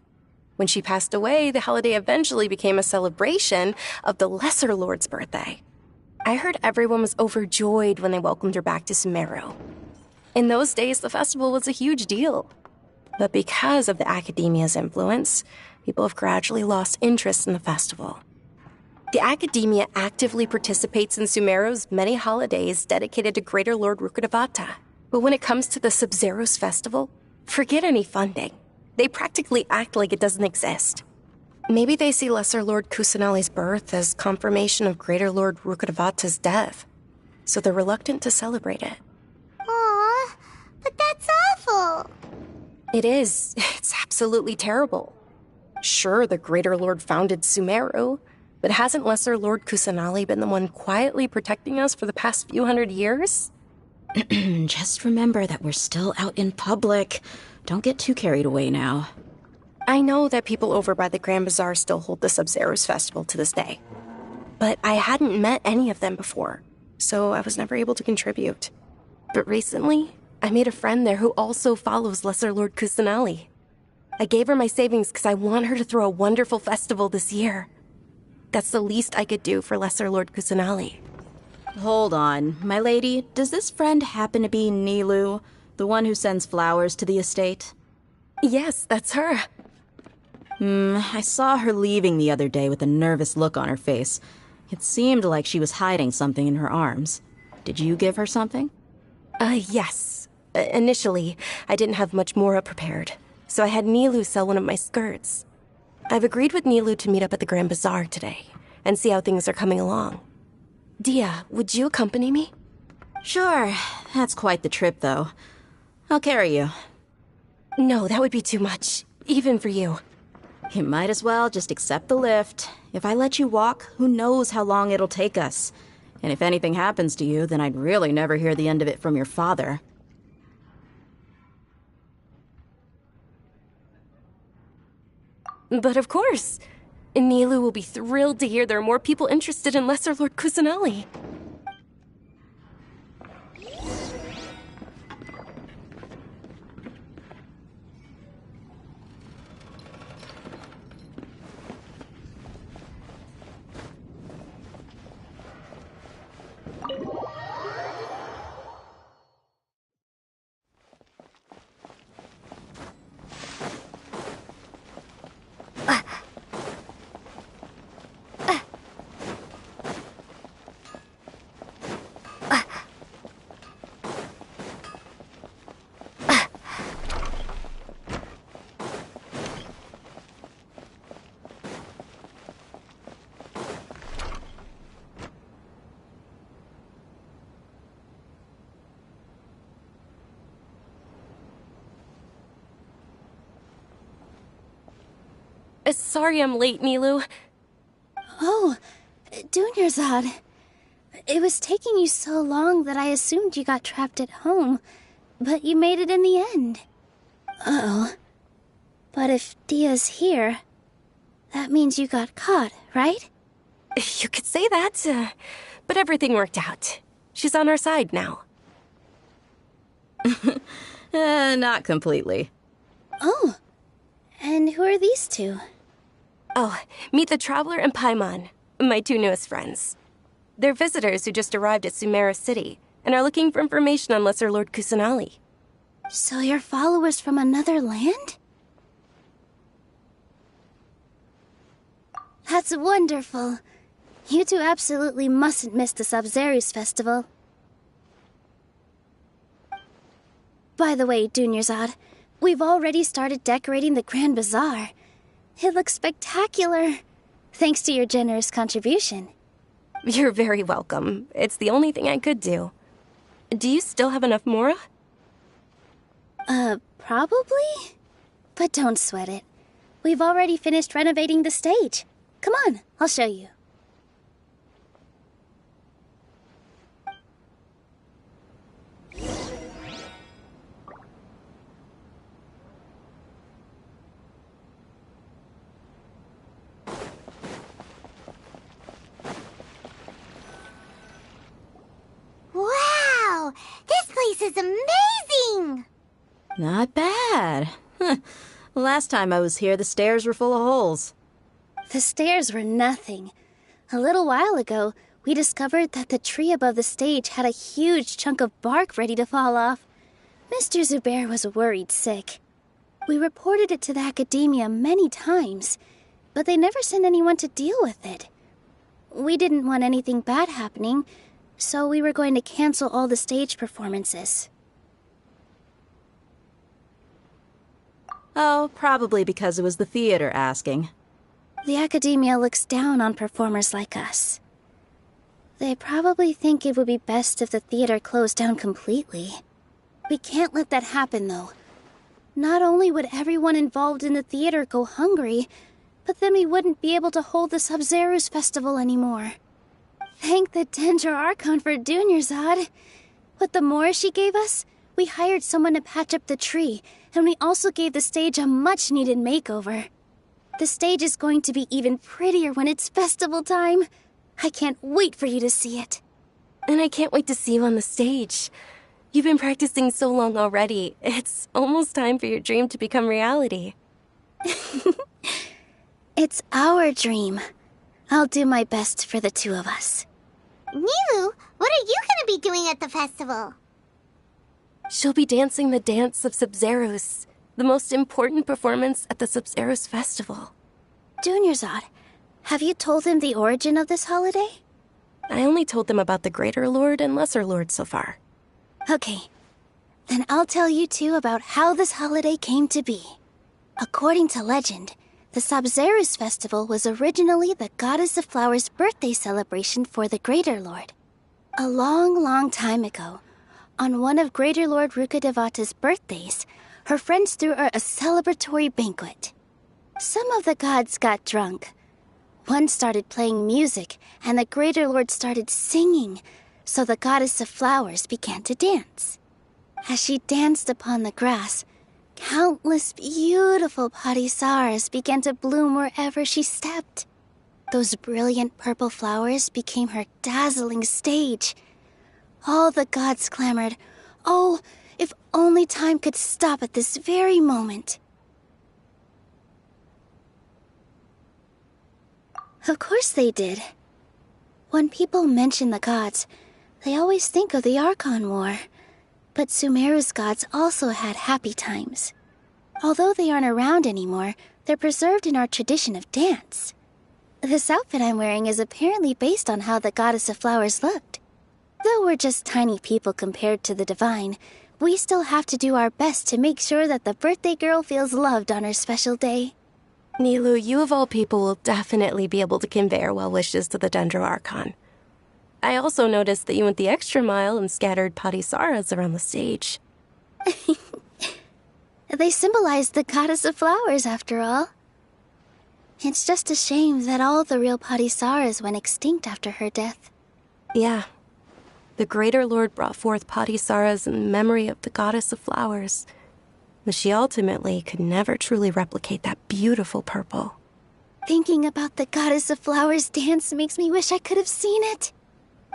When she passed away, the holiday eventually became a celebration of the Lesser Lord's birthday. I heard everyone was overjoyed when they welcomed her back to Sumeru. In those days, the festival was a huge deal. But because of the Academia's influence, people have gradually lost interest in the festival. The Academia actively participates in Sumeru's many holidays dedicated to Greater Lord Rukkhadevata. But when it comes to the Sub-Zerus festival, forget any funding. They practically act like it doesn't exist. Maybe they see Lesser Lord Kusanali's birth as confirmation of Greater Lord Rukkhadevata's death, so they're reluctant to celebrate it. Aw, but that's awful. It is. It's absolutely terrible. Sure, the Greater Lord founded Sumeru, but hasn't Lesser Lord Kusanali been the one quietly protecting us for the past few hundred years? Just remember that we're still out in public. Don't get too carried away now. I know that people over by the Grand Bazaar still hold the Sub-Zero's festival to this day. But I hadn't met any of them before, so I was never able to contribute. But recently, I made a friend there who also follows Lesser Lord Kusanali. I gave her my savings because I want her to throw a wonderful festival this year. That's the least I could do for Lesser Lord Kusanali. Hold on, my lady. Does this friend happen to be Nilu, the one who sends flowers to the estate? Yes, that's her. I saw her leaving the other day with a nervous look on her face. It seemed like she was hiding something in her arms. Did you give her something? Yes. Initially, I didn't have much Mora prepared, so I had Nilu sell one of my skirts. I've agreed with Nilu to meet up at the Grand Bazaar today and see how things are coming along. Dia, would you accompany me? Sure. That's quite the trip, though. I'll carry you. No, that would be too much, even for you. You might as well just accept the lift. If I let you walk, who knows how long it'll take us. And if anything happens to you, then I'd really never hear the end of it from your father. But of course. Nilu will be thrilled to hear there are more people interested in Lesser Lord Kusanali. Sorry I'm late, Nilu. Oh, Dunyarzad. It was taking you so long that I assumed you got trapped at home, but you made it in the end. Uh-oh. But if Dia's here, that means you got caught, right? You could say that, but everything worked out. She's on our side now. Not completely. Oh, and who are these two? Oh, meet the Traveler and Paimon, my two newest friends. They're visitors who just arrived at Sumeru City and are looking for information on Lesser Lord Kusanali. So you're followers from another land? That's wonderful. You two absolutely mustn't miss the Sub-Zero's festival. By the way, Dunyarzad, we've already started decorating the Grand Bazaar. It looks spectacular, thanks to your generous contribution. You're very welcome. It's the only thing I could do. Do you still have enough Mora? Probably? But don't sweat it. We've already finished renovating the stage. Come on, I'll show you. Wow! This place is amazing! Not bad. Last time I was here, the stairs were full of holes. The stairs were nothing. A little while ago, we discovered that the tree above the stage had a huge chunk of bark ready to fall off. Mr. Zubair was worried sick. We reported it to the academia many times, but they never sent anyone to deal with it. We didn't want anything bad happening, so we were going to cancel all the stage performances. Oh, probably because it was the theater asking. The academia looks down on performers like us. They probably think it would be best if the theater closed down completely. We can't let that happen, though. Not only would everyone involved in the theater go hungry, but then we wouldn't be able to hold the Sub-Zero's festival anymore. Thank the Dendro Archon for Dunyarzad. With the Mora she gave us, we hired someone to patch up the tree, and we also gave the stage a much-needed makeover. The stage is going to be even prettier when it's festival time. I can't wait for you to see it. And I can't wait to see you on the stage. You've been practicing so long already. It's almost time for your dream to become reality. It's our dream. I'll do my best for the two of us. Nilou, what are you gonna be doing at the festival? She'll be dancing the dance of Sub-Zeros, the most important performance at the Sub-Zeros festival. Dunyarzad, have you told him the origin of this holiday? I only told them about the Greater Lord and Lesser Lord so far. Okay, then I'll tell you two about how this holiday came to be. According to legend, the Sub-Zeros festival was originally the Goddess of Flowers' birthday celebration for the Greater Lord. A long, long time ago, on one of Greater Lord Rukkhadevata's birthdays, her friends threw her a celebratory banquet. Some of the gods got drunk. One started playing music, and the Greater Lord started singing, so the Goddess of Flowers began to dance. As she danced upon the grass, countless beautiful parisaras began to bloom wherever she stepped. Those brilliant purple flowers became her dazzling stage. All the gods clamored, "Oh, if only time could stop at this very moment." Of course they did. When people mention the gods, they always think of the Archon War. But Sumeru's gods also had happy times. Although they aren't around anymore, they're preserved in our tradition of dance. This outfit I'm wearing is apparently based on how the Goddess of Flowers looked. Though we're just tiny people compared to the Divine, we still have to do our best to make sure that the birthday girl feels loved on her special day. Nilou, you of all people will definitely be able to convey our well wishes to the Dendro Archon. I also noticed that you went the extra mile and scattered parisaras around the stage. They symbolize the Goddess of Flowers, after all. It's just a shame that all the real parisaras went extinct after her death. Yeah. The Greater Lord brought forth parisaras in memory of the Goddess of Flowers, but she ultimately could never truly replicate that beautiful purple. Thinking about the Goddess of Flowers dance makes me wish I could have seen it.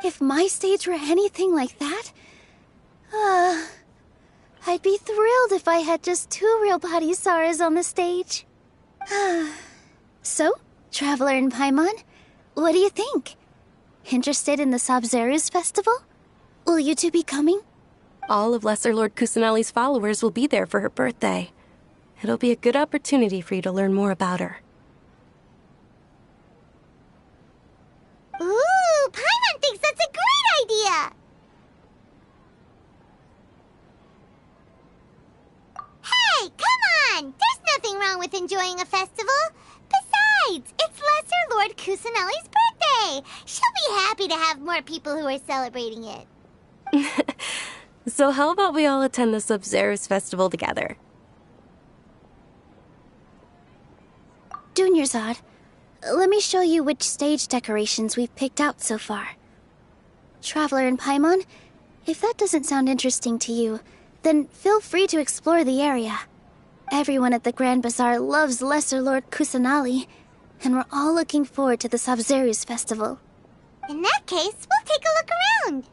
If my stage were anything like that, I'd be thrilled if I had just 2 real parisaras on the stage. So, Traveler and Paimon, what do you think? Interested in the Sub-Zeros festival? Will you two be coming? All of Lesser Lord Kusanali's followers will be there for her birthday. It'll be a good opportunity for you to learn more about her. Ooh, Paimon thinks that's a great idea! Hey, come on! There's nothing wrong with enjoying a festival. Besides, it's Lesser Lord Kusanali's birthday. She'll be happy to have more people who are celebrating it. So how about we all attend the Sub-Zeros festival together? Dunyarzad, let me show you which stage decorations we've picked out so far. Traveler and Paimon, if that doesn't sound interesting to you, then feel free to explore the area. Everyone at the Grand Bazaar loves Lesser Lord Kusanali, and we're all looking forward to the Sub-Zeros festival. In that case, we'll take a look around.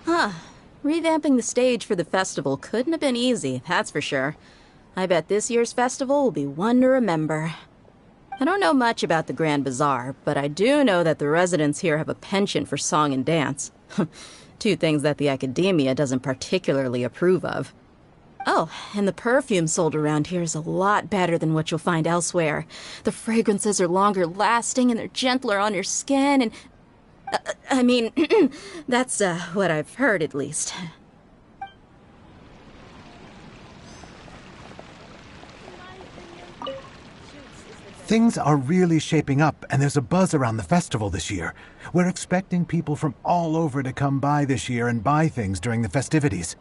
Huh. Revamping the stage for the festival couldn't have been easy, that's for sure. I bet this year's festival will be one to remember. I don't know much about the Grand Bazaar, but I do know that the residents here have a penchant for song and dance. 2 things that the academia doesn't particularly approve of. Oh, and the perfume sold around here is a lot better than what you'll find elsewhere. The fragrances are longer lasting and they're gentler on your skin and... I mean, that's what I've heard at least. Things are really shaping up, and there's a buzz around the festival this year. We're expecting people from all over to come by this year and buy things during the festivities.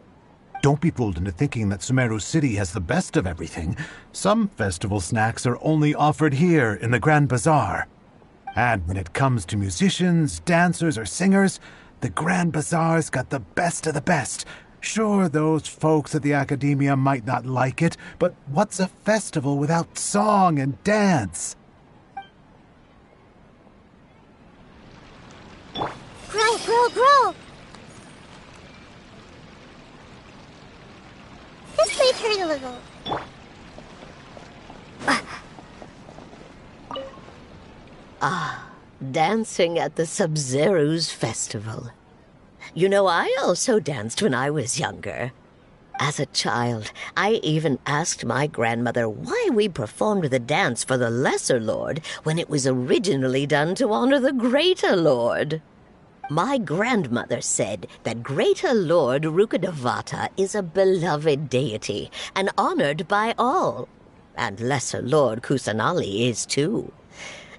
Don't be fooled into thinking that Sumeru City has the best of everything. Some festival snacks are only offered here in the Grand Bazaar. And when it comes to musicians, dancers, or singers, the Grand Bazaar's got the best of the best. Sure, those folks at the Academia might not like it, but what's a festival without song and dance? Grow, grow, grow! This might hurt a little. Dancing at the Sub-Zero's festival. You know, I also danced when I was younger. As a child, I even asked my grandmother why we performed the dance for the Lesser Lord when it was originally done to honor the Greater Lord. My grandmother said that Greater Lord Rukkhadevata is a beloved deity and honored by all, and Lesser Lord Kusanali is too.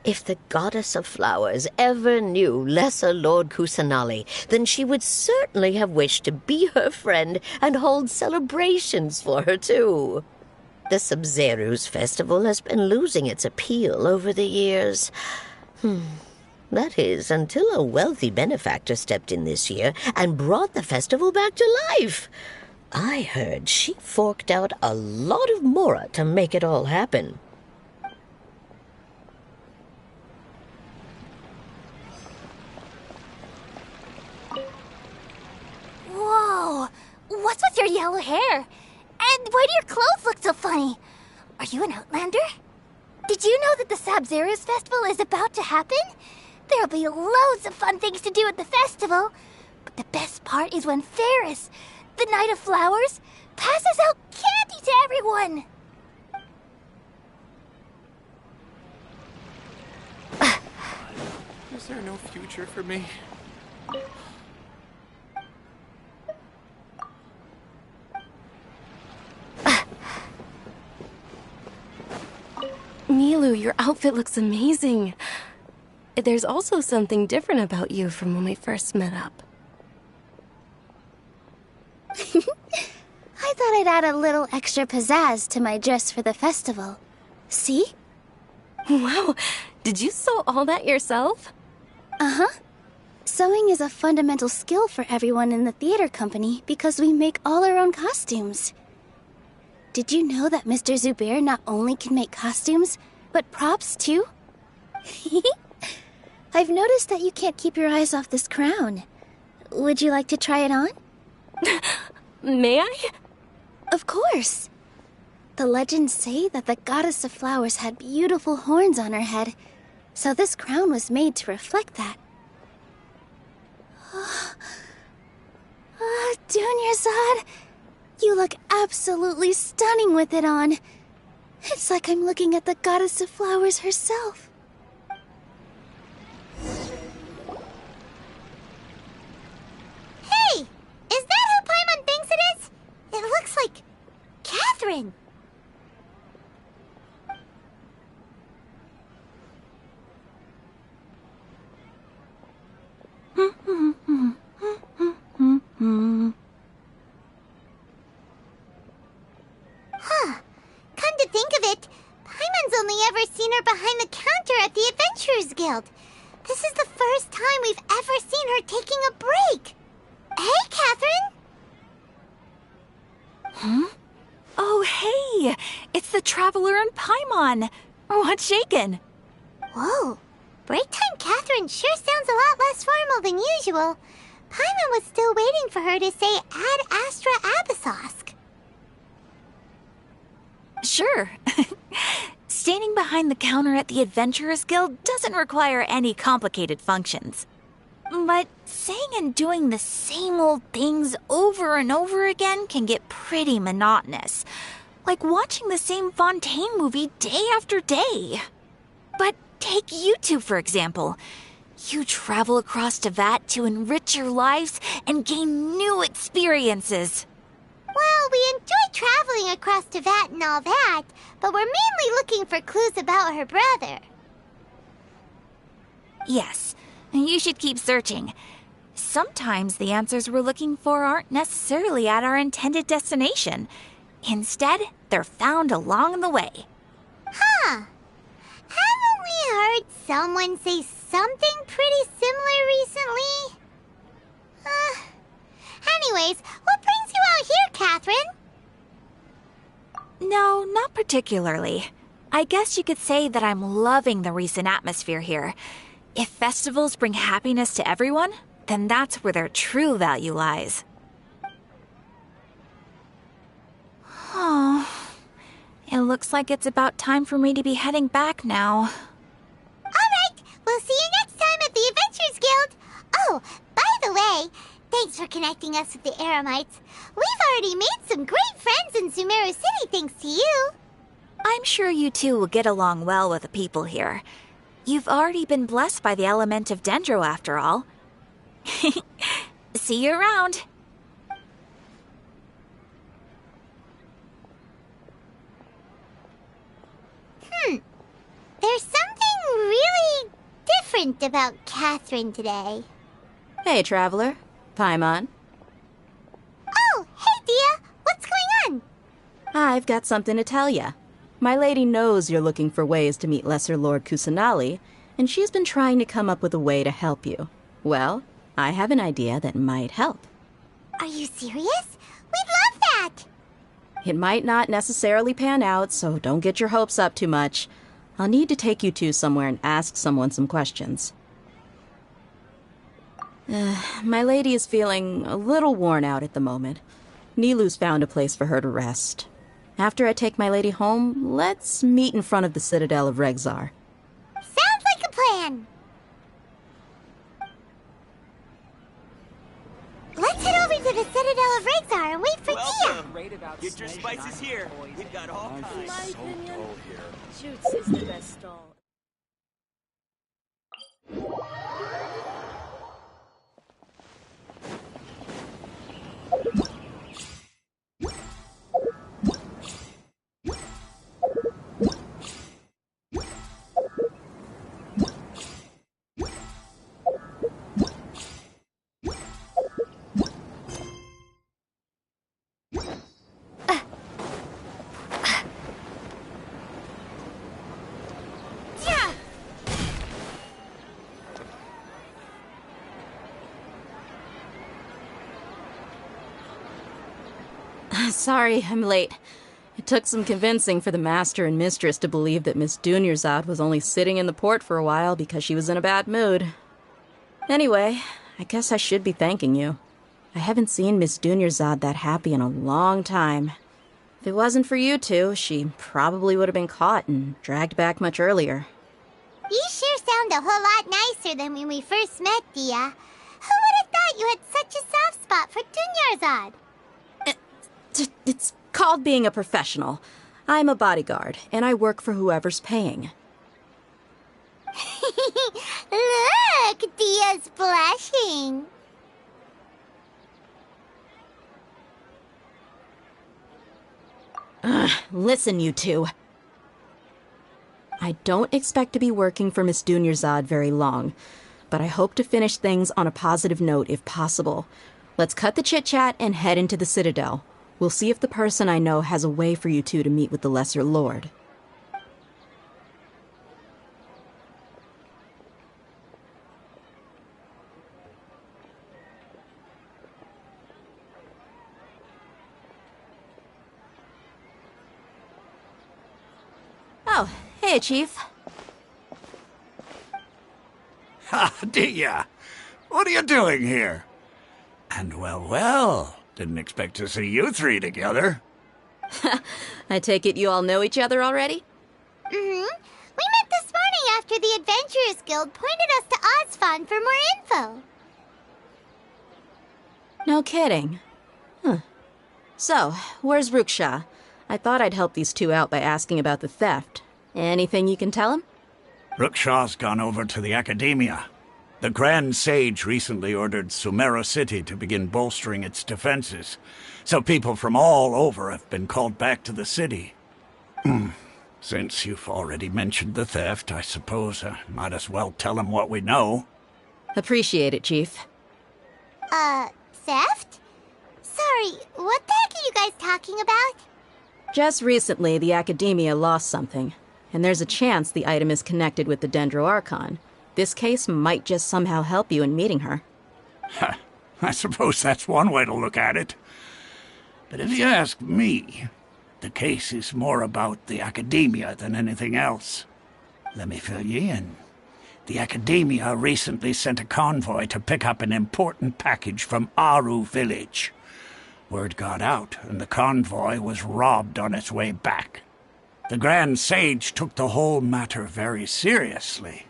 If the goddess of flowers ever knew Lesser Lord Kusanali, then she would certainly have wished to be her friend and hold celebrations for her too. The Sub-Zero's festival has been losing its appeal over the years. That is, until a wealthy benefactor stepped in this year and brought the festival back to life. I heard she forked out a lot of mora to make it all happen. Whoa! What's with your yellow hair? And why do your clothes look so funny? Are you an Outlander? Did you know that the Sub-Zero's festival is about to happen? There'll be loads of fun things to do at the festival. But the best part is when Ferris, the Knight of Flowers, passes out candy to everyone. Is there no future for me? Milu, your outfit looks amazing. There's also something different about you from when we first met up. I thought I'd add a little extra pizzazz to my dress for the festival. See? Wow, did you sew all that yourself? Uh-huh. Sewing is a fundamental skill for everyone in the theater company because we make all our own costumes. Did you know that Mr. Zubair not only can make costumes, but props too? I've noticed that you can't keep your eyes off this crown. Would you like to try it on? May I? Of course. The legends say that the goddess of flowers had beautiful horns on her head, so this crown was made to reflect that. Dunyarzad, you look absolutely stunning with it on. It's like I'm looking at the goddess of flowers herself. Hey! Is that who Paimon thinks it is? It looks like Catherine. Huh. Come to think of it, Paimon's only ever seen her behind the counter at the Adventurers Guild. This is the first time we've ever seen her taking a break. Hey, Catherine! Huh? Oh, hey! It's the Traveler and Paimon! What's shaken? Whoa. Break time Catherine sure sounds a lot less formal than usual. Paimon was still waiting for her to say Ad Astra Abyssosk. Sure. Standing behind the counter at the Adventurers Guild doesn't require any complicated functions. But saying and doing the same old things over and over again can get pretty monotonous. Like watching the same Fontaine movie day after day. But take you two, for example. You travel across Tevat to enrich your lives and gain new experiences. Well, we enjoy traveling across Teyvat and all that, but we're mainly looking for clues about her brother. Yes, you should keep searching. Sometimes the answers we're looking for aren't necessarily at our intended destination. Instead, they're found along the way. Huh. Haven't we heard someone say something pretty similar recently? Anyways, what brings you out here, Catherine? No, not particularly. I guess you could say that I'm loving the recent atmosphere here. If festivals bring happiness to everyone, then that's where their true value lies. Oh, it looks like it's about time for me to be heading back now. Alright, we'll see you next time at the Adventurers Guild. Oh, by the way, thanks for connecting us with the Eremites. We've already made some great friends in Sumeru City thanks to you. I'm sure you two will get along well with the people here. You've already been blessed by the element of Dendro after all. See you around. There's something really different about Catherine today. Hey, Traveler. Paimon. Oh, hey, Dia. What's going on? I've got something to tell ya. My lady knows you're looking for ways to meet Lesser Lord Kusanali, and she's been trying to come up with a way to help you. Well, I have an idea that might help. Are you serious? We'd love that! It might not necessarily pan out, so don't get your hopes up too much. I'll need to take you two somewhere and ask someone some questions. My lady is feeling a little worn out at the moment. Nilu's found a place for her to rest. After I take my lady home, let's meet in front of the Citadel of Regzar. Sounds like a plan! Let's head over to the Citadel of Regzar and wait for Dia! Get your spices here. We've got all kinds. In my opinion, Shoots is the best stall. Sorry, I'm late. It took some convincing for the master and mistress to believe that Miss Dunyarzad was only sitting in the port for a while because she was in a bad mood. Anyway, I guess I should be thanking you. I haven't seen Miss Dunyarzad that happy in a long time. If it wasn't for you two, she probably would have been caught and dragged back much earlier. You sure sound a whole lot nicer than when we first met, Dia. Who would have thought you had such a soft spot for Dunyarzad? It's called being a professional. I'm a bodyguard, and I work for whoever's paying. Look, Dia's blushing. Listen, you two. I don't expect to be working for Miss Dunyarzad very long, but I hope to finish things on a positive note if possible. Let's cut the chit-chat and head into the Citadel. We'll see if the person I know has a way for you two to meet with the Lesser Lord. Oh, hey, Chief. Ha, Dia! What are you doing here? And well, didn't expect to see you three together. I take it you all know each other already? We met this morning after the Adventurers Guild pointed us to Ozfon for more info. No kidding. Huh. So, where's Ruksha? I thought I'd help these two out by asking about the theft. Anything you can tell him? Ruksha's gone over to the Academia. The Grand Sage recently ordered Sumeru City to begin bolstering its defenses, so people from all over have been called back to the city. Since you've already mentioned the theft, I suppose I might as well tell them what we know. Appreciate it, Chief. Theft? Sorry, what the heck are you guys talking about? Just recently, the Academia lost something, and there's a chance the item is connected with the Dendro Archon. This case might just somehow help you in meeting her. I suppose that's one way to look at it. But if you ask me, the case is more about the Academia than anything else. Let me fill you in. The Academia recently sent a convoy to pick up an important package from Aru village. Word got out, and the convoy was robbed on its way back. The Grand Sage took the whole matter very seriously.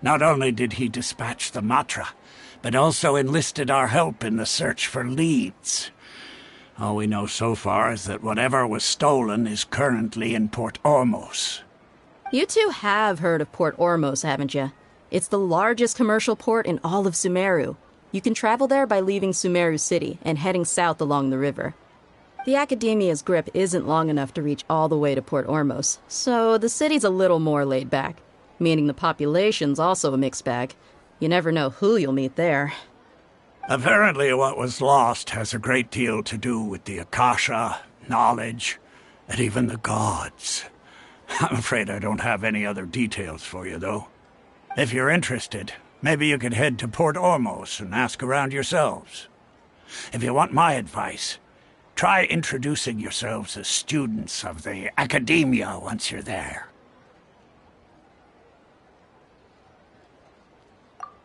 Not only did he dispatch the Matra, but also enlisted our help in the search for leads. All we know so far is that whatever was stolen is currently in Port Ormos. You two have heard of Port Ormos, haven't you? It's the largest commercial port in all of Sumeru. You can travel there by leaving Sumeru City and heading south along the river. The Academia's grip isn't long enough to reach all the way to Port Ormos, so the city's a little more laid back, meaning the population's also a mixed bag. You never know who you'll meet there. Apparently what was lost has a great deal to do with the Akasha, knowledge, and even the gods. I'm afraid I don't have any other details for you, though. If you're interested, maybe you could head to Port Ormos and ask around yourselves. If you want my advice, try introducing yourselves as students of the Academia once you're there.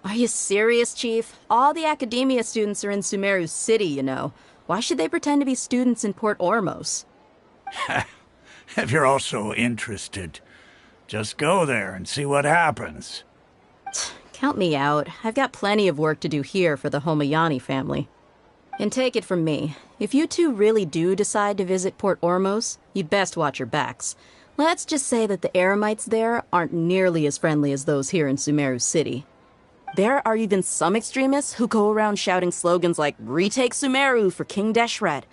Are you serious, Chief? All the Academia students are in Sumeru City, you know. Why should they pretend to be students in Port Ormos? If you're also interested, just go there and see what happens. Count me out. I've got plenty of work to do here for the Homayani family. And take it from me, if you two really do decide to visit Port Ormos, you'd best watch your backs. Let's just say that the Eremites there aren't nearly as friendly as those here in Sumeru City. There are even some extremists who go around shouting slogans like, "Retake Sumeru for King Deshret."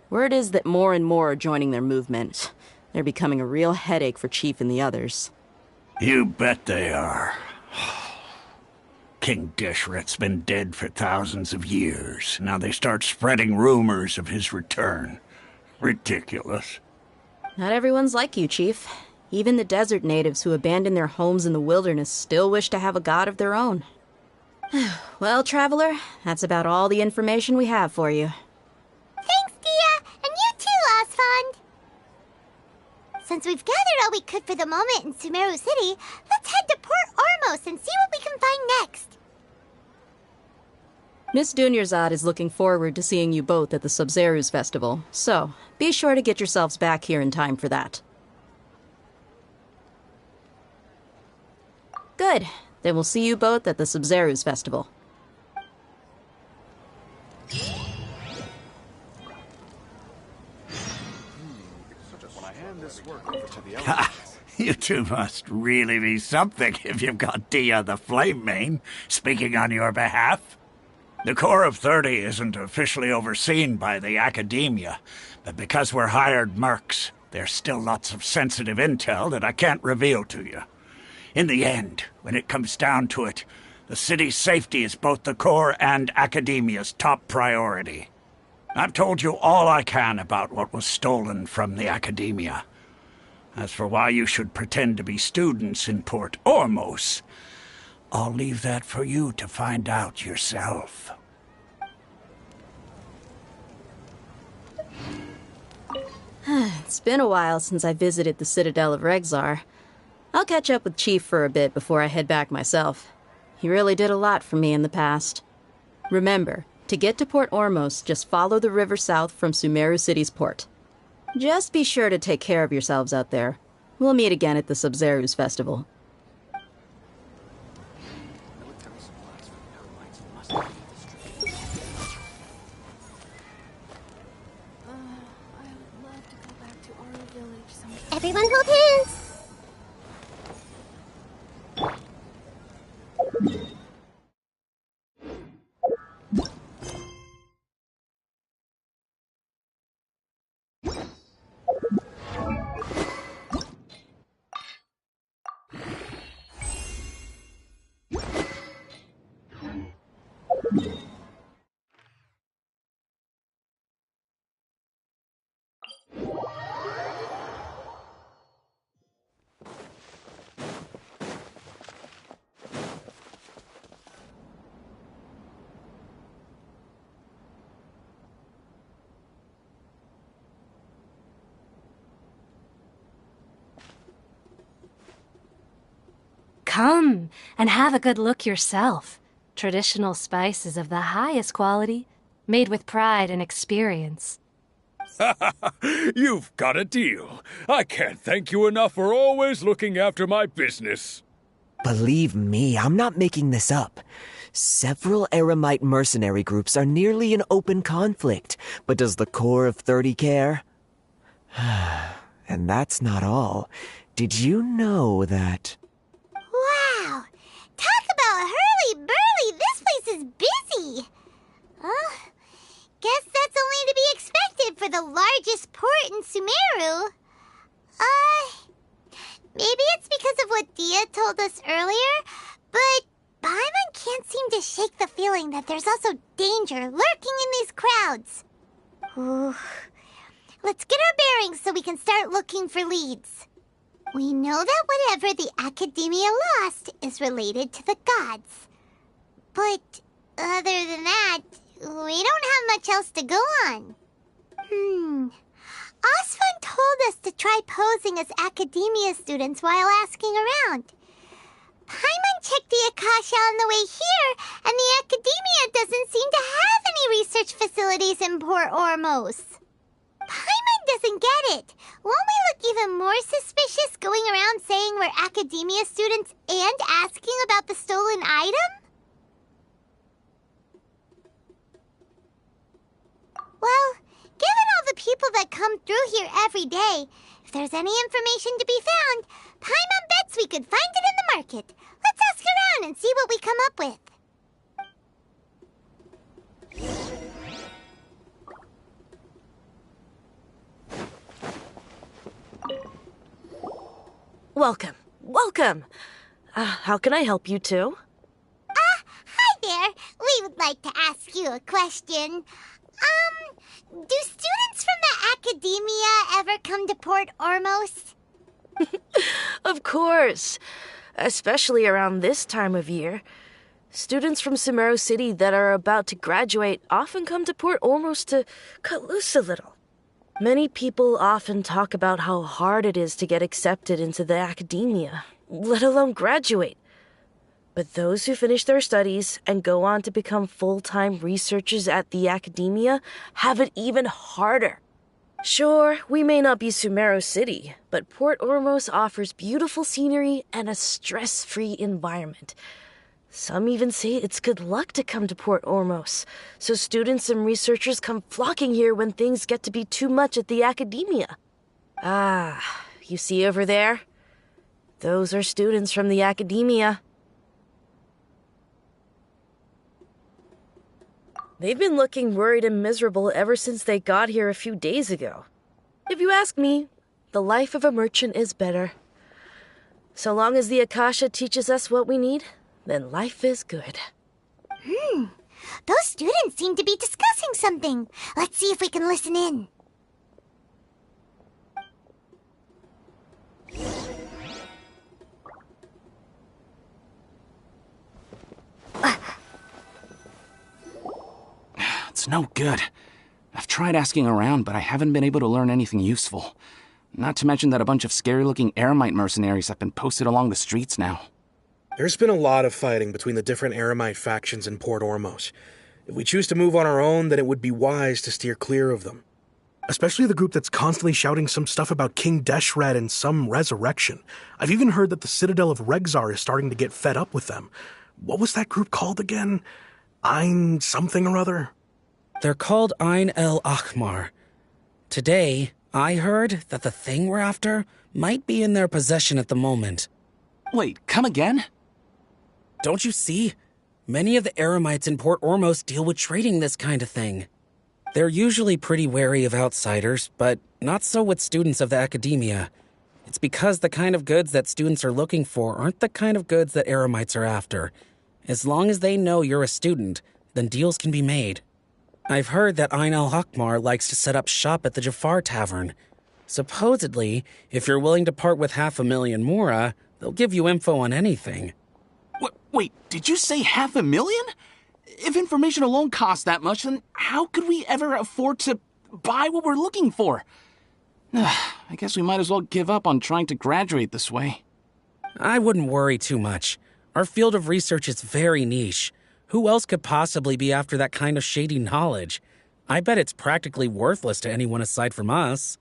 Word is that more and more are joining their movement. They're becoming a real headache for Chief and the others. You bet they are. King Deshret's been dead for thousands of years. Now they start spreading rumors of his return. Ridiculous. Not everyone's like you, Chief. Even the desert natives who abandoned their homes in the wilderness still wish to have a god of their own. Well, Traveler, that's about all the information we have for you. Thanks, Dia, and you too, Osfond. Since we've gathered all we could for the moment in Sumeru City, let's head to Port Ormos and see what we can find next. Miss Dunyarzad is looking forward to seeing you both at the Sub-Zerus Festival, so be sure to get yourselves back here in time for that. Good. Then we'll see you both at the Sub-Zerus Festival. Ha! You two must really be something if you've got Dia the Flame Mane speaking on your behalf. The Corps of 30 isn't officially overseen by the Academia, but because we're hired mercs, there's still lots of sensitive intel that I can't reveal to you. In the end, when it comes down to it, the city's safety is both the Corps and Academia's top priority. I've told you all I can about what was stolen from the Academia. As for why you should pretend to be students in Port Ormos, I'll leave that for you to find out yourself. It's been a while since I visited the Citadel of Regzar. I'll catch up with Chief for a bit before I head back myself. He really did a lot for me in the past. Remember, to get to Port Ormos, just follow the river south from Sumeru City's port. Just be sure to take care of yourselves out there. We'll meet again at the Sub-Zerus Festival. Everyone hold hands! Come and have a good look yourself. Traditional spices of the highest quality, made with pride and experience. You've got a deal. I can't thank you enough for always looking after my business. Believe me, I'm not making this up. Several Eremite mercenary groups are nearly in open conflict, but does the core of 30 care? And that's not all. Did you know that... Wow! Talk about hurly-burly! This place is busy! Guess that's only to be expected for the largest port in Sumeru. Maybe it's because of what Dia told us earlier, but Paimon can't seem to shake the feeling that there's also danger lurking in these crowds. Ooh. Let's get our bearings so we can start looking for leads. We know that whatever the Academia lost is related to the gods. But other than that, we don't have much else to go on. Osfun told us to try posing as Academia students while asking around. Paimon checked the Akasha on the way here, and the Academia doesn't seem to have any research facilities in Port Ormos. Paimon doesn't get it. Won't we look even more suspicious going around saying we're Academia students and asking about the stolen item? Well, given all the people that come through here every day, if there's any information to be found, Paimon bets we could find it in the market. Let's ask around and see what we come up with. Welcome. Welcome. How can I help you two? Hi there. We would like to ask you a question. Do students from the Academia ever come to Port Ormos? Of course. Especially around this time of year. Students from Sumeru City that are about to graduate often come to Port Ormos to cut loose a little. Many people often talk about how hard it is to get accepted into the Academia, let alone graduate. But those who finish their studies and go on to become full-time researchers at the Academia have it even harder. Sure, we may not be Sumeru City, but Port Ormos offers beautiful scenery and a stress-free environment. Some even say it's good luck to come to Port Ormos, so students and researchers come flocking here when things get to be too much at the Academia. You see over there? Those are students from the Academia. They've been looking worried and miserable ever since they got here a few days ago. If you ask me, the life of a merchant is better. So long as the Akasha teaches us what we need, then life is good. Those students seem to be discussing something. Let's see if we can listen in. It's no good. I've tried asking around, but I haven't been able to learn anything useful. Not to mention that a bunch of scary-looking Eremite mercenaries have been posted along the streets now. There's been a lot of fighting between the different Eremite factions in Port Ormos. If we choose to move on our own, then it would be wise to steer clear of them. Especially the group that's constantly shouting some stuff about King Deshret and some resurrection. I've even heard that the Citadel of Regzar is starting to get fed up with them. What was that group called again? Ein something or other? They're called Ein El Akhmar. Today, I heard that the thing we're after might be in their possession at the moment. Wait, come again? Don't you see? Many of the Eremites in Port Ormos deal with trading this kind of thing. They're usually pretty wary of outsiders, but not so with students of the Academia. It's because the kind of goods that students are looking for aren't the kind of goods that Eremites are after. As long as they know you're a student, then deals can be made. I've heard that Ain al-Hakmar likes to set up shop at the Jafar Tavern. Supposedly, if you're willing to part with 500,000 mora, they'll give you info on anything. Wait, did you say 500,000? If information alone costs that much, then how could we ever afford to buy what we're looking for? I guess we might as well give up on trying to graduate this way. I wouldn't worry too much. Our field of research is very niche. Who else could possibly be after that kind of shady knowledge? I bet it's practically worthless to anyone aside from us.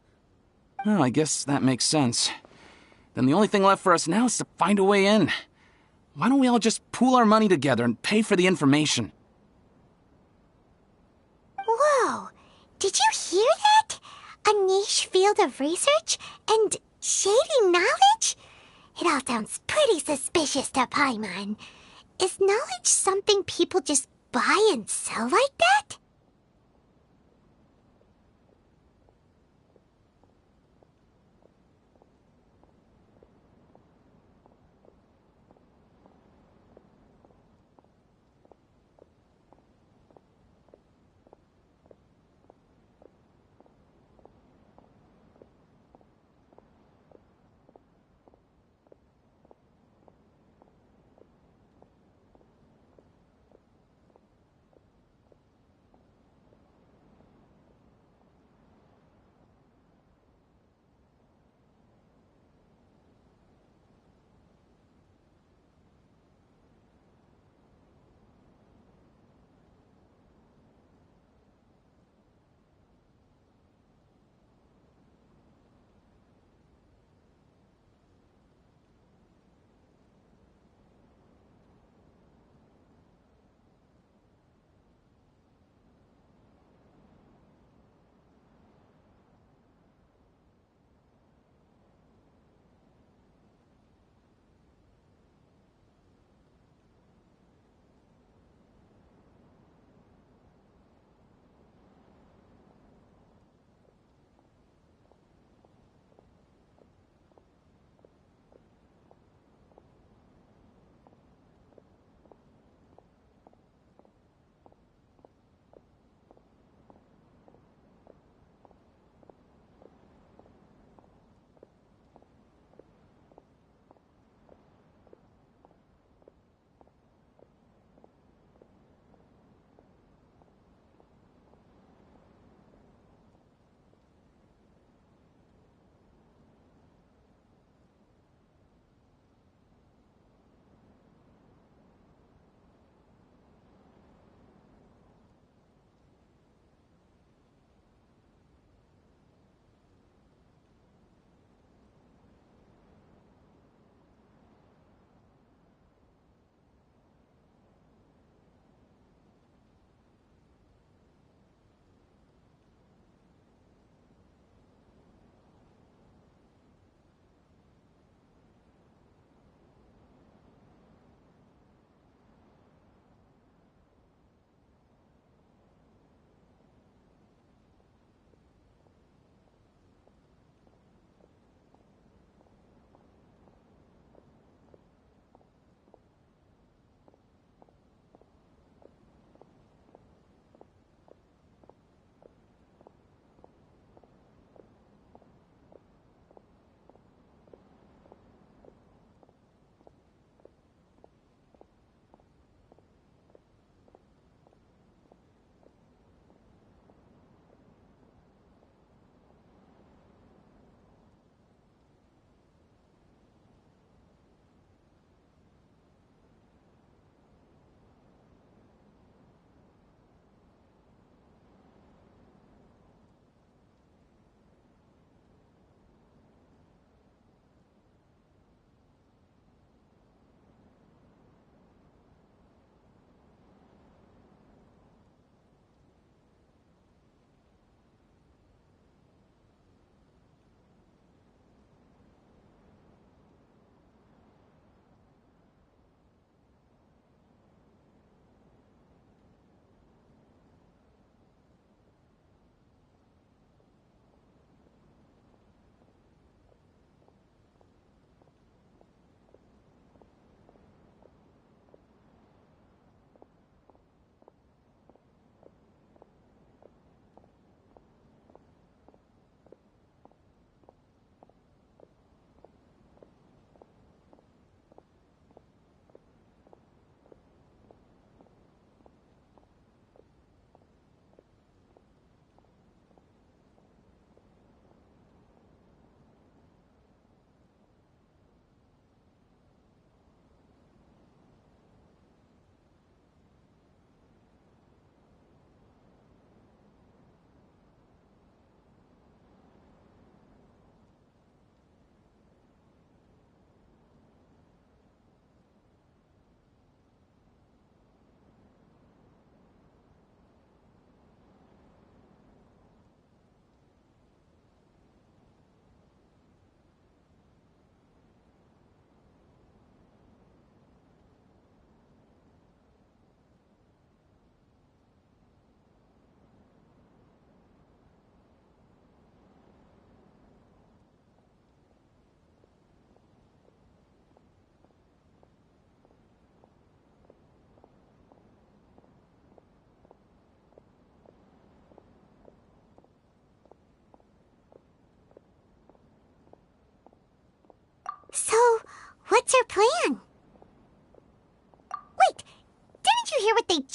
Well, I guess that makes sense. Then the only thing left for us now is to find a way in. Why don't we all just pool our money together and pay for the information? Whoa! Did you hear that? A niche field of research and shady knowledge? It all sounds pretty suspicious to Paimon. Is knowledge something people just buy and sell like that?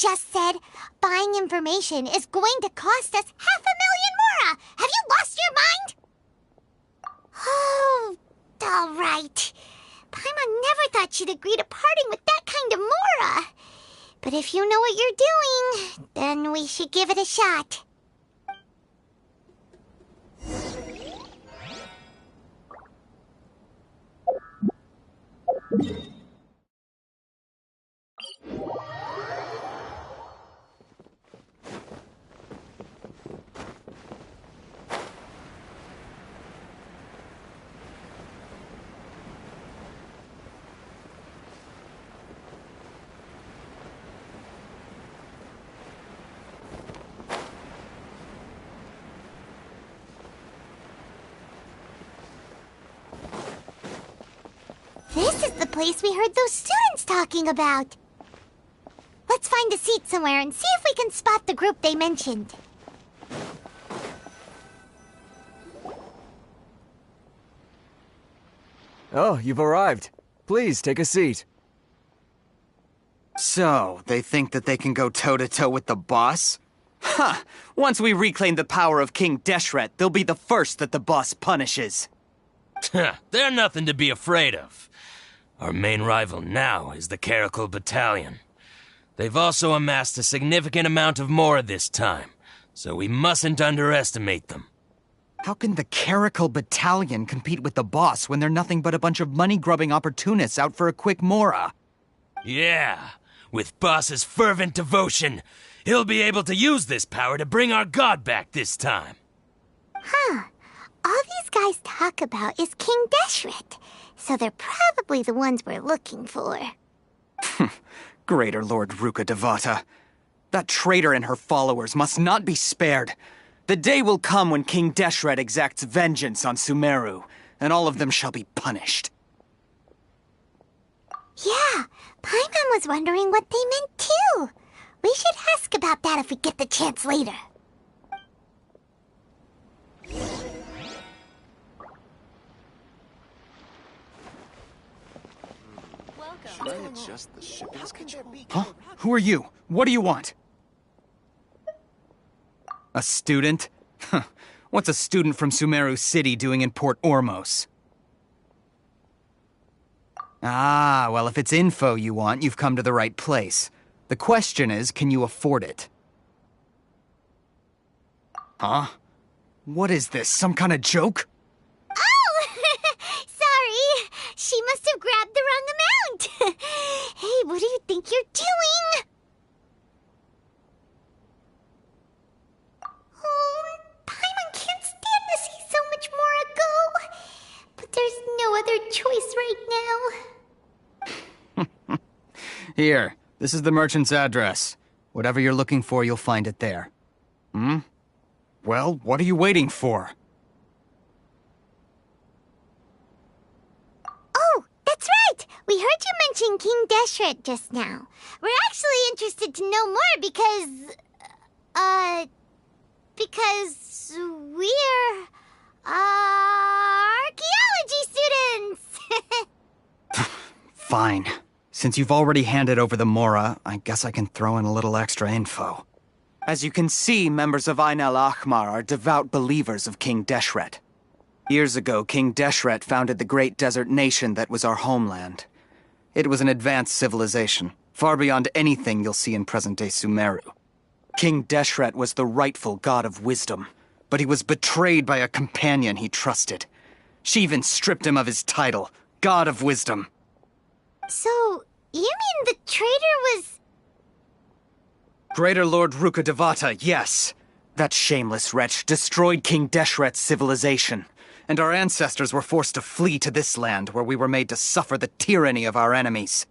just said buying information is going to cost us 500,000 mora. Have you lost your mind? Oh, all right. Paimon never thought she'd agree to parting with that kind of mora. But if you know what you're doing, then we should give it a shot. This is the place we heard those students talking about. Let's find a seat somewhere and see if we can spot the group they mentioned. Oh, you've arrived. Please, take a seat. So, they think that they can go toe-to-toe with the boss? Huh! Once we reclaim the power of King Deshret, they'll be the first that the boss punishes. They're nothing to be afraid of. Our main rival now is the Caracal Battalion. They've also amassed a significant amount of Mora this time, so we mustn't underestimate them. How can the Caracal Battalion compete with the boss when they're nothing but a bunch of money-grubbing opportunists out for a quick Mora? Yeah, with boss's fervent devotion, he'll be able to use this power to bring our god back this time. Huh. All these guys talk about is King Deshret, so they're probably the ones we're looking for. Greater Lord Ruka Devata. That traitor and her followers must not be spared. The day will come when King Deshret exacts vengeance on Sumeru, and all of them shall be punished. Yeah, Paimon was wondering what they meant too. We should ask about that if we get the chance later. Should I adjust the shipping schedule? Huh? Who are you? What do you want? A student? Huh. What's a student from Sumeru City doing in Port Ormos? Ah, well, if it's info you want, you've come to the right place. The question is, can you afford it? Huh? What is this, some kind of joke? Oh! Sorry! She must have grabbed the wrong amount! Hey, what do you think you're doing? Oh, Paimon can't stand to see so much more go. But there's no other choice right now. Here, this is the merchant's address. Whatever you're looking for, you'll find it there. Hmm? Well, what are you waiting for? Oh, that's right! We heard you mention King Deshret just now. We're actually interested to know more because we're, archaeology students! Fine. Since you've already handed over the Mora, I guess I can throw in a little extra info. As you can see, members of Ain al-Ahmar are devout believers of King Deshret. Years ago, King Deshret founded the great desert nation that was our homeland. It was an advanced civilization, far beyond anything you'll see in present-day Sumeru. King Deshret was the rightful god of wisdom, but he was betrayed by a companion he trusted. She even stripped him of his title, God of Wisdom. So, you mean the traitor was... Greater Lord Ruka Devata, yes. That shameless wretch destroyed King Deshret's civilization, and our ancestors were forced to flee to this land where we were made to suffer the tyranny of our enemies.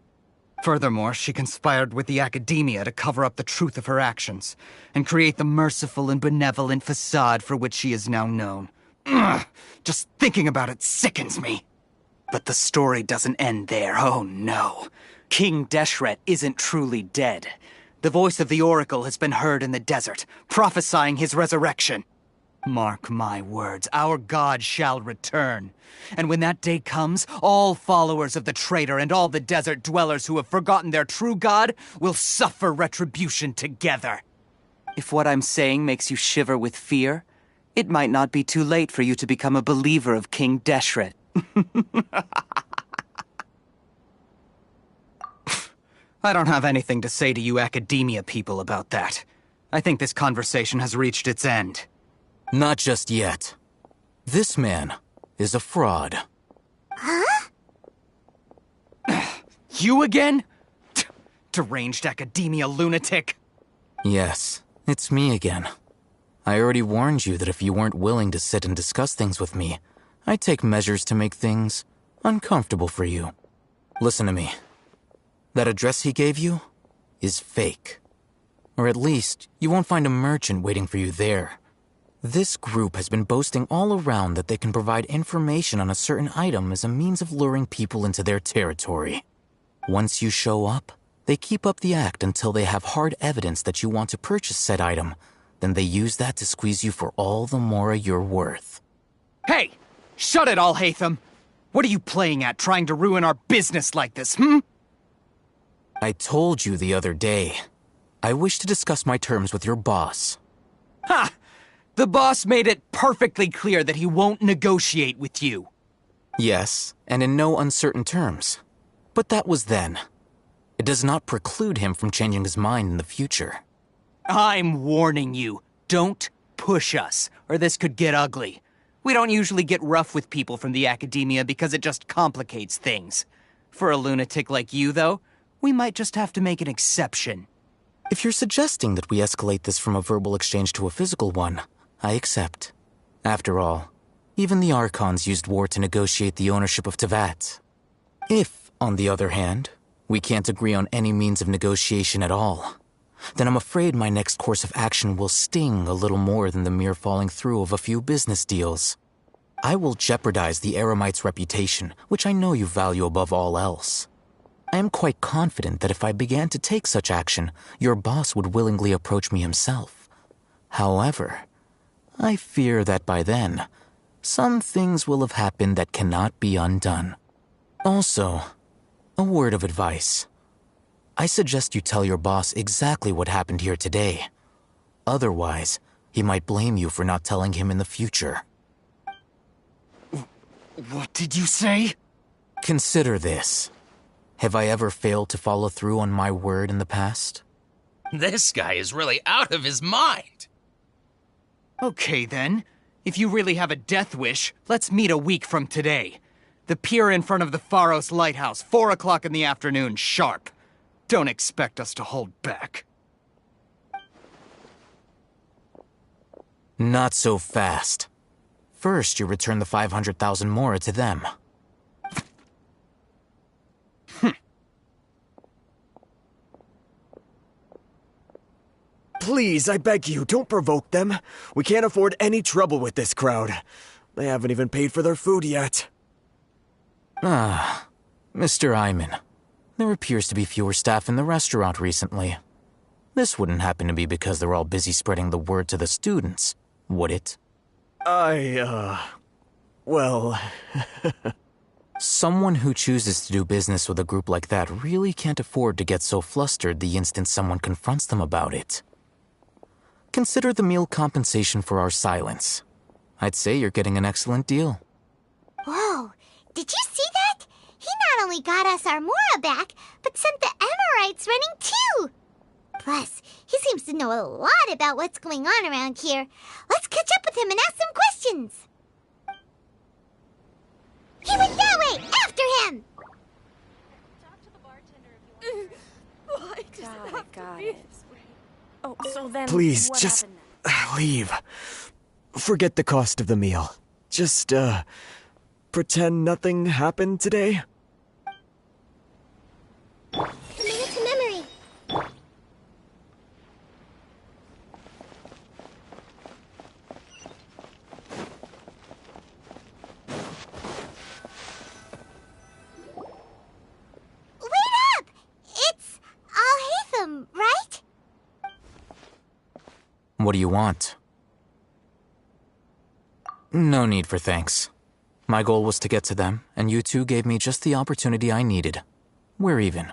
Furthermore, she conspired with the Academia to cover up the truth of her actions, and create the merciful and benevolent facade for which she is now known. Ugh, just thinking about it sickens me. But the story doesn't end there, oh no. King Deshret isn't truly dead. The voice of the Oracle has been heard in the desert, prophesying his resurrection. Mark my words, our god shall return. And when that day comes, all followers of the traitor and all the desert dwellers who have forgotten their true god will suffer retribution together. If what I'm saying makes you shiver with fear, it might not be too late for you to become a believer of King Deshret. I don't have anything to say to you academia people about that. I think this conversation has reached its end. Not just yet. This man is a fraud. Huh? You again? Deranged academia lunatic. Yes, it's me again. I already warned you that if you weren't willing to sit and discuss things with me, I'd take measures to make things uncomfortable for you. Listen to me. That address he gave you is fake. Or at least, you won't find a merchant waiting for you there. This group has been boasting all around that they can provide information on a certain item as a means of luring people into their territory. Once you show up, they keep up the act until they have hard evidence that you want to purchase said item. Then they use that to squeeze you for all the mora you're worth. Hey! Shut it, Alhaitham! What are you playing at, trying to ruin our business like this, I told you the other day. I wish to discuss my terms with your boss. Ha! The boss made it perfectly clear that he won't negotiate with you. Yes, and in no uncertain terms. But that was then. It does not preclude him from changing his mind in the future. I'm warning you. Don't push us, or this could get ugly. We don't usually get rough with people from the academia because it just complicates things. For a lunatic like you, though, we might just have to make an exception. If you're suggesting that we escalate this from a verbal exchange to a physical one, I accept. After all, even the Archons used war to negotiate the ownership of Tevat. If, on the other hand, we can't agree on any means of negotiation at all, then I'm afraid my next course of action will sting a little more than the mere falling through of a few business deals. I will jeopardize the Eremite's reputation, which I know you value above all else. I am quite confident that if I began to take such action, your boss would willingly approach me himself. However, I fear that by then, some things will have happened that cannot be undone. Also, a word of advice. I suggest you tell your boss exactly what happened here today. Otherwise, he might blame you for not telling him in the future. What did you say? Consider this. Have I ever failed to follow through on my word in the past? This guy is really out of his mind. Okay, then. If you really have a death wish, let's meet a week from today. The pier in front of the Pharos Lighthouse, 4 o'clock in the afternoon, sharp. Don't expect us to hold back. Not so fast. First, you return the 500,000 mora to them. Please, I beg you, don't provoke them. We can't afford any trouble with this crowd. They haven't even paid for their food yet. Ah, Mr. Iman. There appears to be fewer staff in the restaurant recently. This wouldn't happen to be because they're all busy spreading the word to the students, would it? Well... Someone who chooses to do business with a group like that really can't afford to get so flustered the instant someone confronts them about it. Consider the meal compensation for our silence. I'd say you're getting an excellent deal. Whoa, did you see that? He not only got us our Mora back, but sent the Emirites running too. Plus, he seems to know a lot about what's going on around here. Let's catch up with him and ask some questions. He went that way! After him! Talk to the bartender if you want. Why does it have to be this way? Oh, so then Please, what just happened leave. Forget the cost of the meal. Just, pretend nothing happened today. Commit it to memory. Wait up! It's Alhaitham, right? What do you want? No need for thanks. My goal was to get to them, and you two gave me just the opportunity I needed. We're even.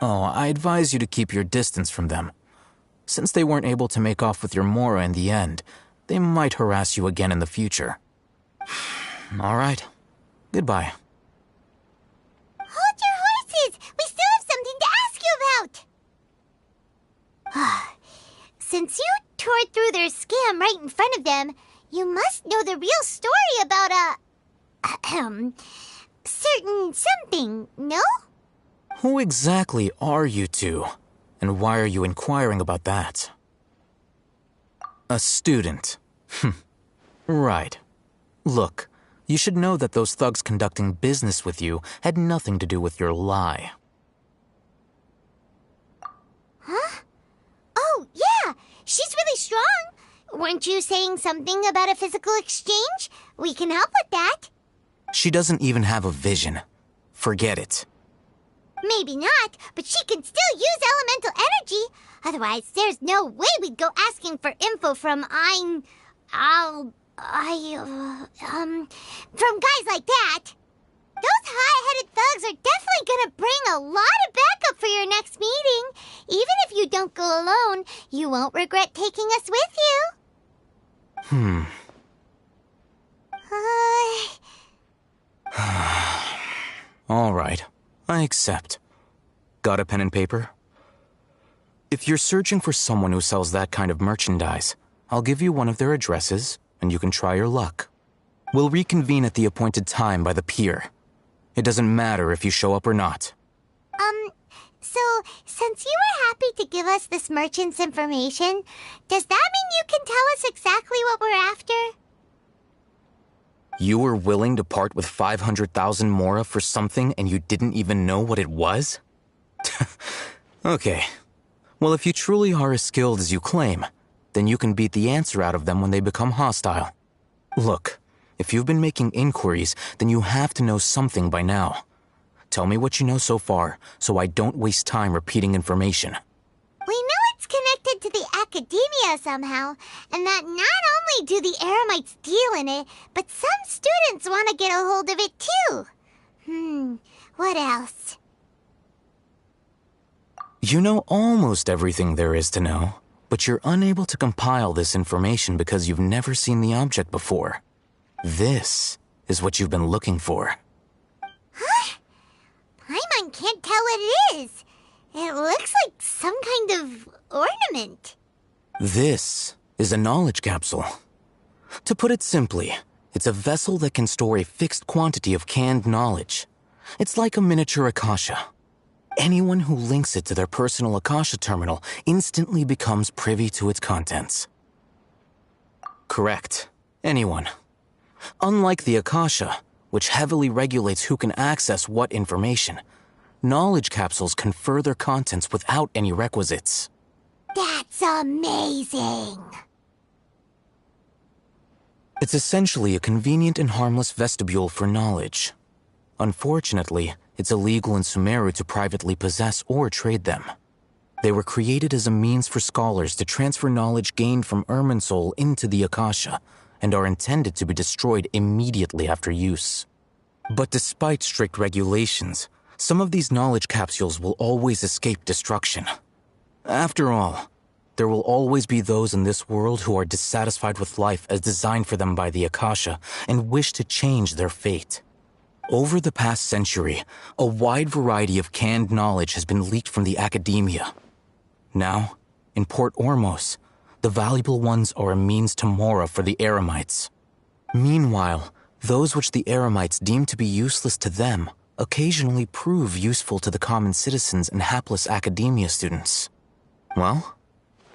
Oh, I advise you to keep your distance from them. Since they weren't able to make off with your Mora in the end, they might harass you again in the future. All right. Goodbye. Hold your horses! We still have something to ask you about! Since you tore through their scam right in front of them, you must know the real story about certain something, no? Who exactly are you two? And why are you inquiring about that? A student. Right. Look, you should know that those thugs conducting business with you had nothing to do with your lie. Huh? Oh, yeah! She's really strong! Weren't you saying something about a physical exchange? We can help with that. She doesn't even have a vision. Forget it. Maybe not, but she can still use elemental energy. Otherwise, there's no way we'd go asking for info from from guys like that. Those high-headed thugs are definitely gonna bring a lot of backup for your next meeting. Even if you don't go alone, you won't regret taking us with you. All right. I accept. Got a pen and paper? If you're searching for someone who sells that kind of merchandise, I'll give you one of their addresses, and you can try your luck. We'll reconvene at the appointed time by the pier. It doesn't matter if you show up or not. So, since you were happy to give us this merchant's information, does that mean you can tell us exactly what we're after? You were willing to part with 500,000 Mora for something and you didn't even know what it was? Okay. Well, if you truly are as skilled as you claim, then you can beat the answer out of them when they become hostile. Look, if you've been making inquiries, then you have to know something by now. Tell me what you know so far, so I don't waste time repeating information. We know it's connected to the academia somehow, and that not only do the Eremites deal in it, but some students want to get a hold of it too. What else? You know almost everything there is to know, but you're unable to compile this information because you've never seen the object before. This is what you've been looking for. Huh? Paimon can't tell what it is. It looks like some kind of ornament. This is a knowledge capsule. To put it simply, it's a vessel that can store a fixed quantity of canned knowledge. It's like a miniature Akasha. Anyone who links it to their personal Akasha terminal instantly becomes privy to its contents. Correct. Anyone. Unlike the Akasha, which heavily regulates who can access what information, knowledge capsules confer their contents without any requisites. That's amazing! It's essentially a convenient and harmless vestibule for knowledge. Unfortunately, it's illegal in Sumeru to privately possess or trade them. They were created as a means for scholars to transfer knowledge gained from Irminsul into the Akasha, and are intended to be destroyed immediately after use. But despite strict regulations, some of these knowledge capsules will always escape destruction. After all, there will always be those in this world who are dissatisfied with life as designed for them by the Akasha and wish to change their fate. Over the past century, a wide variety of canned knowledge has been leaked from the academia. Now, in Port Ormos, the valuable ones are a means to Mora for the Eremites. Meanwhile, those which the Eremites deem to be useless to them occasionally prove useful to the common citizens and hapless academia students. Well,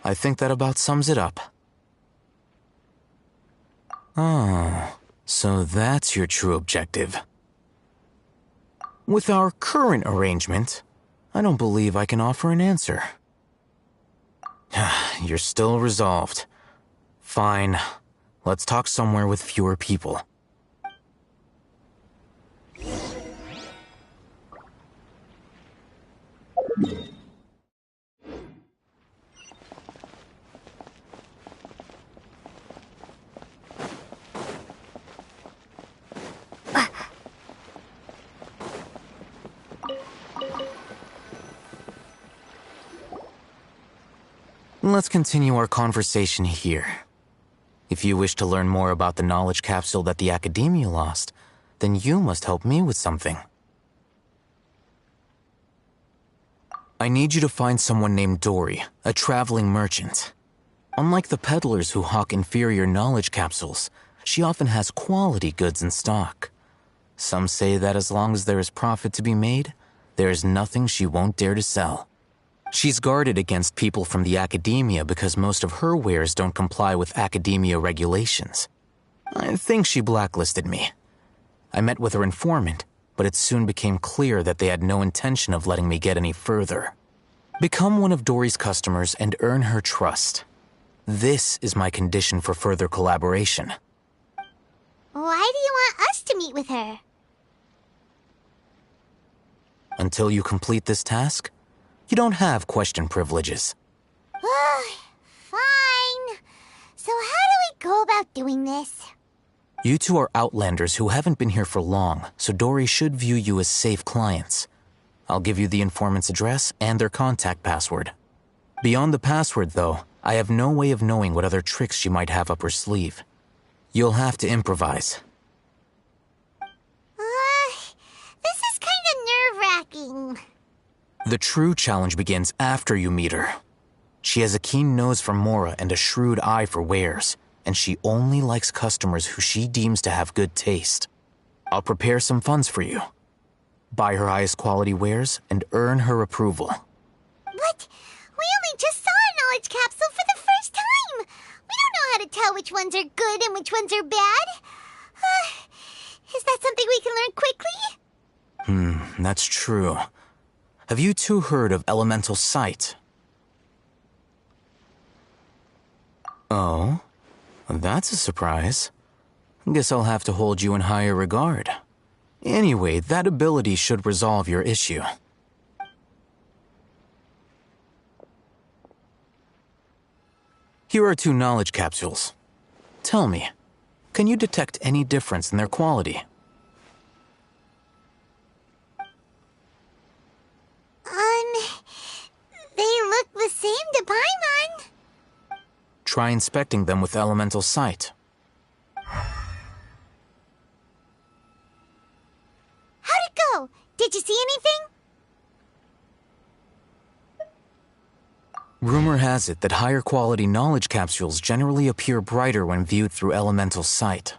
I think that about sums it up. Oh, so that's your true objective. With our current arrangement, I don't believe I can offer an answer. You're still resolved. Fine. Let's talk somewhere with fewer people. Let's continue our conversation here. If you wish to learn more about the knowledge capsule that the Academia lost, then you must help me with something. I need you to find someone named Dory, a traveling merchant. Unlike the peddlers who hawk inferior knowledge capsules, she often has quality goods in stock. Some say that as long as there is profit to be made, there is nothing she won't dare to sell. She's guarded against people from the Academia because most of her wares don't comply with Academia regulations. I think she blacklisted me. I met with her informant, but it soon became clear that they had no intention of letting me get any further. Become one of Dory's customers and earn her trust. This is my condition for further collaboration. Why do you want us to meet with her? Until you complete this task, you don't have question privileges. Fine. So how do we go about doing this? You two are outlanders who haven't been here for long, so Dory should view you as safe clients. I'll give you the informant's address and their contact password. Beyond the password, though, I have no way of knowing what other tricks she might have up her sleeve. You'll have to improvise. This is kind of nerve-wracking. The true challenge begins after you meet her. She has a keen nose for Mora and a shrewd eye for wares, and she only likes customers who she deems to have good taste. I'll prepare some funds for you. Buy her highest quality wares and earn her approval. But we only just saw a knowledge capsule for the first time. We don't know how to tell which ones are good and which ones are bad. Is that something we can learn quickly? That's true. Have you two heard of elemental sight? Oh, that's a surprise. Guess I'll have to hold you in higher regard. Anyway, that ability should resolve your issue. Here are 2 knowledge capsules. Tell me, can you detect any difference in their quality? They look the same to Paimon. Try inspecting them with elemental sight. How'd it go? Did you see anything? Rumor has it that higher quality knowledge capsules generally appear brighter when viewed through elemental sight.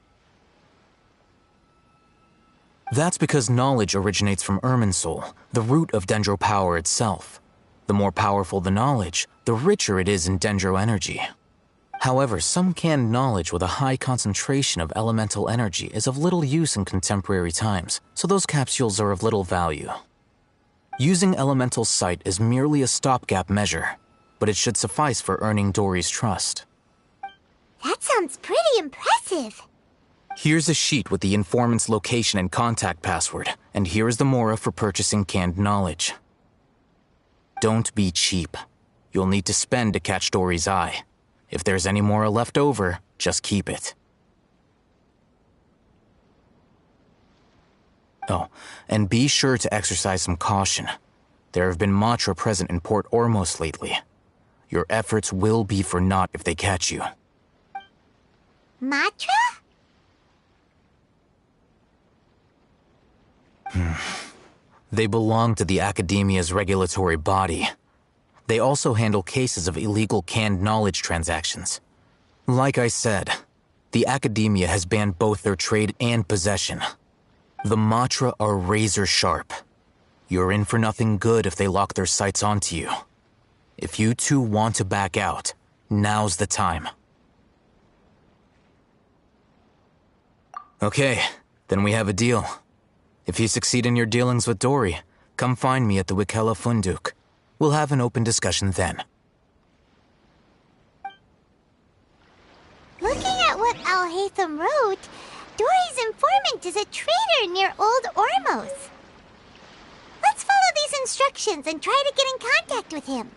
That's because knowledge originates from Irminsul, the root of Dendro power itself. The more powerful the knowledge, the richer it is in Dendro energy. However, some canned knowledge with a high concentration of elemental energy is of little use in contemporary times, so those capsules are of little value. Using elemental sight is merely a stopgap measure, but it should suffice for earning Dory's trust. That sounds pretty impressive. Here's a sheet with the informant's location and contact password, and here is the Mora for purchasing canned knowledge. Don't be cheap. You'll need to spend to catch Dory's eye. If there's any Mora left over, just keep it. Oh, and be sure to exercise some caution. There have been Matra present in Port Ormos lately. Your efforts will be for naught if they catch you. Matra? They belong to the Academia's regulatory body. They also handle cases of illegal canned knowledge transactions. Like I said, the Academia has banned both their trade and possession. The Matra are razor sharp. You're in for nothing good if they lock their sights onto you. If you two want to back out, now's the time. Okay, then we have a deal. If you succeed in your dealings with Dory, come find me at the Wikela Funduk. We'll have an open discussion then. Looking at what Al-Haytham wrote, Dory's informant is a trader near Old Ormos. Let's follow these instructions and try to get in contact with him.